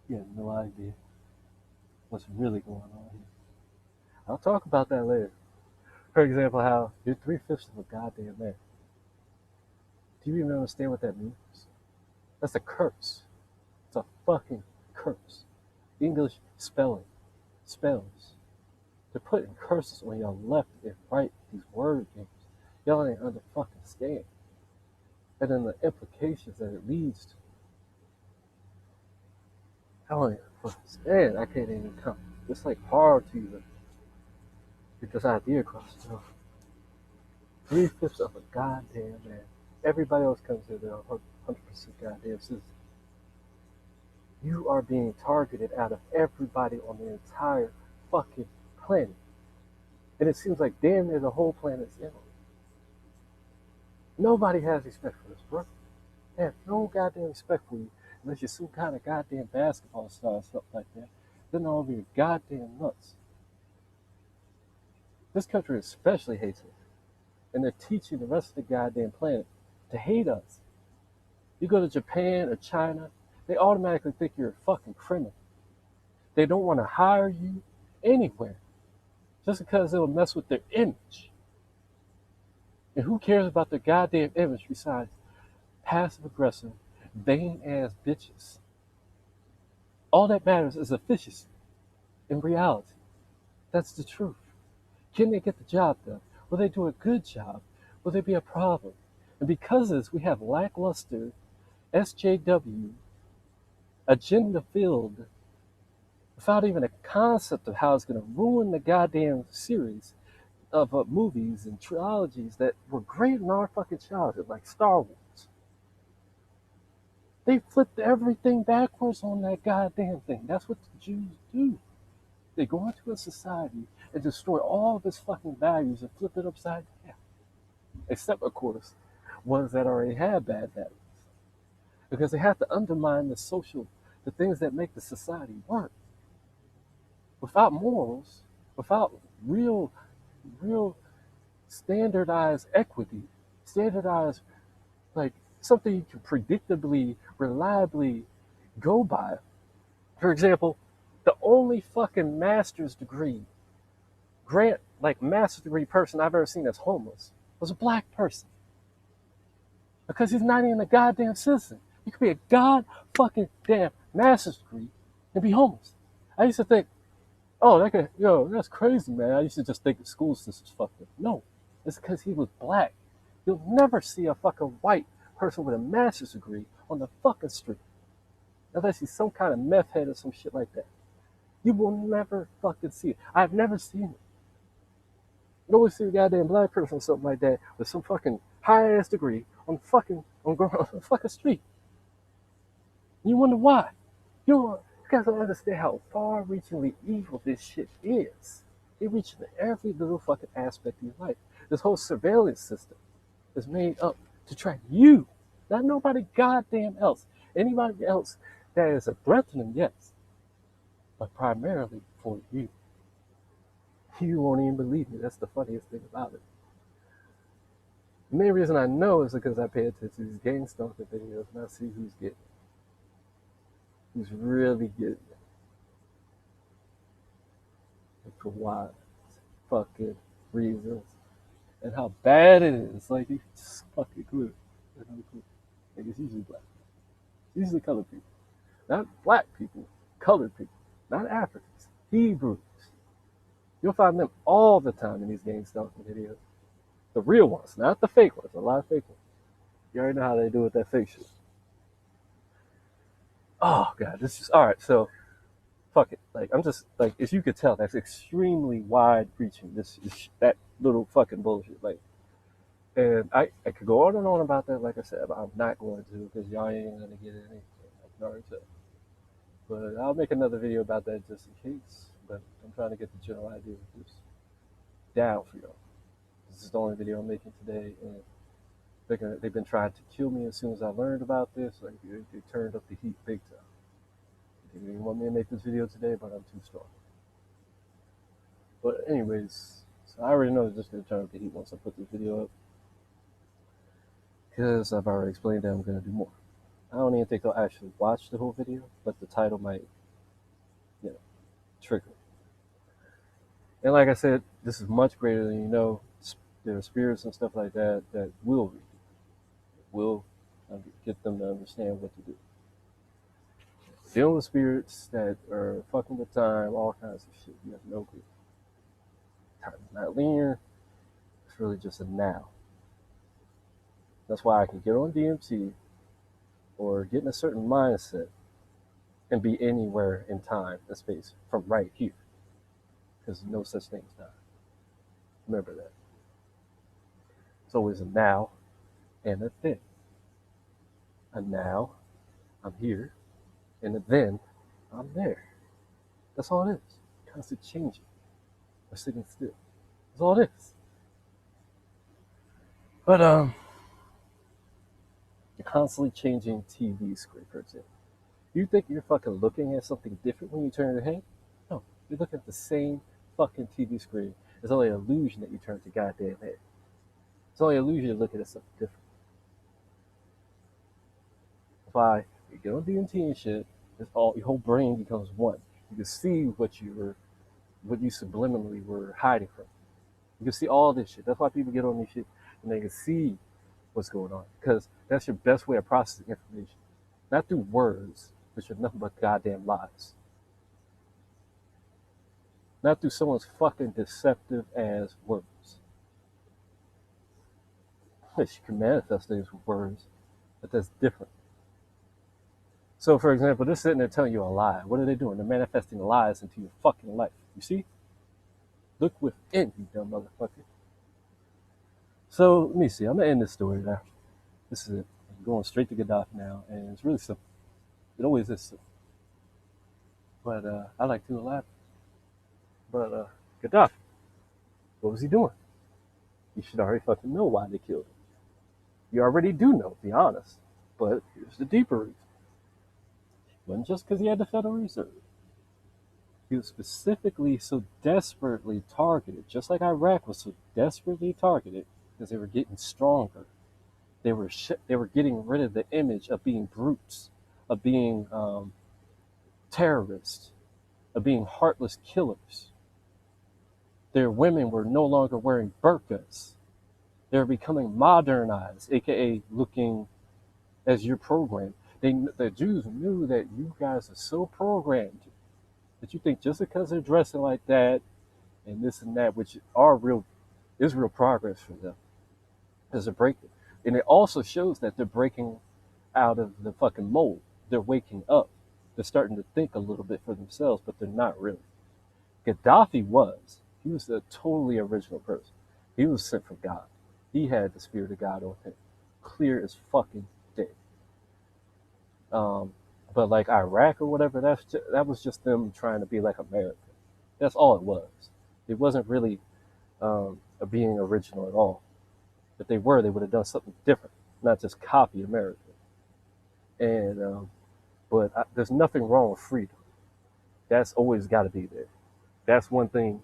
You have no idea what's really going on here. I'll talk about that later. For example, how you're 3/5 of a goddamn man. Do you even understand what that means? That's a curse. It's a fucking curse. English spells. They're putting curses on your left and right, these word games. Y'all ain't under fucking stand. And then the implications that it leads to. I don't even fucking stand. I can't even come. It's like hard to even get this idea across. 3/5 of a goddamn man. Everybody else comes here, they're 100% goddamn citizen. You are being targeted out of everybody on the entire fucking planet. And it seems like damn near the whole planet's in. Nobody has respect for this, bro. They have no goddamn respect for you unless you're some kind of goddamn basketball star or something like that. Then they're all being goddamn nuts. This country especially hates us. And they're teaching the rest of the goddamn planet to hate us. You go to Japan or China, they automatically think you're a fucking criminal. They don't want to hire you anywhere just because it'll mess with their image. And who cares about their goddamn image besides passive aggressive, vain ass bitches. All that matters is efficiency in reality. That's the truth. Can they get the job done? Will they do a good job? Will there be a problem? And because of this, we have lackluster SJW, agenda filled, without even a concept of how it's going to ruin the goddamn series of movies and trilogies that were great in our fucking childhood, like Star Wars. They flipped everything backwards on that goddamn thing. That's what the Jews do. They go into a society and destroy all of its fucking values and flip it upside down. Except, of course, ones that already have bad values. Because they have to undermine the things that make the society work. Without morals, without real, real standardized equity, standardized, like something you can predictably, reliably go by. For example, the only fucking master's degree, master's degree person I've ever seen that's homeless was a black person. Because he's not even a goddamn citizen. You could be a god fucking damn master's degree and be homeless. I used to think, oh, that's crazy, man. I used to just think the school system's fucked up. No, it's because he was black. You'll never see a fucking white person with a master's degree on the fucking street. Unless he's some kind of meth head or some shit like that. You will never fucking see it. I've never seen it. You always see a goddamn black person or something like that with some fucking high ass degree on the fucking street. You wonder why. You guys don't understand how far-reachingly evil this shit is. It reaches into every little fucking aspect of your life. This whole surveillance system is made up to track you, not nobody goddamn else. Anybody else that is a threat to them, yes, but primarily for you. You won't even believe me. That's the funniest thing about it. The main reason I know is because I pay attention to these gang stalking videos and I see who's getting it. Who's really getting it. And for what fucking reasons. And how bad it is. Like, it's just fucking clue. There's no clue. Like, it's usually black. It's usually colored people. Not black people. Colored people. Not Africans. Hebrews. You'll find them all the time in these gang stalking videos. The real ones, not the fake ones. A lot of fake ones. You already know how they do with that fake shit. Oh god, this is alright, so fuck it. Like I'm just like as you could tell, that's extremely wide reaching. That little fucking bullshit. Like and I could go on and on about that, like I said, but I'm not going to because y'all ain't gonna get anything. I can already tell. But I'll make another video about that just in case. But I'm trying to get the general idea of this down for y'all. This is the only video I'm making today, and they've been trying to kill me as soon as I learned about this. Like they turned up the heat big time. They didn't want me to make this video today, but I'm too strong. But anyways, so I already know they're just gonna turn up the heat once I put this video up, because I've already explained that I'm gonna do more. I don't even think they'll actually watch the whole video, but the title might, trigger. And like I said, this is much greater than you know. There are spirits and stuff like that that will read it. Will get them to understand what to do. Dealing with spirits that are fucking with time, all kinds of shit. You have no clue. Time is not linear. It's really just a now. That's why I can get on DMT or get in a certain mindset and be anywhere in time and space from right here. Because no such thing as time. Remember that. It's always a now and a then. A now, I'm here, and a then, I'm there. That's all it is. Constant changing. Or sitting still. That's all it is. But constantly changing TV screen, for example. You think you're fucking looking at something different when you turn your head? No, you're looking at the same fucking TV screen. It's only an illusion that you turn to goddamn head. It's only an illusion you're looking at something different. That's why you get on DMT and shit, it's all your whole brain becomes one. You can see what you subliminally were hiding from. You can see all this shit. That's why people get on this shit and they can see what's going on, because that's your best way of processing information, not through words, which are nothing but goddamn lies, not through someone's fucking deceptive ass words. Yes, you can manifest things with words, but that's different. So, for example, they're sitting there telling you a lie. What are they doing? They're manifesting lies into your fucking life. You see? Look within, you dumb motherfucker. So, let me see. I'm gonna end this story now. This is it. I'm going straight to Gaddafi now, and it's really simple. It always is simple. But I like to elaborate. But Gaddafi, what was he doing? You should already fucking know why they killed him. You already do know, to be honest. But here's the deeper reason. It wasn't just because he had the Federal Reserve. He was specifically so desperately targeted, just like Iraq was so desperately targeted, because they were getting stronger. They were getting rid of the image of being brutes, of being terrorists, of being heartless killers. Their women were no longer wearing burqas. They were becoming modernized, aka looking as you're programmed. The Jews knew that you guys are so programmed that you think just because they're dressing like that and this and that, which is real progress for them, is a breakthrough. And it also shows that they're breaking out of the fucking mold. They're waking up. They're starting to think a little bit for themselves, but they're not really. Gaddafi was. He was a totally original person. He was sent from God. He had the spirit of God on him, clear as fucking day. But like Iraq or whatever, that was just them trying to be like America. That's all it was. It wasn't really being original at all. If they were, they would have done something different, not just copy America. And there's nothing wrong with freedom. That's always got to be there. That's one thing.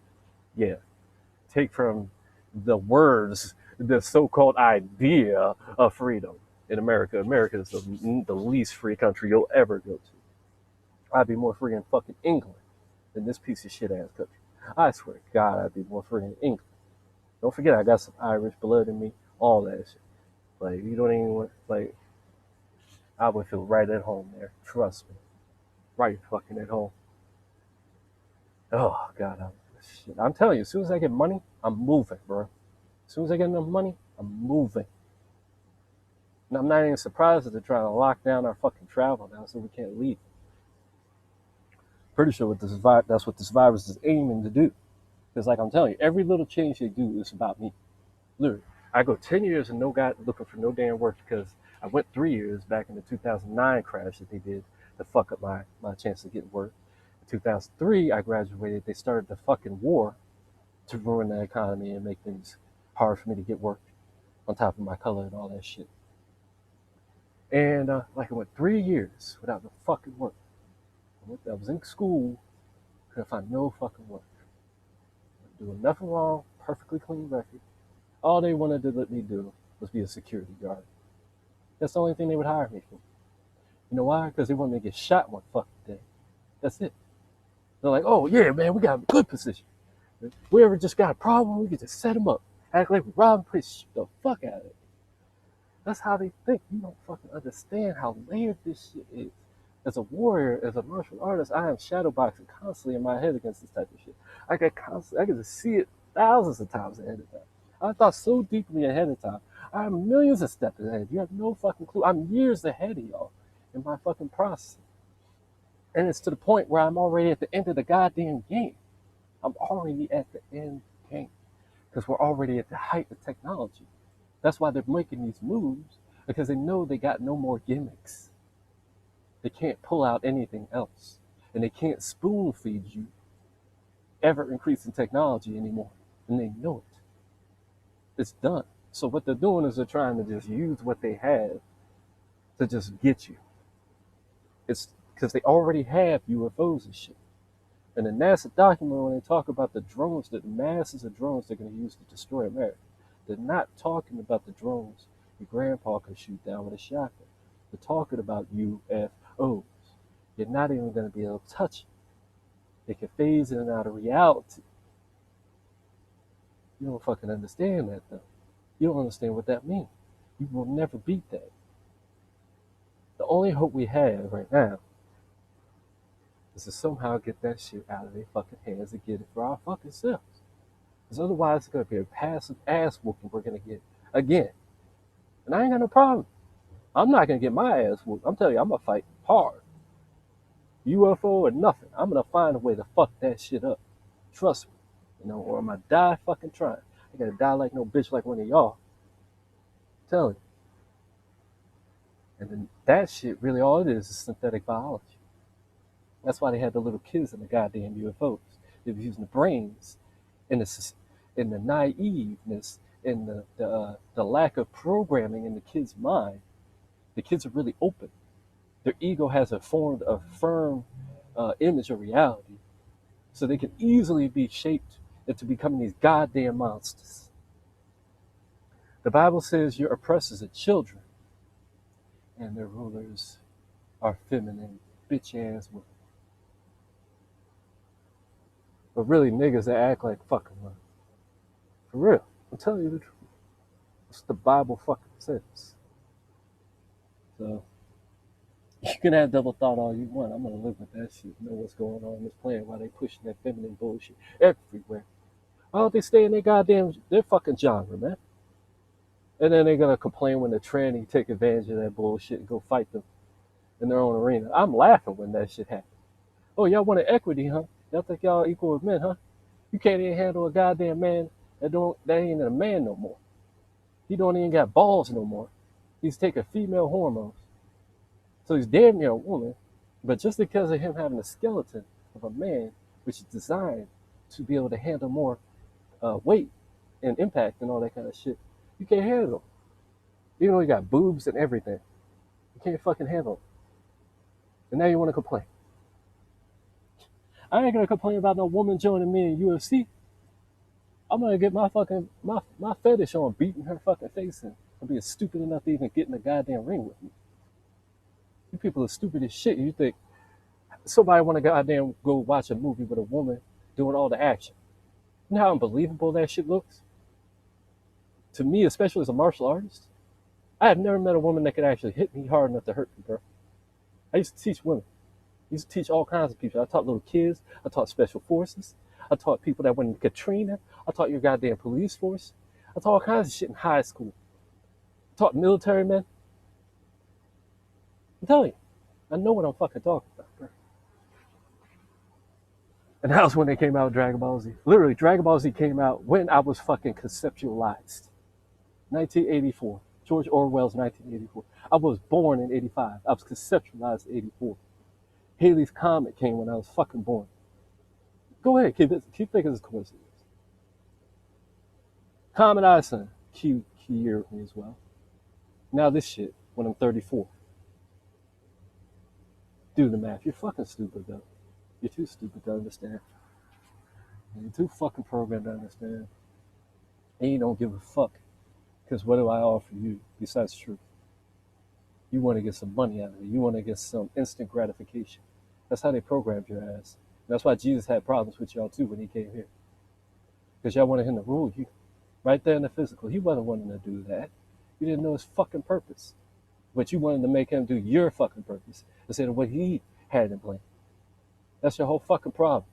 Yeah, take from the words the so-called idea of freedom in America. America is the least free country you'll ever go to. I'd be more free in fucking England than this piece of shit ass country. I swear to God, I'd be more free in England. Don't forget, I got some Irish blood in me, all that shit. Like, you don't even want, like, I would feel right at home there. Trust me. Right fucking at home. Oh, God, shit. I'm telling you, as soon as I get money, I'm moving, bro. As soon as I get enough money, I'm moving. And I'm not even surprised that they're trying to lock down our fucking travel now so we can't leave. Pretty sure that's what this virus is aiming to do. Because, like I'm telling you, every little change they do is about me. Literally. I go 10 years and no guy looking for no damn work because I went 3 years back in the 2009 crash that they did to fuck up my chance of getting work. In 2003, I graduated. They started the fucking war to ruin the economy and make things hard for me to get work on top of my color and all that shit. And like I went 3 years without no fucking work. I was in school, couldn't find no fucking work. Doing nothing wrong, perfectly clean record. All they wanted to let me do was be a security guard. That's the only thing they would hire me for. You know why? Because they want me to get shot one fucking day. That's it. They're like, oh yeah, man, we got a good position. If we ever just got a problem, we can just set them up. Act like we rob and shoot the fuck out of it. That's how they think. You don't fucking understand how layered this shit is. As a warrior, as a martial artist, I am shadowboxing constantly in my head against this type of shit. I can just see it thousands of times ahead of time. I thought so deeply ahead of time. I'm millions of steps ahead. You have no fucking clue. I'm years ahead of y'all in my fucking process. And it's to the point where I'm already at the end of the goddamn game. I'm already at the end game. Because we're already at the height of technology. That's why they're making these moves, because they know they got no more gimmicks. They can't pull out anything else. And they can't spoon feed you ever increasing technology anymore. And they know it. It's done. So what they're doing is they're trying to just use what they have to just get you. It's because they already have UFOs and shit. And the NASA document, when they talk about the drones, the masses of drones they're going to use to destroy America, they're not talking about the drones your grandpa can shoot down with a shotgun. They're talking about UFOs. You're not even going to be able to touch it. They can phase in and out of reality. You don't fucking understand that, though. You don't understand what that means. You will never beat that. The only hope we have right now is to somehow get that shit out of their fucking hands and get it for our fucking selves. Because otherwise, it's going to be a passive ass whooping we're going to get again. And I ain't got no problem. I'm not going to get my ass whooped. I'm telling you, I'm going to fight hard. UFO or nothing. I'm going to find a way to fuck that shit up. Trust me. Or I'm going to die fucking trying. I got to die like no bitch like one of y'all. I'm telling you. And then that shit, really all it is synthetic biology. That's why they had the little kids in the goddamn UFOs. They were using the brains and the naiveness and the lack of programming in the kid's mind. The kids are really open. Their ego has formed a firm image of reality, so they can easily be shaped into becoming these goddamn monsters. The Bible says your oppressors are children, and their rulers are feminine, bitch-ass women. But really, niggas that act like fucking women. For real. I'm telling you the truth. It's the Bible fucking says. So, you can have double thought all you want. I'm going to live with that shit. Know what's going on in this planet while they pushing that feminine bullshit everywhere. Why don't they stay in their fucking genre, man? And then they're going to complain when the tranny take advantage of that bullshit and go fight them in their own arena. I'm laughing when that shit happens. Oh, y'all wanted equity, huh? Y'all think y'all equal with men, huh? You can't even handle a goddamn man that ain't a man no more. He don't even got balls no more. He's taking female hormones. So he's damn near a woman. But just because of him having a skeleton of a man, which is designed to be able to handle more weight and impact and all that kind of shit, you can't handle him. Even though he got boobs and everything. You can't fucking handle him. And now you want to complain. I ain't gonna complain about no woman joining me in UFC. I'm gonna get my fucking my fetish on beating her fucking face in for being stupid enough to even get in the goddamn ring with me. You people are stupid as shit. You think somebody want to goddamn go watch a movie with a woman doing all the action? You know how unbelievable that shit looks? To me, especially as a martial artist, I have never met a woman that could actually hit me hard enough to hurt me, bro. I used to teach women. I used to teach all kinds of people. I taught little kids. I taught special forces. I taught people that went in Katrina. I taught your goddamn police force. I taught all kinds of shit in high school. I taught military men. I'm telling you, I know what I'm fucking talking about, bro. And that was when they came out with Dragon Ball Z. Literally, Dragon Ball Z came out when I was fucking conceptualized. 1984. George Orwell's 1984. I was born in 85. I was conceptualized in 84. Haley's Comet came when I was fucking born. Go ahead, keep thinking it's a coincidence. Comet Ison, key year with me as well. Now this shit, when I'm 34. Do the math. You're fucking stupid, though. You're too stupid to understand. You're too fucking programmed to understand. And you don't give a fuck. Because what do I offer you besides truth? You want to get some money out of it. You want to get some instant gratification. That's how they programmed your ass. And that's why Jesus had problems with y'all too when he came here. Because y'all wanted him to rule you. Right there in the physical. He wasn't wanting to do that. You didn't know his fucking purpose. But you wanted to make him do your fucking purpose instead of what he had in plan. That's your whole fucking problem.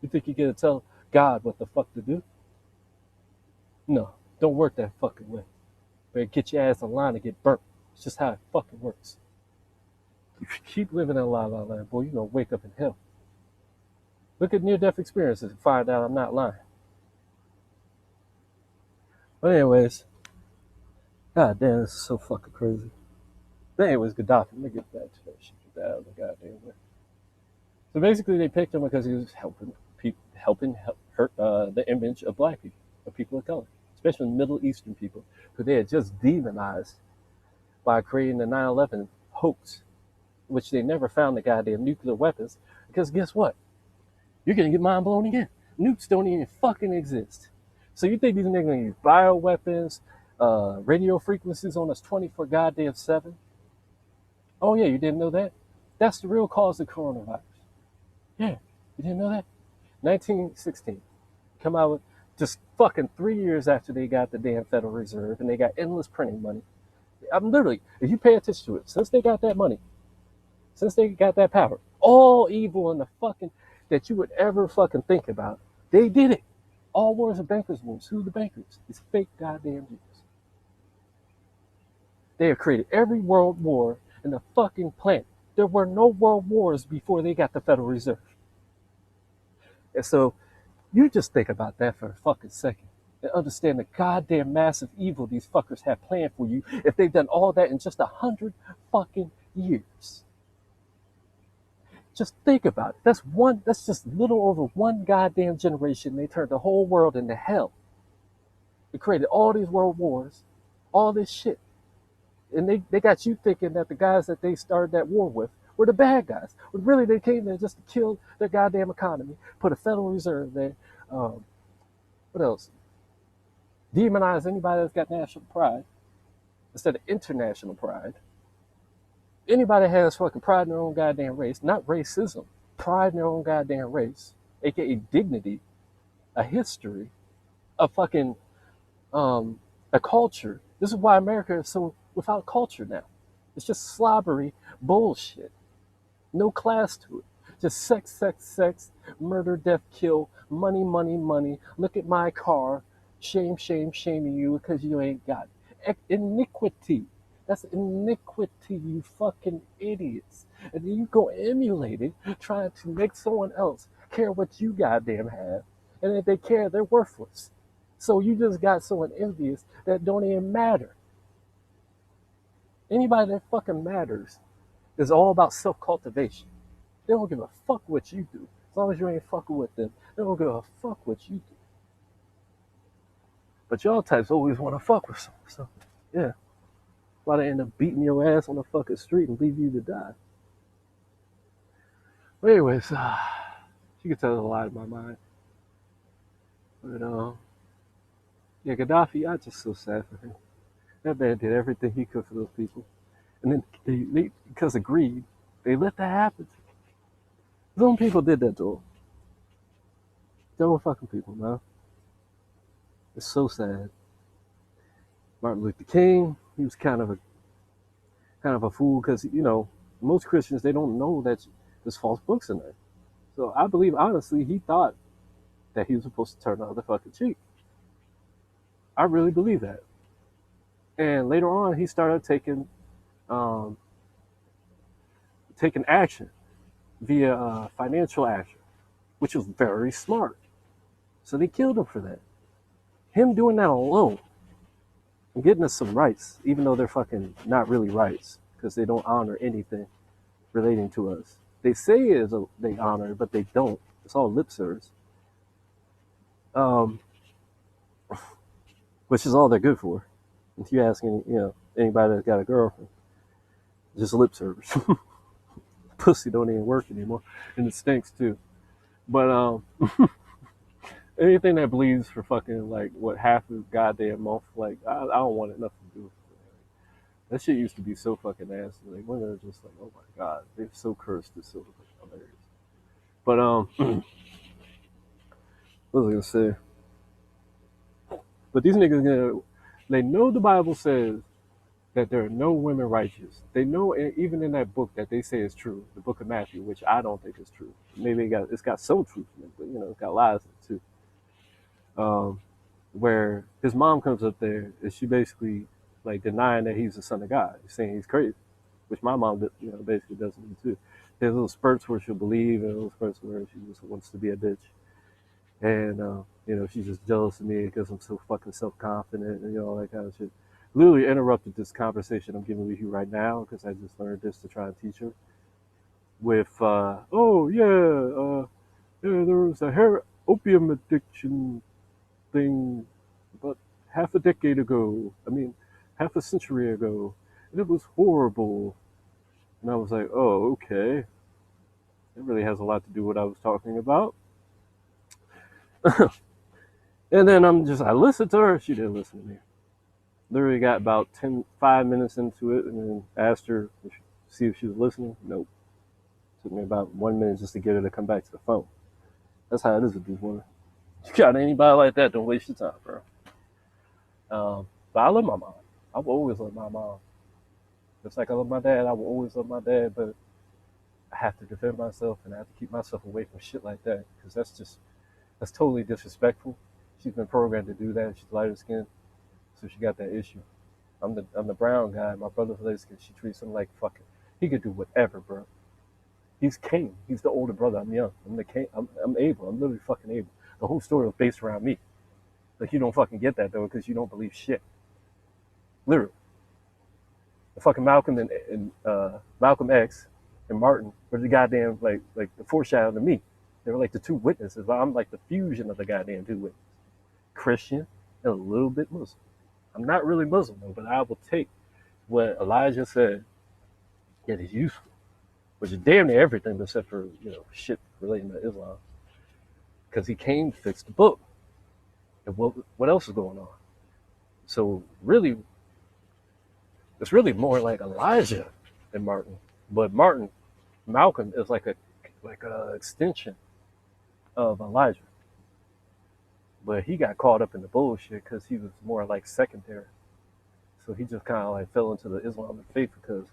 You think you get to tell God what the fuck to do? No, don't work that fucking way. Better get your ass in line and get burnt. It's just how it fucking works. If you keep living in La La Land, boy, you're gonna wake up in hell. Look at near-death experiences and find out I'm not lying. But anyways, god damn, this is so fucking crazy. But anyways, Gaddafi, let me get back to that shit. Get that out of the goddamn way. So basically, they picked him because he was helping hurt the image of black people, of people of color, especially Middle Eastern people, who they had just demonized by creating the 9/11 hoax, which they never found the goddamn nuclear weapons. Because guess what? You're gonna get mind blown again. Nukes don't even fucking exist. So you think these niggas gonna use bioweapons, radio frequencies on us 24 goddamn 7? Oh yeah, you didn't know that? That's the real cause of coronavirus. Yeah, you didn't know that? 1916. Come out with just fucking 3 years after they got the damn Federal Reserve and they got endless printing money. I'm literally, if you pay attention to it, since they got that money, since they got that power, all evil in the fucking that you would ever fucking think about, they did it. All wars are bankers' wars. Who are the bankers? It's fake goddamn Jews. They have created every world war in the fucking planet. There were no world wars before they got the Federal Reserve. And so you just think about that for a fucking second and understand the goddamn massive evil these fuckers have planned for you if they've done all that in just 100 fucking years. Just think about it. That's just little over one goddamn generation. They turned the whole world into hell. They created all these world wars, all this shit. And they got you thinking that the guys that they started that war with were the bad guys. But really, they came there just to kill their goddamn economy, put a Federal Reserve there. What else? Demonize anybody that's got national pride instead of international pride. Anybody has fucking pride in their own goddamn race, not racism, pride in their own goddamn race, aka dignity, a history, a fucking a culture. This is why America is so without culture now. It's just slobbery bullshit. No class to it. Just sex, sex, sex, murder, death, kill, money, money, money. Look at my car. Shame, shame, shaming you because you ain't got it. Iniquity. That's iniquity, you fucking idiots. And then you go emulate it, trying to make someone else care what you goddamn have. And if they care, they're worthless. So you just got someone envious that don't even matter. Anybody that fucking matters is all about self-cultivation. They don't give a fuck what you do. As long as you ain't fucking with them, they don't give a fuck what you do. But y'all types always want to fuck with someone. So, yeah. Why they end up beating your ass on the fucking street and leave you to die. But anyways, you can tell a lot in my mind. But, yeah, Gaddafi, I just so sad for him. That man did everything he could for those people. And then, because of greed, they let that happen. His own people did that to him. Their own fucking people, man. It's so sad. Martin Luther King, he was kind of a fool because, most Christians, they don't know that there's false books in there. So I believe, honestly, he thought that he was supposed to turn the other fucking cheek. I really believe that. And later on, he started taking action via financial action, which was very smart. So they killed him for that. Him doing that alone and getting us some rights, even though they're fucking not really rights because they don't honor anything relating to us. They say they honor, but they don't. It's all lip service. Which is all they're good for. If you ask anybody that's got a girlfriend, just lip service. Pussy don't even work anymore, and it stinks too. But anything that bleeds for fucking half a goddamn month, I don't want it nothing to do with it. That shit used to be so fucking nasty. Like women are just like, oh my god, they're so cursed. It's so hilarious. But what was I gonna say? But these niggas, they know the Bible says that there are no women righteous. They know even in that book that they say is true, the book of Matthew, which I don't think is true. Maybe it's got some truth in it, but it's got lies in it too. Where his mom comes up there and she basically denying that he's the son of God, saying he's crazy, which my mom basically doesn't do too. There's little spurts where she'll believe and little spurts where she just wants to be a bitch. And she's just jealous of me because I'm so fucking self-confident and all that kind of shit. Literally interrupted this conversation I'm giving with you right now because I just learned this to try and teach her. With there was a opium addiction thing about half a century ago, and it was horrible. And I was like, oh, okay. It really has a lot to do with what I was talking about. And then I listened to her. She didn't listen to me. Literally got about 5 minutes into it and then asked her to see if she was listening. Nope. Took me about 1 minute just to get her to come back to the phone. That's how it is with these women. You got anybody like that, don't waste your time, bro. But I love my mom. I've always loved my mom. Just like I love my dad, I will always love my dad, but I have to defend myself and I have to keep myself away from shit like that because that's totally disrespectful. She's been programmed to do that. She's lighter skinned, so she got that issue. I'm the brown guy. My brother's light skinned. She treats him like fucking. He could do whatever, bro. He's king. He's the older brother. I'm young. I'm the king. I'm able. I'm literally fucking able. The whole story was based around me. Like you don't fucking get that though because you don't believe shit. Literally, the fucking Malcolm and Malcolm X and Martin were the goddamn like the foreshadow to me. They were like the two witnesses. I'm like the fusion of the goddamn two witnesses. Christian and a little bit Muslim. I'm not really Muslim though, but I will take what Elijah said that is useful, which is damn near everything except for shit relating to Islam, because he came to fix the book. And what else is going on? So really, it's really more like Elijah than Martin, but Malcolm is like a extension of Elijah, but he got caught up in the bullshit because he was more like secondary. So he just kind of like fell into the Islamic faith because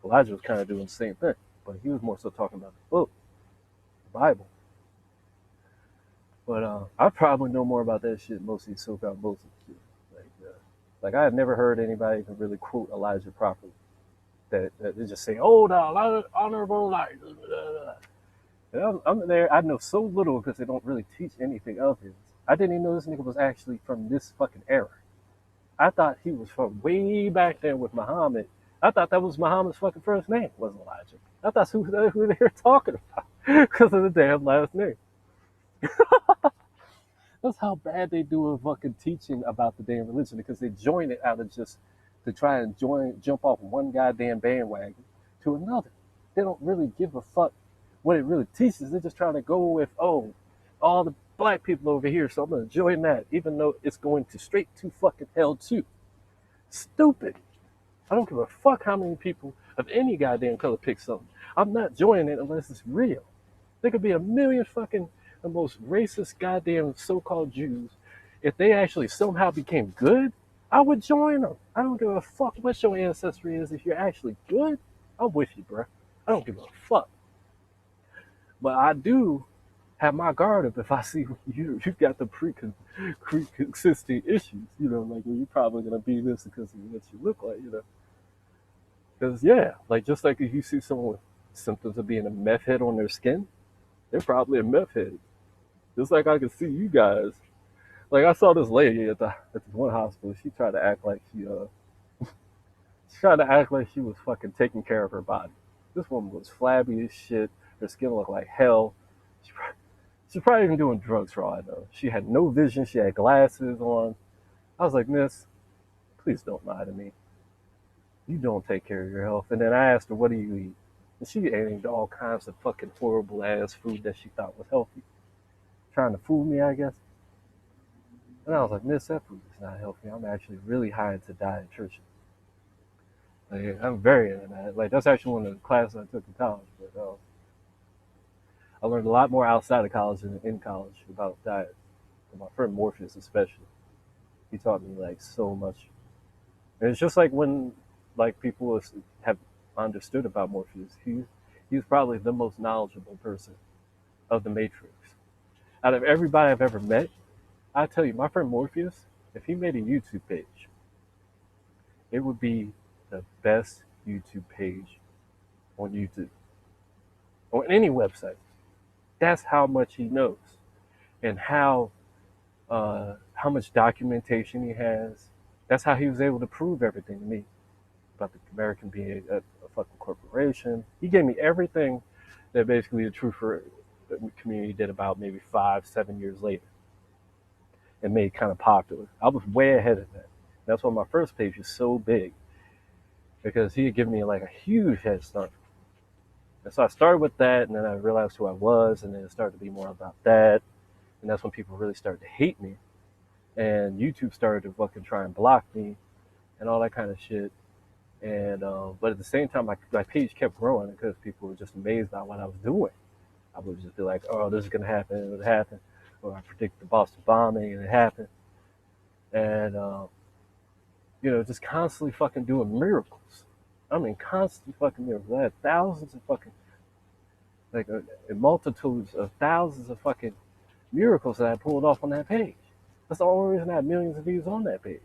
Elijah was kind of doing the same thing, but he was more so talking about the book, the Bible. But I probably know more about that shit most of these so-called Muslims do. Like I have never heard anybody even really quote Elijah properly. That they just say, "Oh, the honorable Elijah." And I'm there. I know so little because they don't really teach anything of his. I didn't even know this nigga was actually from this fucking era. I thought he was from way back there with Muhammad. I thought that was Muhammad's fucking first name, wasn't Elijah. I thought who they were talking about because of the damn last name. That's how bad they do a fucking teaching about the damn religion because they join it out of just to try and jump off one goddamn bandwagon to another. They don't really give a fuck what it really teaches. They're just trying to go with, oh, all the black people over here, so I'm gonna join that, even though it's going to straight to fucking hell too. Stupid. I don't give a fuck how many people of any goddamn color pick something. I'm not joining it unless it's real. There could be a million fucking the most racist goddamn so-called Jews. If they actually somehow became good, I would join them. I don't give a fuck what your ancestry is. If you're actually good, I'm with you, bro. I don't give a fuck. But I do have my guard up if I see you've got the pre-existing issues. Like well, you're probably gonna be this because of what you look like. Because yeah, like just like if you see someone with symptoms of being a meth head on their skin, they're probably a meth head. Just like I can see you guys. Like I saw this lady at this one hospital. She tried to act like she was fucking taking care of her body. This woman was flabby as shit. Her skin looked like hell. She's probably even doing drugs for all I know. She had no vision. She had glasses on. I was like, Miss, please don't lie to me. You don't take care of your health. And then I asked her, what do you eat? And she ate all kinds of fucking horrible ass food that she thought was healthy. Trying to fool me, I guess. And I was like, Miss, that food is not healthy. I'm actually really high into diet nutrition. Like, I'm very into that. Like, that's actually one of the classes I took in college. But I learned a lot more outside of college than in college about diet. And my friend Morpheus, especially, he taught me like so much. And it's just like when like people have understood about Morpheus. He's probably the most knowledgeable person of the Matrix. Out of everybody I've ever met, I tell you, my friend Morpheus, if he made a YouTube page, it would be the best YouTube page on YouTube or any website. That's how much he knows, and how much documentation he has. That's how he was able to prove everything to me about the American being a fucking corporation. He gave me everything that basically the Truther community did about maybe 5-7 years later and made kind of popular. I was way ahead of that. That's why my first page is so big, because he had given me like a huge head start. And so I started with that, and then I realized who I was, and then it started to be more about that. And that's when people really started to hate me. And YouTube started to fucking try and block me and all that kind of shit. And but at the same time, my page kept growing because people were just amazed by what I was doing. I would just be like, oh, this is going to happen, and it would happen. Or I predict the Boston bombing, and it happened. And, just constantly fucking doing miracles. I mean, constant fucking miracles. I had thousands of fucking, like, multitudes of thousands of fucking miracles that I pulled off on that page. That's the only reason I had millions of views on that page.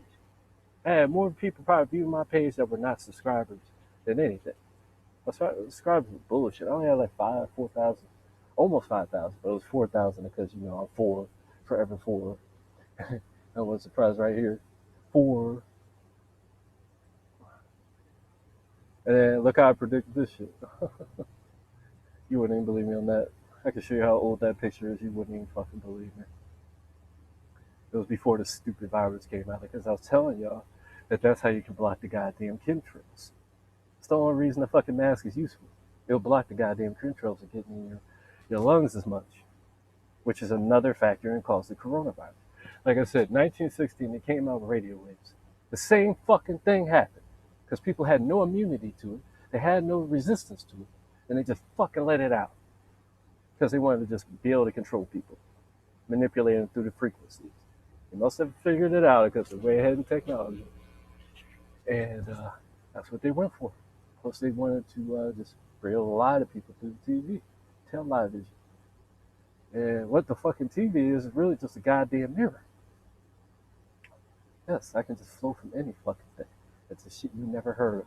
I had more people probably view my page that were not subscribers than anything. Subscribers were bullshit. I only had like 4,000, almost 5,000, but it was 4,000 because, I'm four, forever four. I was surprised right here. Four. And then look how I predicted this shit. You wouldn't even believe me on that. I can show you how old that picture is. You wouldn't even fucking believe me. It was before the stupid virus came out because I was telling y'all that that's how you can block the goddamn chemtrails. It's the only reason the fucking mask is useful. It'll block the goddamn chemtrails from getting in your lungs as much, which is another factor in causing coronavirus. Like I said, 1916, it came out with radio waves. The same fucking thing happened because people had no immunity to it. They had no resistance to it. And they just fucking let it out because they wanted to just be able to control people, manipulate them through the frequencies. They must have figured it out because they're way ahead in technology. And that's what they went for. Plus, they wanted to just be able to lie to people through the TV, television. And what the fucking TV is really just a goddamn mirror. Yes, I can just flow from any fucking thing. It's a shit you never heard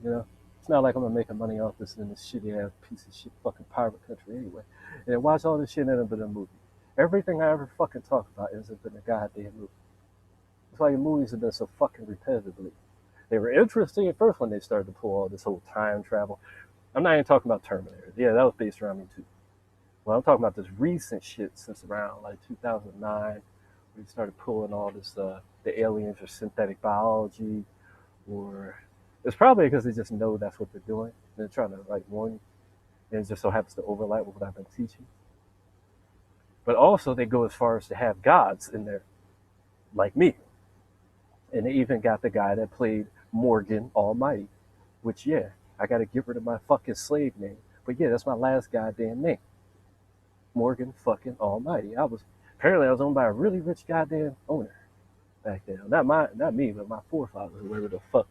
of. It's not like I'm gonna make money off this in this shitty ass piece of shit fucking pirate country anyway. And watch all this shit end up in a movie. Everything I ever fucking talk about ends up in a goddamn movie. That's why your movies have been so fucking repetitively. They were interesting at first when they started to pull all this whole time travel. I'm not even talking about Terminator. Yeah, that was based around me too. Well, I'm talking about this recent shit since around like 2009. We started pulling all this, the aliens or synthetic biology, or it's probably because they just know that's what they're doing. They're trying to like warn you, and it just so happens to overlap with what I've been teaching. But also, they go as far as to have gods in there, like me. And they even got the guy that played Morgan Almighty, which, yeah, I got to get rid of my fucking slave name. But yeah, that's my last goddamn name. Morgan fucking Almighty. Apparently I was owned by a really rich goddamn owner back then. Not me, but my forefathers, whoever the fuck.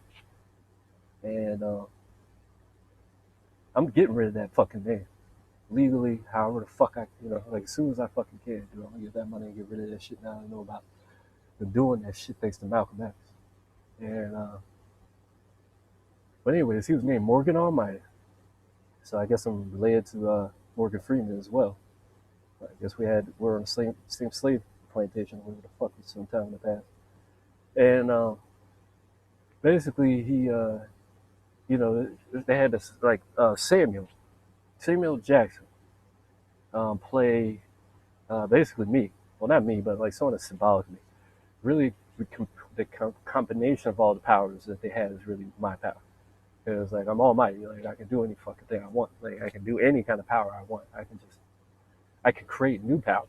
And I'm getting rid of that fucking name. Legally, however the fuck like as soon as I fucking can, dude, I'm gonna get that money and get rid of that shit now I know about. Been doing that shit thanks to Malcolm X. And but anyways, he was named Morgan Almighty. So I guess I'm related to Morgan Freeman as well. I guess we're on the same slave plantation, whatever the fuck was sometime in the past. And basically he they had this like Samuel Jackson play basically me. Well, not me, but like someone that's symbolic of me. Really, the combination of all the powers that they had is really my power. Because like I'm almighty, like I can do any fucking thing I want. Like I can do any kind of power I want. I can create new powers.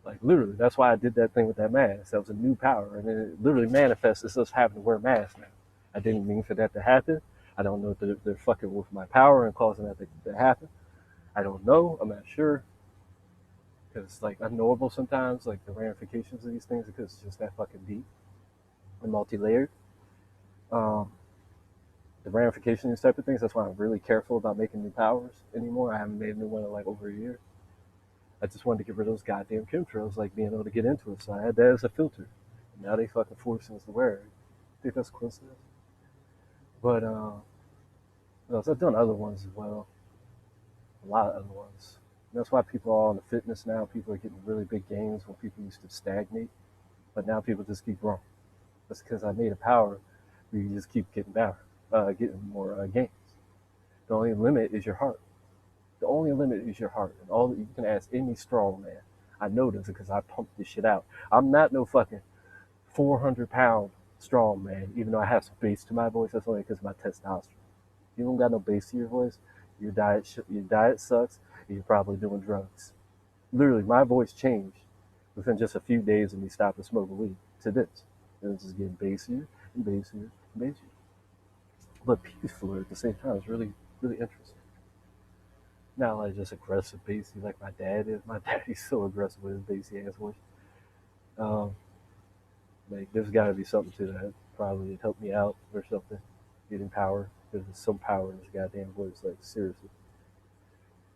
Like literally, that's why I did that thing with that mask. That was a new power, and then it literally manifests as us having to wear masks now. I didn't mean for that to happen. I don't know if they're fucking with my power and causing that to happen. I don't know. I'm not sure. Because it's like unknowable sometimes, like the ramifications of these things, because it's just that fucking deep and multi-layered. Um, the ramifications of these type of things. That's why I'm really careful about making new powers anymore. I haven't made a new one in like over a year. I just wanted to get rid of those goddamn chemtrails, like being able to get into it. So I had that as a filter. And now they fucking forcing us to wear it. I think that's coincidence. But I've done other ones as well. A lot of other ones. And that's why people are on the fitness now. People are getting really big gains when people used to stagnate. But now people just keep growing. That's because I made a power where you just keep getting better, getting more gains. The only limit is your heart. The only limit is your heart. And all you can ask any strong man. I know this because I pumped this shit out. I'm not no fucking 400-pound strong man, even though I have some bass to my voice. That's only because of my testosterone. You don't got no bass to your voice. Your diet sucks. And you're probably doing drugs. Literally, my voice changed within just a few days of me stopping smoking weed to this. And it's just getting bassier and bassier and bassier. But peaceful at the same time. It's really, really interesting. Not like just aggressive bassy like my dad is. My daddy's so aggressive with his bassy ass voice. Um, like there's got to be something to that. Probably it helped me out or something. getting power. There's some power in his goddamn voice. Like seriously.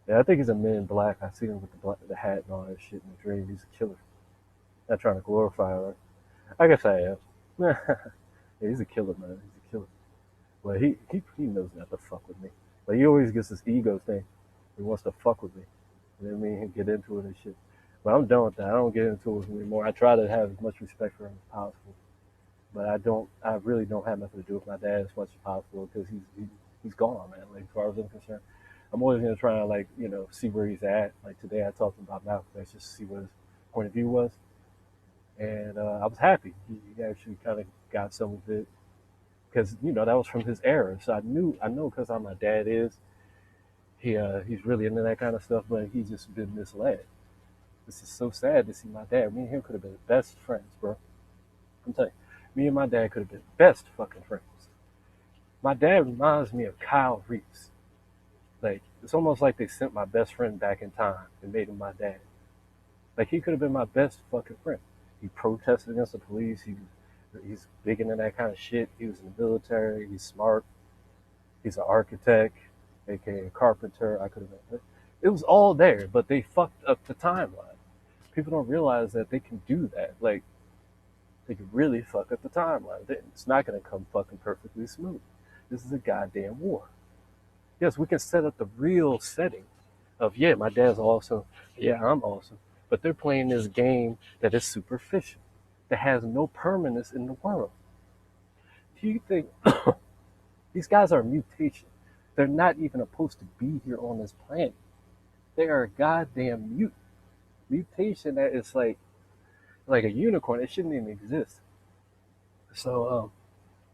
Yeah, I think he's a man in black. I see him with the hat and all that shit in the dream. He's a killer. Not trying to glorify her. I guess I am. Yeah, he's a killer, man. He's a killer. But he knows not to fuck with me. But he always gets this ego thing. He wants to fuck with me. You know what I mean? He get into it and shit. But I'm done with that. I don't get into it anymore. I try to have as much respect for him as possible. But I don't. I really don't have nothing to do with my dad as much as possible because he's gone, man. Like as far as I'm concerned, I'm always gonna try to like see where he's at. Like today, I talked about Malcolm X just to see what his point of view was, and I was happy. He actually kind of got some of it because that was from his era. So I know because how my dad is. He's really into that kind of stuff, but he's just been misled. This is so sad to see my dad. Me and him could have been best friends, bro. I'm telling you, me and my dad could have been best fucking friends. My dad reminds me of Kyle Reese. Like it's almost like they sent my best friend back in time and made him my dad. Like he could have been my best fucking friend. He protested against the police. He's big into that kind of shit. He was in the military. He's smart. He's an architect, aka a carpenter. I could have been. It was all there, but they fucked up the timeline. People don't realize that they can do that. Like they can really fuck up the timeline. It's not gonna come fucking perfectly smooth. This is a goddamn war. Yes, we can set up the real setting of yeah, my dad's awesome. Yeah, I'm awesome. But they're playing this game that is superficial, that has no permanence in the world. Do you think these guys are a mutation? They're not even supposed to be here on this planet. They are a goddamn mutation that is like a unicorn. It shouldn't even exist. So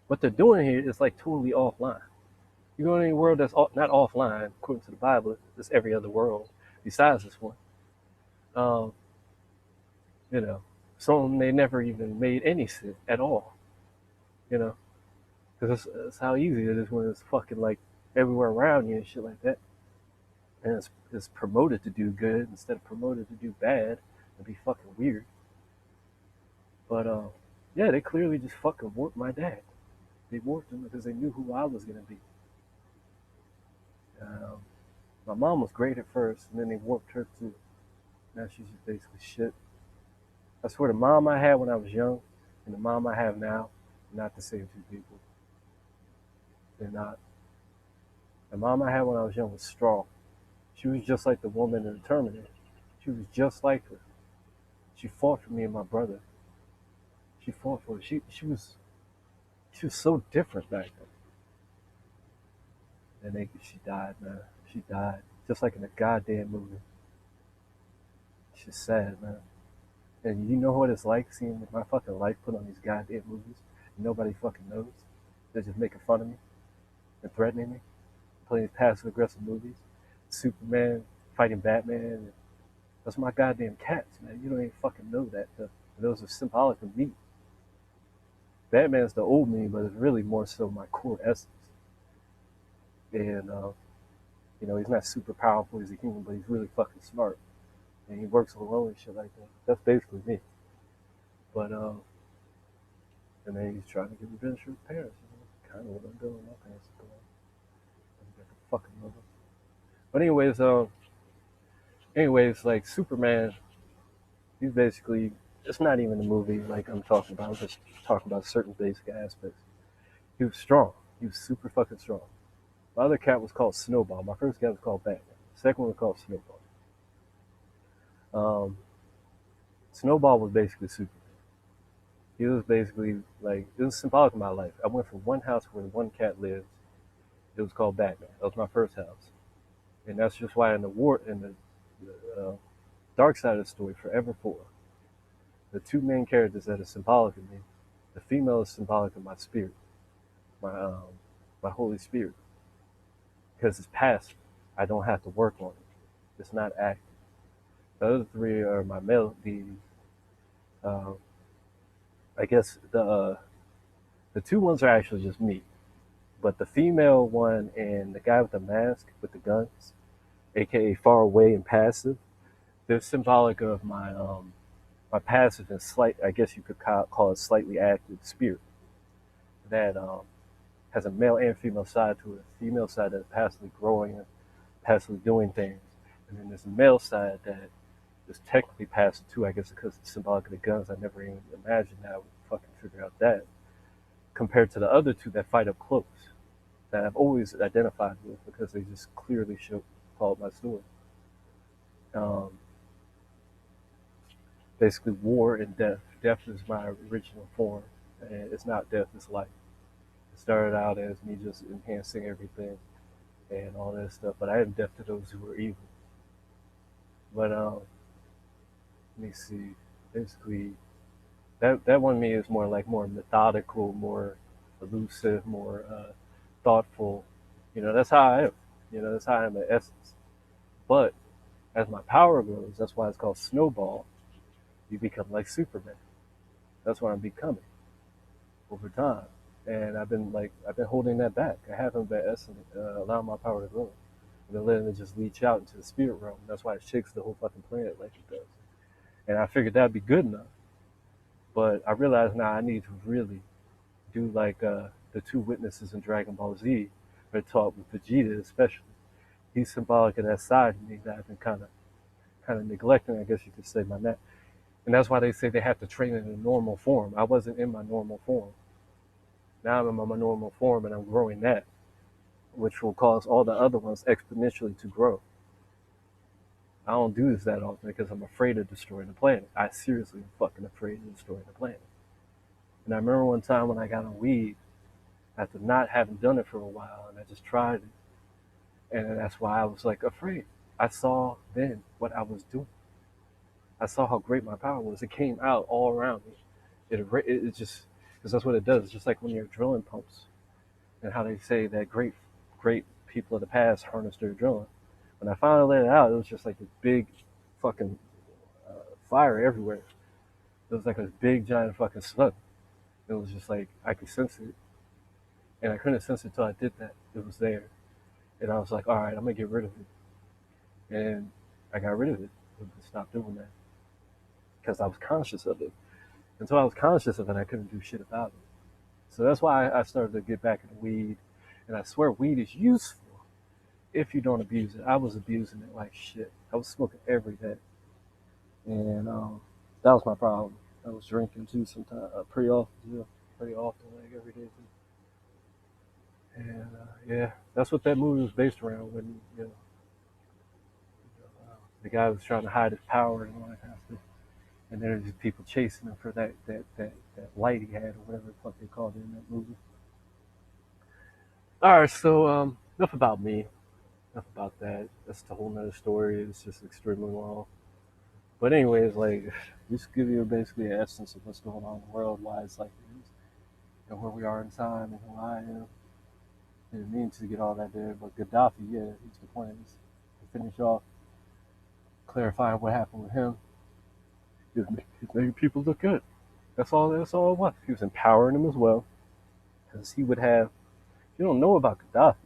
what they're doing here is like totally offline. You go in any world that's not offline, according to the Bible, it's every other world besides this one. Um, you know, some they never even made any sense at all. You know, because it's how easy it is when it's fucking like everywhere around you and shit like that, and it's promoted to do good instead of promoted to do bad and be fucking weird. But yeah, they clearly just fucking warped my dad. They warped him because they knew who I was gonna be. Um, my mom was great at first, and then they warped her too. Now she's just basically shit. I swear, the mom I had when I was young and the mom I have now, are not the same two people. They're not. The mom I had when I was young was strong. She was just like the woman in the Terminator. She was just like her. She fought for me and my brother. She fought for us. She was so different back then. And she died, man. She died just like in a goddamn movie. It's just sad, man. And you know what it's like seeing my fucking life put on these goddamn movies. And nobody fucking knows. They're just making fun of me and threatening me. Playing passive aggressive movies. Superman fighting Batman. That's my goddamn cats, man. You don't even fucking know that. Those are symbolic of me. Batman's the old me, but it's really more so my core essence. And he's not super powerful as a human, but he's really fucking smart. And he works alone and shit like that. That's basically me. But and then he's trying to get revenge for his parents. Kind of what I'm doing. My parents are doing. I got the fucking mother. But anyways, like Superman, he's basically it's not even a movie like I'm talking about. I'm just talking about certain basic aspects. He was strong. He was super fucking strong. My other cat was called Snowball. My first cat was called Batman. The second one was called Snowball. Um, Snowball was basically Superman. He was basically like it was symbolic of my life. I went from one house where one cat lived. It was called Batman. That was my first house, and that's just why in the dark side of the story, Forever 4, the two main characters that are symbolic of me, the female is symbolic of my spirit, my my Holy Spirit, because it's passive. I don't have to work on it. It's not active. The other three are my male deities. Uh, I guess the two ones are actually just me, but the female one and the guy with the mask with the guns, aka far away and passive, they're symbolic of my passive and slight. I guess you could call it slightly active spirit. That has a male and female side to it. A female side that's passively growing and passively doing things, and then there's a male side that is technically passive too. I guess because it's symbolic of the guns. I never even imagined that I would fucking figure out that. Compared to the other two that fight up close, that I've always identified with because they just clearly show follow my story. Um, Basically, war and death. Death is my original form, and it's not death; it's life. It started out as me just enhancing everything and all that stuff, but I am death to those who are evil. But let me see. Basically, that one me is more like more methodical, more elusive, more thoughtful. That's how I am. That's how I am in essence. But as my power grows, that's why it's called snowball. You become like Superman. That's what I'm becoming over time. And I've been holding that back. I haven't been allowing my power to grow. I've been letting it just leach out into the spirit realm. That's why it shakes the whole fucking planet like it does. And I figured that'd be good enough. But I realize now I need to really do like the two witnesses in Dragon Ball Z. They're taught with Vegeta especially. He's symbolic of that side of me that I've been kind of neglecting, I guess you could say, my neck. And that's why they say they have to train in a normal form. I wasn't in my normal form. Now I'm in my normal form and I'm growing that, which will cause all the other ones exponentially to grow. I don't do this that often because I'm afraid of destroying the planet. I seriously am fucking afraid of destroying the planet. And I remember one time when I got on weed, after not having done it for a while, and I just tried it. And that's why I was like afraid. I saw then what I was doing. I saw how great my power was. It came out all around me. It just, because that's what it does. It's just like when you're drilling pumps and how they say that great people of the past harnessed their drilling. When I finally let it out, it was just like this big fucking fire everywhere. It was like a big giant fucking slug. It was just like I could sense it, and I couldn't sense it until I did that. It was there, and I was like, all right, I'm gonna get rid of it, and I got rid of it. I stopped doing that because I was conscious of it. Until I was conscious of it, I couldn't do shit about it. So that's why I started to get back into weed, and I swear weed is useful if you don't abuse it. I was abusing it like shit. I was smoking every day, and that was my problem. I was drinking too sometimes, pretty often, pretty often, like every day too. And yeah, that's what that movie was based around. When the guy was trying to hide his power and all that kind of stuff, and there's these people chasing him for that light he had or whatever the fuck they called it in that movie. All right, so enough about me. Enough about that. That's a whole nother story. It's just extremely long. But anyways, like, just give you basically an essence of what's going on in the world, why it's like it is, and where we are in time, and who I am. Didn't mean to get all that there, but Gaddafi, yeah, he's the point is to finish off clarifying what happened with him. He was making people look good. That's all. That's all it was. He was empowering them as well, because he would have. You don't know about Gaddafi.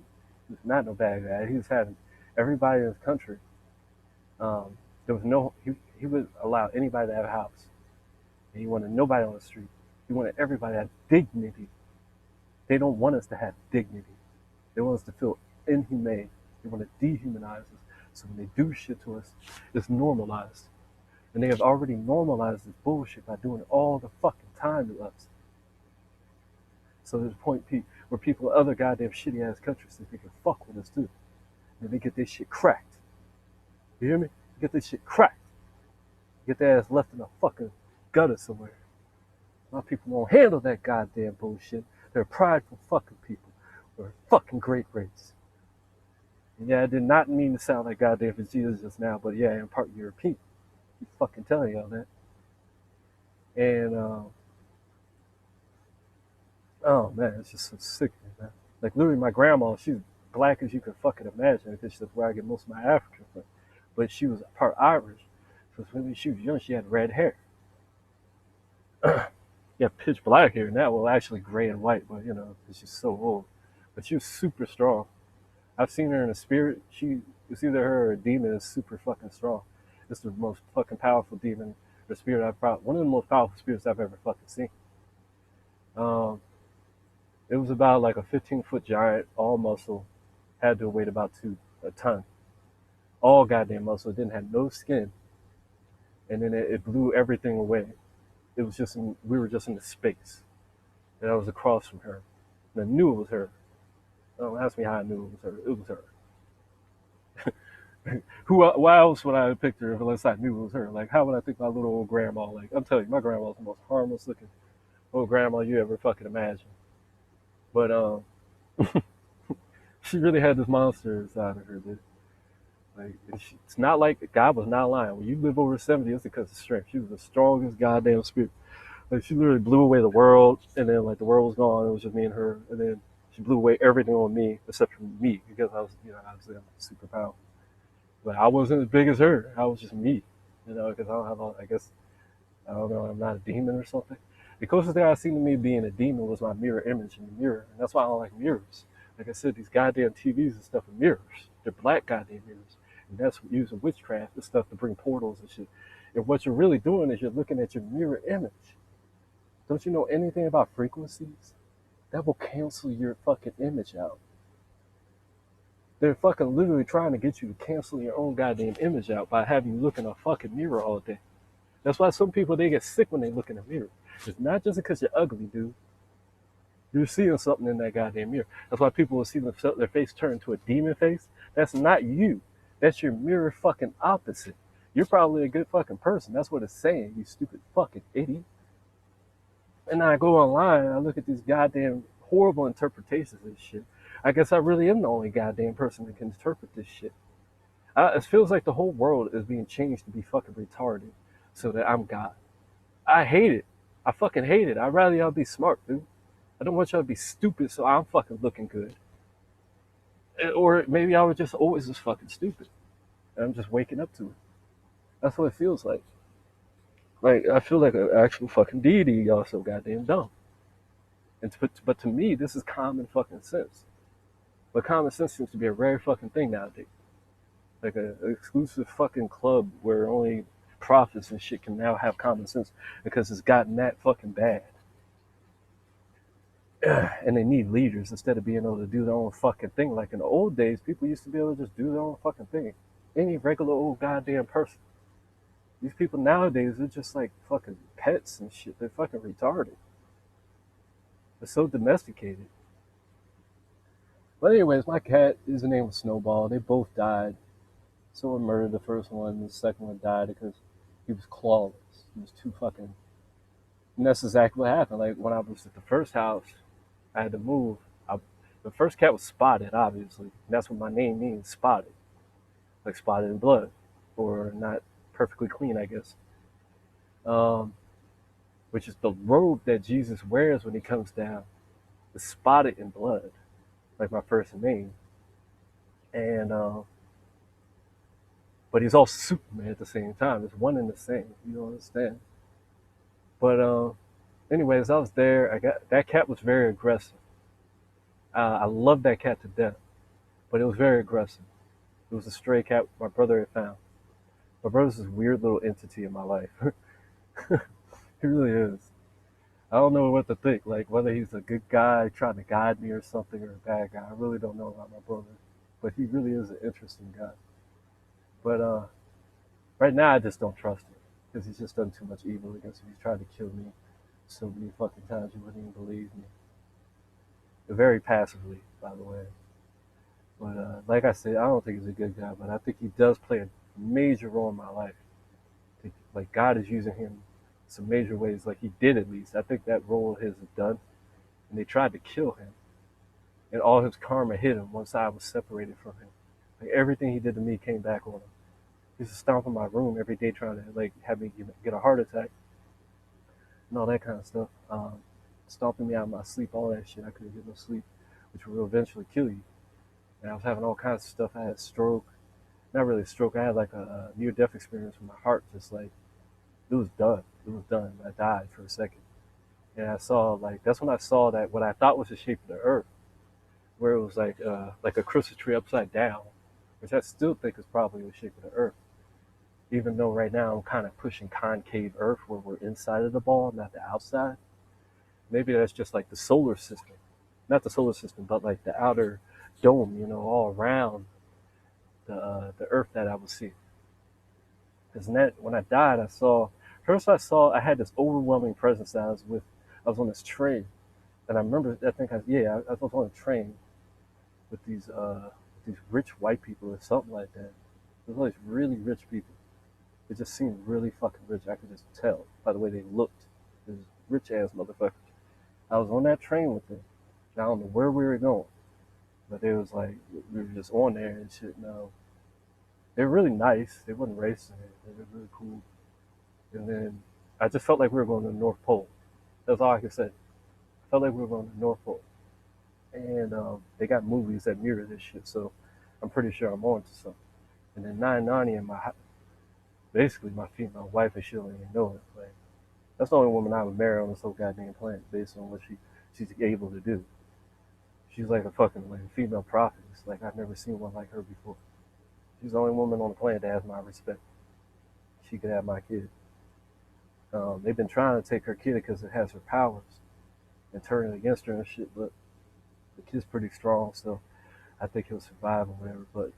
He was not no bad guy. He was having everybody in his country. There was no. He would allow anybody to have a house. And he wanted nobody on the street. He wanted everybody to have dignity. They don't want us to have dignity. They want us to feel inhumane. They want to dehumanize us. So when they do shit to us, it's normalized. And they have already normalized this bullshit by doing it all the fucking time to us. So there's a point where people in other goddamn shitty ass countries think they can fuck with us too. And they get their shit cracked. You hear me? Get their shit cracked. Get their ass left in a fucking gutter somewhere. My people won't handle that goddamn bullshit. They're prideful fucking people. We're a fucking great race. And yeah, I did not mean to sound like goddamn Jesus just now, but yeah, I'm part European. He's fucking telling y'all that. And oh man, it's just so sickening, man. Like literally, my grandma, she's black as you can fucking imagine, because that's where I get most of my African from. But she was part Irish, so when she was young, she had red hair. Yeah, pitch black hair now. Well, actually gray and white, but because she's so old. But she was super strong. I've seen her in a spirit. It's either her or a demon is super fucking strong. It's the most fucking powerful demon or spirit one of the most powerful spirits I've ever fucking seen. Um, It was about like a 15-foot giant, all muscle, had to weigh about a ton, all goddamn muscle. It didn't have no skin, and then it blew everything away. It was just we were just in the space, and I was across from her, and I knew it was her. Don't ask me how I knew it was her. It was her. Who? Why else would I have picked her unless I knew it was her? Like, how would I think my little old grandma? Like, I'm telling you, my grandma's the most harmless looking old grandma you ever fucking imagine. But she really had this monster inside of her, dude. Like, it's not like God was not lying. When you live over 70, it's because of strength. She was the strongest goddamn spirit. Like, she literally blew away the world, and then like the world was gone. It was just me and her, and then she blew away everything on me except for me because I was, obviously I'm super powerful. But I wasn't as big as her. I was just me, because I don't have all. I guess I don't know. I'm not a demon or something. The closest thing I seen to me being a demon was my mirror image in the mirror, and that's why I don't like mirrors. Like I said, these goddamn TVs and stuff are mirrors. They're black goddamn mirrors, and that's using witchcraft and stuff to bring portals and shit. And what you're really doing is you're looking at your mirror image. Don't you know anything about frequencies? That will cancel your fucking image out. They're fucking literally trying to get you to cancel your own goddamn image out by having you look in a fucking mirror all day. That's why some people, they get sick when they look in a mirror. It's not just because you're ugly, dude. You're seeing something in that goddamn mirror. That's why people will see their face turn to a demon face. That's not you. That's your mirror fucking opposite. You're probably a good fucking person. That's what it's saying, you stupid fucking idiot. And then I go online and I look at these goddamn horrible interpretations of this shit. I guess I really am the only goddamn person that can interpret this shit. It feels like the whole world is being changed to be fucking retarded so that I'm God. I hate it. I fucking hate it. I'd rather y'all be smart, dude. I don't want y'all to be stupid so I'm fucking looking good. Or maybe I was just always just fucking stupid. And I'm just waking up to it. That's what it feels like. Like, I feel like an actual fucking deity, y'all so goddamn dumb. But to me, this is common fucking sense. But common sense seems to be a rare fucking thing nowadays. Like an exclusive fucking club where only prophets and shit can now have common sense because it's gotten that fucking bad. And they need leaders instead of being able to do their own fucking thing. Like in the old days, people used to be able to just do their own fucking thing. Any regular old goddamn person. These people nowadays are just like fucking pets and shit. They're fucking retarded. They're so domesticated. But anyways, my cat, his name was Snowball. They both died. Someone murdered the first one, and the second one died because he was clawless. He was too fucking. And that's exactly what happened. Like when I was at the first house, I had to move. The first cat was spotted, obviously. And that's what my name means, spotted. Like spotted in blood. Or not perfectly clean, I guess. Which is the robe that Jesus wears when he comes down. It's spotted in blood. Like my first name. And but he's also Superman at the same time. It's one and the same. You don't understand. But anyways, I was there. That cat was very aggressive. I loved that cat to death, but it was very aggressive. It was a stray cat my brother had found. My brother's this weird little entity in my life. He really is. I don't know what to think. Like whether he's a good guy trying to guide me or something, or a bad guy. I really don't know about my brother, but he really is an interesting guy. But right now, I just don't trust him because he's just done too much evil against me. He's tried to kill me so many fucking times you wouldn't even believe me. Very passively, by the way. But like I said, I don't think he's a good guy, but I think he does play a major role in my life. Like God is using him in some major ways, like he did at least. I think that role has done, and they tried to kill him, and all his karma hit him once I was separated from him. Like everything he did to me came back on him. He used to stomp in my room every day trying to like have me get a heart attack and all that kind of stuff. Stomping me out of my sleep, all that shit. I couldn't get no sleep, which will eventually kill you. And I was having all kinds of stuff. I had a stroke. Not really a stroke. I had like a near-death experience where my heart just like, it was done. It was done. I died for a second. And I saw like, that's when I saw that what I thought was the shape of the earth, where it was like a Christmas tree upside down, which I still think is probably the shape of the earth. Even though right now I'm kind of pushing concave earth where we're inside of the ball, not the outside. Maybe that's just like the solar system. not the solar system, but like the outer dome, all around the Earth that I was seeing. Because when I died, I had this overwhelming presence that I was with. I was on this train, and I remember, I was on a train with these rich white people or something like that. There was all these really rich people. They just seemed really fucking rich. I could just tell by the way they looked. These rich ass motherfuckers. I was on that train with them. I don't know where we were going, but they was like we were just on there and shit. No, they were really nice. They wasn't racist. They were really cool. And then I just felt like we were going to the North Pole. That's all I could say. I felt like we were going to the North Pole. And they got movies that mirror this shit, so I'm pretty sure I'm on to something. And then 990 and basically my female wife, and she don't even know it. Like, that's the only woman I would marry on this whole goddamn planet based on what she's able to do. She's like a fucking like female prophet. It's like I've never seen one like her before. She's the only woman on the planet that has my respect. She could have my kid. They've been trying to take her kid because it has her powers and turn it against her and shit, but the kid's pretty strong, so I think he'll survive or whatever. But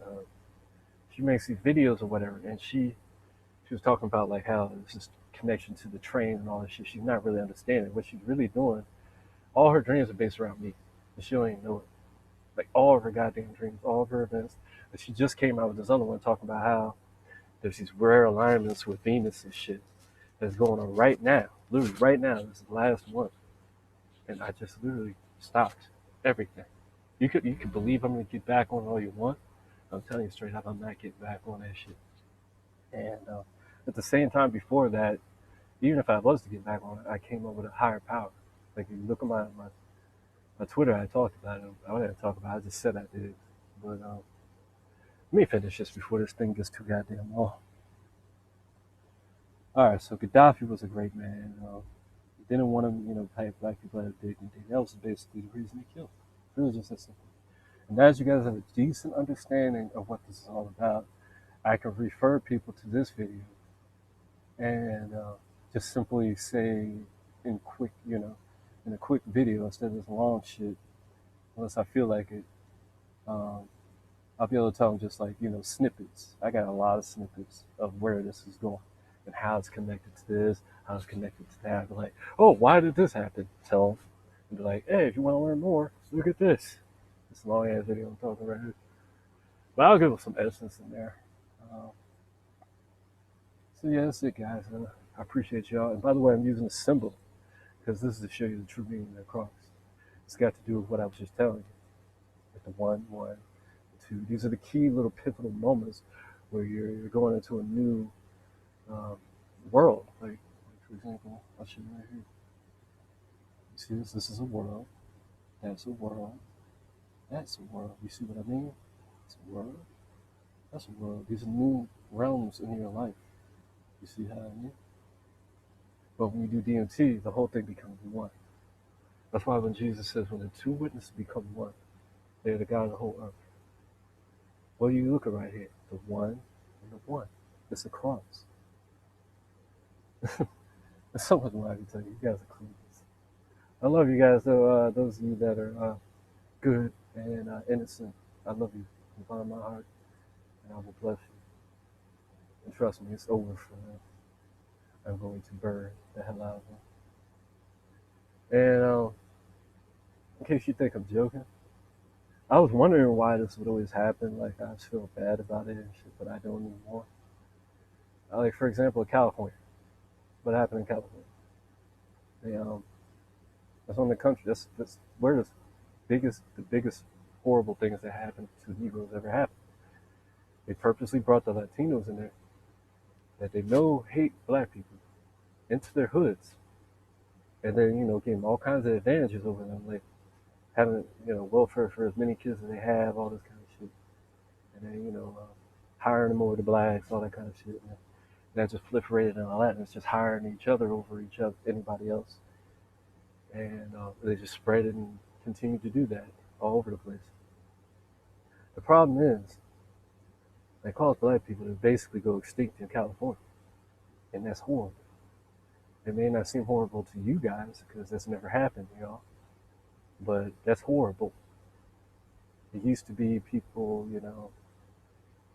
she makes these videos or whatever, and she was talking about like how there's this connection to the train and all this shit. She's not really understanding what she's really doing. All her dreams are based around me, and she don't even know it. Like all of her goddamn dreams, all of her events. But she just came out with this other one talking about how there's these rare alignments with Venus and shit that's going on right now. Literally right now. This is the last one. And I just literally stopped everything. You could believe I'm gonna get back on all you want. I'm telling you straight up, I'm not getting back on that shit. And at the same time, before that, even if I was to get back on it, I came up with a higher power. Like if you look at my Twitter, I talked about it. I didn't talk about it. I just said I did. But let me finish this before this thing gets too goddamn long. All right, so Gaddafi was a great man. He didn't want to, pay black people at a dignity. That was basically the reason he killed. It was just that simple. And as you guys have a decent understanding of what this is all about, I can refer people to this video and just simply say in in a quick video instead of this long shit, unless I feel like it, um, I'll be able to tell them just like, snippets. I got a lot of snippets of where this is going and how it's connected to this, how it's connected to that. Be like, oh, why did this happen? Tell them. And be like, hey, if you want to learn more, look at this. This long ass video I'm talking right here. But I'll give them some essence in there. Um, so yeah, that's it, guys. I appreciate y'all. And by the way, I'm using a symbol because this is to show you the true meaning of the cross. It's got to do with what I was just telling you. Like the one, two. These are the key little pivotal moments where you're going into a new um, world. Like, for example, I'll show you right here. You see this? This is a world. That's a world. That's a world. You see what I mean? It's a world. That's a world. These are new realms in your life. You see how I mean? But when you do DMT, the whole thing becomes one. That's why when Jesus says, when the two witnesses become one, they're the God of the whole earth. What are you looking right here? The one and the one. It's a cross. There's so much more I can tell you. You guys are clueless. I love you guys, though. Those of you that are good and innocent, I love you from the bottom of my heart, and I will bless you. And trust me, it's over for them. I'm going to burn the hell out of them. And in case you think I'm joking, I was wondering why this would always happen. Like I just feel bad about it and shit, but I don't anymore. Like for example, California. What happened in California? They, that's on the country. That's where the biggest horrible things that happened to Negroes ever happened. They purposely brought the Latinos in there that they know hate black people into their hoods, and then gave them all kinds of advantages over them, like having welfare for as many kids as they have, all this kind of shit, and then hiring them over the blacks, all that kind of shit. And that just proliferated and all that, and it's just hiring each other over anybody else, and they just spread it and continue to do that all over the place. The problem is they cause black people to basically go extinct in California, and that's horrible. It may not seem horrible to you guys because that's never happened, y'all. but that's horrible. It used to be people,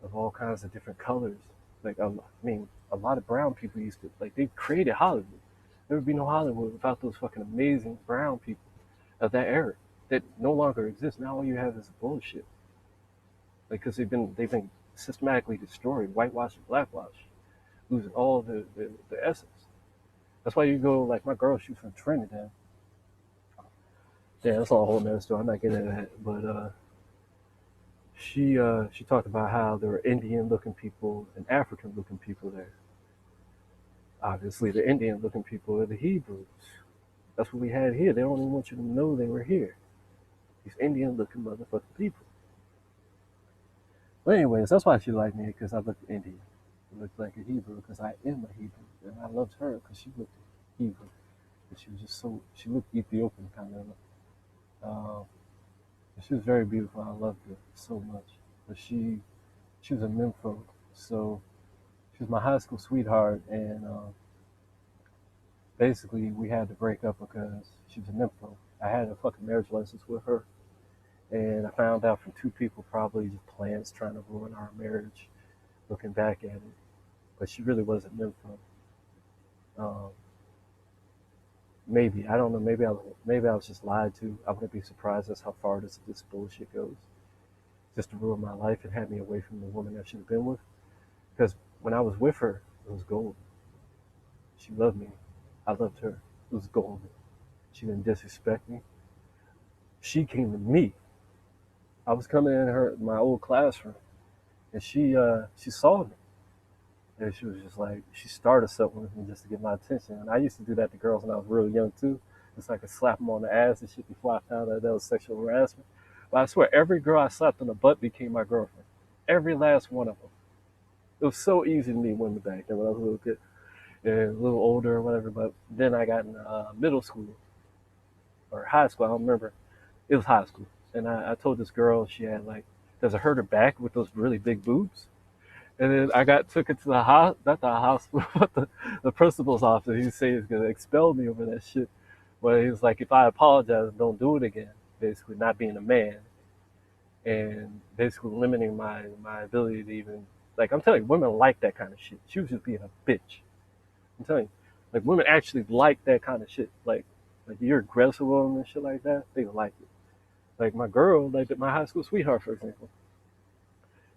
of all kinds of different colors. Like, a lot of brown people used to, like, they created Hollywood. There would be no Hollywood without those fucking amazing brown people of that era that no longer exist. Now all you have is bullshit. Like, because they've been systematically destroyed, whitewash and blackwash, losing all the essence. That's why you go, like, my girl, she's from Trinidad. Yeah, that's all a whole nother story. I'm not getting into that. But she talked about how there were Indian looking people and African looking people there. Obviously, the Indian looking people are the Hebrews. That's what we had here. They don't even want you to know they were here. These Indian looking motherfucking people. But anyways, that's why she liked me, because I looked Indian. I looked like a Hebrew because I am a Hebrew, and I loved her because she looked Hebrew. And she was just she looked Ethiopian kind of. Um, she was very beautiful. I loved her so much. But she was a nympho, so she was my high school sweetheart, and basically we had to break up because she was a nympho. I had a fucking marriage license with her, and I found out from two people, probably just plans trying to ruin our marriage. Looking back at it, but she really wasn't nympho. Um, maybe I don't know. Maybe I was just lied to. I wouldn't be surprised. That's how far this bullshit goes. Just to ruin my life and have me away from the woman I should have been with. Because when I was with her, it was gold. She loved me. I loved her. It was golden. She didn't disrespect me. She came to me. I was coming in my old classroom, and she saw me, and she was just like, she started something with me just to get my attention. And I used to do that to girls when I was real young too. It's like I slap them on the ass and shit before I found out that was sexual harassment. But I swear, every girl I slapped on the butt became my girlfriend. Every last one of them. It was so easy to meet women back then when I was a little kid and a little older or whatever. But then I got in middle school or high school. I don't remember. It was high school, and I told this girl she had like, does it hurt her back with those really big boobs? And then I took it to the house, not the hospital, but the principal's office. He said he's gonna expel me over that shit. But he was like, if I apologize, don't do it again. Basically, not being a man, and basically limiting my ability to even, like, I'm telling you, women like that kind of shit. She was just being a bitch. I'm telling you, like, women actually like that kind of shit. Like you're aggressive with them and shit like that. They like it. Like my girl, like my high school sweetheart, for example.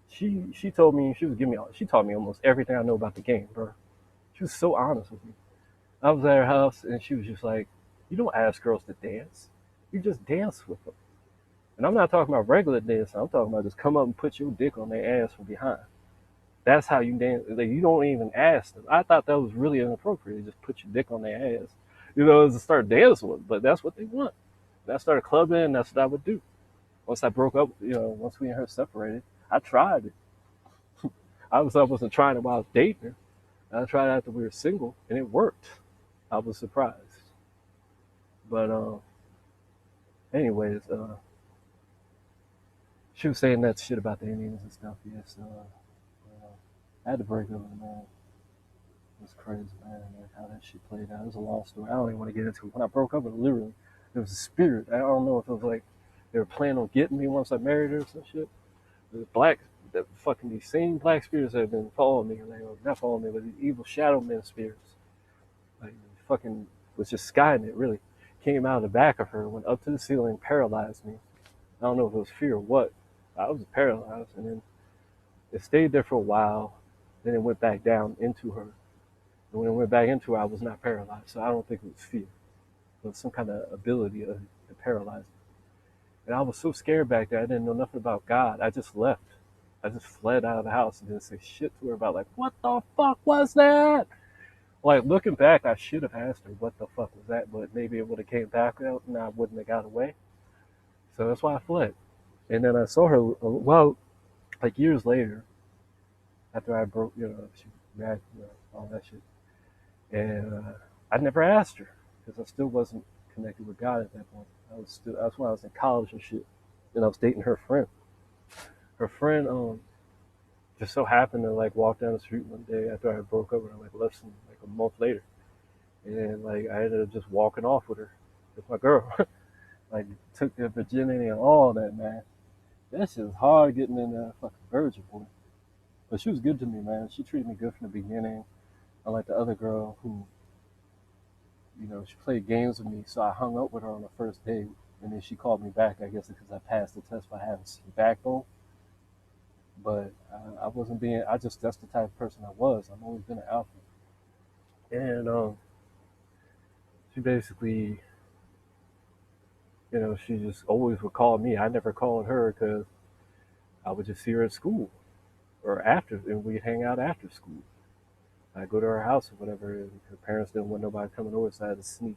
She told me, she taught me almost everything I know about the game, bro. She was so honest with me. I was at her house and she was just like, "You don't ask girls to dance. You just dance with them." And I'm not talking about regular dancing. I'm talking about just come up and put your dick on their ass from behind. That's how you dance. Like, you don't even ask them. I thought that was really inappropriate. Just put your dick on their ass, to start dancing with. But that's what they want. And I started clubbing, and that's what I would do. Once I broke up, once we and her separated, I tried it. I wasn't trying it while I was dating her. I tried it after we were single, and it worked. I was surprised. But anyways, she was saying that shit about the Indians and stuff. Yeah, so I had to break up with her, man. It was crazy, man. Like how that shit played out. It was a long story. I don't even want to get into it. When I broke up with her, literally, there was a spirit. I don't know if it was like they were planning on getting me once I married her or some shit. The fucking these same black spirits that have been following me, like, not following me, but these evil shadow men spirits, like, fucking was just skying it. Really came out of the back of her, went up to the ceiling, paralyzed me. I don't know if it was fear or what. I was paralyzed, and then it stayed there for a while. Then it went back down into her, and when it went back into her, I was not paralyzed. So I don't think it was fear. It was some kind of ability to paralyze me. And I was so scared back there. I didn't know nothing about God. I just left. I just fled out of the house and didn't say shit to her about, like, what the fuck was that? Like, looking back, I should have asked her what the fuck was that, but maybe it would have came back out and I wouldn't have got away. So that's why I fled. And then I saw her, well, like years later, after I broke, she married, all that shit. And I never asked her because I still wasn't connected with God at that point. That's when I was in college and shit. And I was dating her friend. Her friend just so happened to, like, walk down the street one day after I broke up with her, like less than like a month later, and like I ended up just walking off with her, with my girl. Like took their virginity and all that, man. That shit was hard getting in that fucking virgin, boy. But she was good to me, man. She treated me good from the beginning. Unlike the other girl who, she played games with me, so I hung up with her on the first date, and then she called me back. I guess because I passed the test for having some backbone. But I wasn't being. I just that's the type of person I was. I've always been an alpha, and she basically, she just always would call me. I never called her because I would just see her at school or after, and we'd hang out after school. I'd go to her house or whatever, and her parents didn't want nobody coming over, so I had to sneak,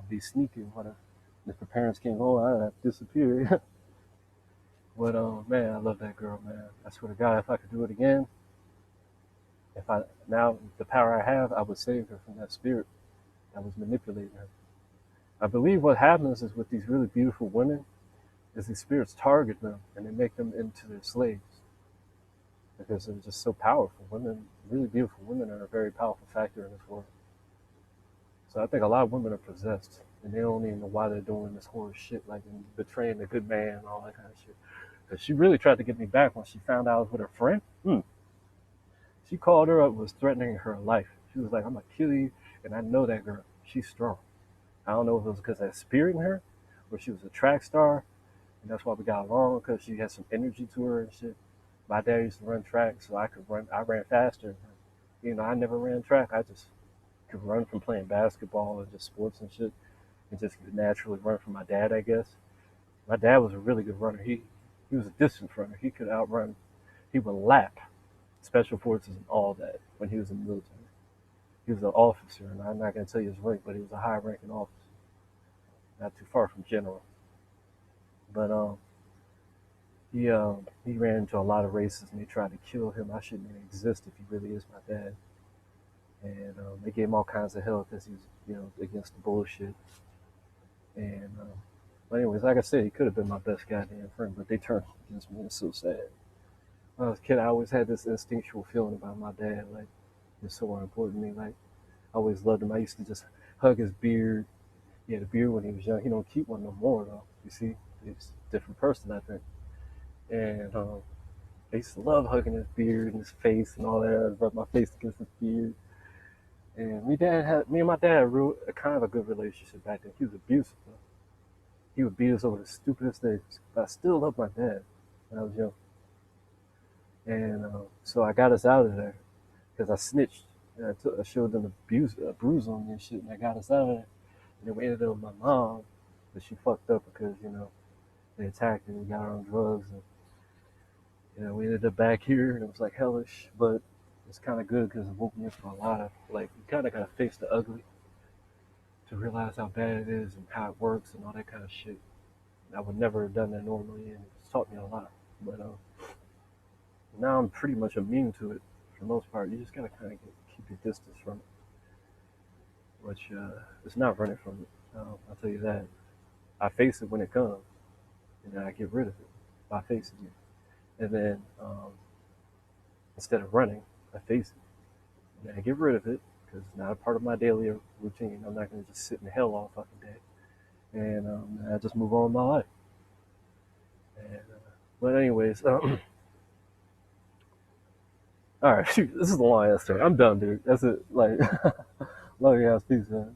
be sneaky, whatever. And if her parents came home, I'd have to disappear. But man, I love that girl, man. I swear to God, if I could do it again, if I now the power I have, I would save her from that spirit that was manipulating her. I believe what happens is with these really beautiful women, is these spirits target them and they make them into their slaves because they're just so powerful. Women, really beautiful women, are a very powerful factor in this world. So I think a lot of women are possessed, and they don't even know why they're doing this horrible shit, like betraying the good man and all that kind of shit. Because she really tried to get me back when she found out I was with her friend. She called her up, was threatening her life. She was like, "I'm gonna kill you," and I know that girl. She's strong. I don't know if it was because of that spirit in her, or she was a track star, and that's why we got along because she had some energy to her and shit. My dad used to run track, so I could run. I ran faster. I never ran track. I just could run from playing basketball and just sports and shit, and just could naturally run from my dad, I guess. My dad was a really good runner. He was a distance runner. He could outrun. He would lap special forces and all that when he was in the military. He was an officer, and I'm not going to tell you his rank, but he was a high-ranking officer, not too far from general. But he ran into a lot of races, and they tried to kill him. I shouldn't even exist if he really is my dad. And they gave him all kinds of hell because he was, against the bullshit. And but anyways, like I said, he could have been my best goddamn friend, but they turned against me. It's so sad. When I was a kid, I always had this instinctual feeling about my dad, like he's so important to me. Like I always loved him. I used to just hug his beard. He had a beard when he was young. He don't keep one no more though. You see, he's a different person, I think. And I used to love hugging his beard and his face and all that. I'd rub my face against his beard. And me and my dad had a kind of a good relationship back then. He was abusive though. He would beat us over the stupidest things. But I still love my dad when I was young. And so I got us out of there because I snitched. And I showed them a bruise on me and shit, and I got us out of there. And then we ended up with my mom, but she fucked up because, they attacked her and we got her on drugs. And, we ended up back here, and it was like hellish, but it's kind of good because it woke me up from a lot of, like, you kind of got to face the ugly to realize how bad it is and how it works and all that kind of shit. I would never have done that normally, and it's taught me a lot. But now I'm pretty much immune to it for the most part. You just gotta kind of keep your distance from it, which it's not running from it. I'll tell you that. I face it when it comes, and then I get rid of it by facing it. And then instead of running, I face it, and then I get rid of it because it's not a part of my daily routine. I'm not gonna just sit in hell all fucking day, and I just move on with my life. And, but anyways, all right, shoot, this is a long ass story. I'm done, dude. That's it. Like, love you guys. Peace, man.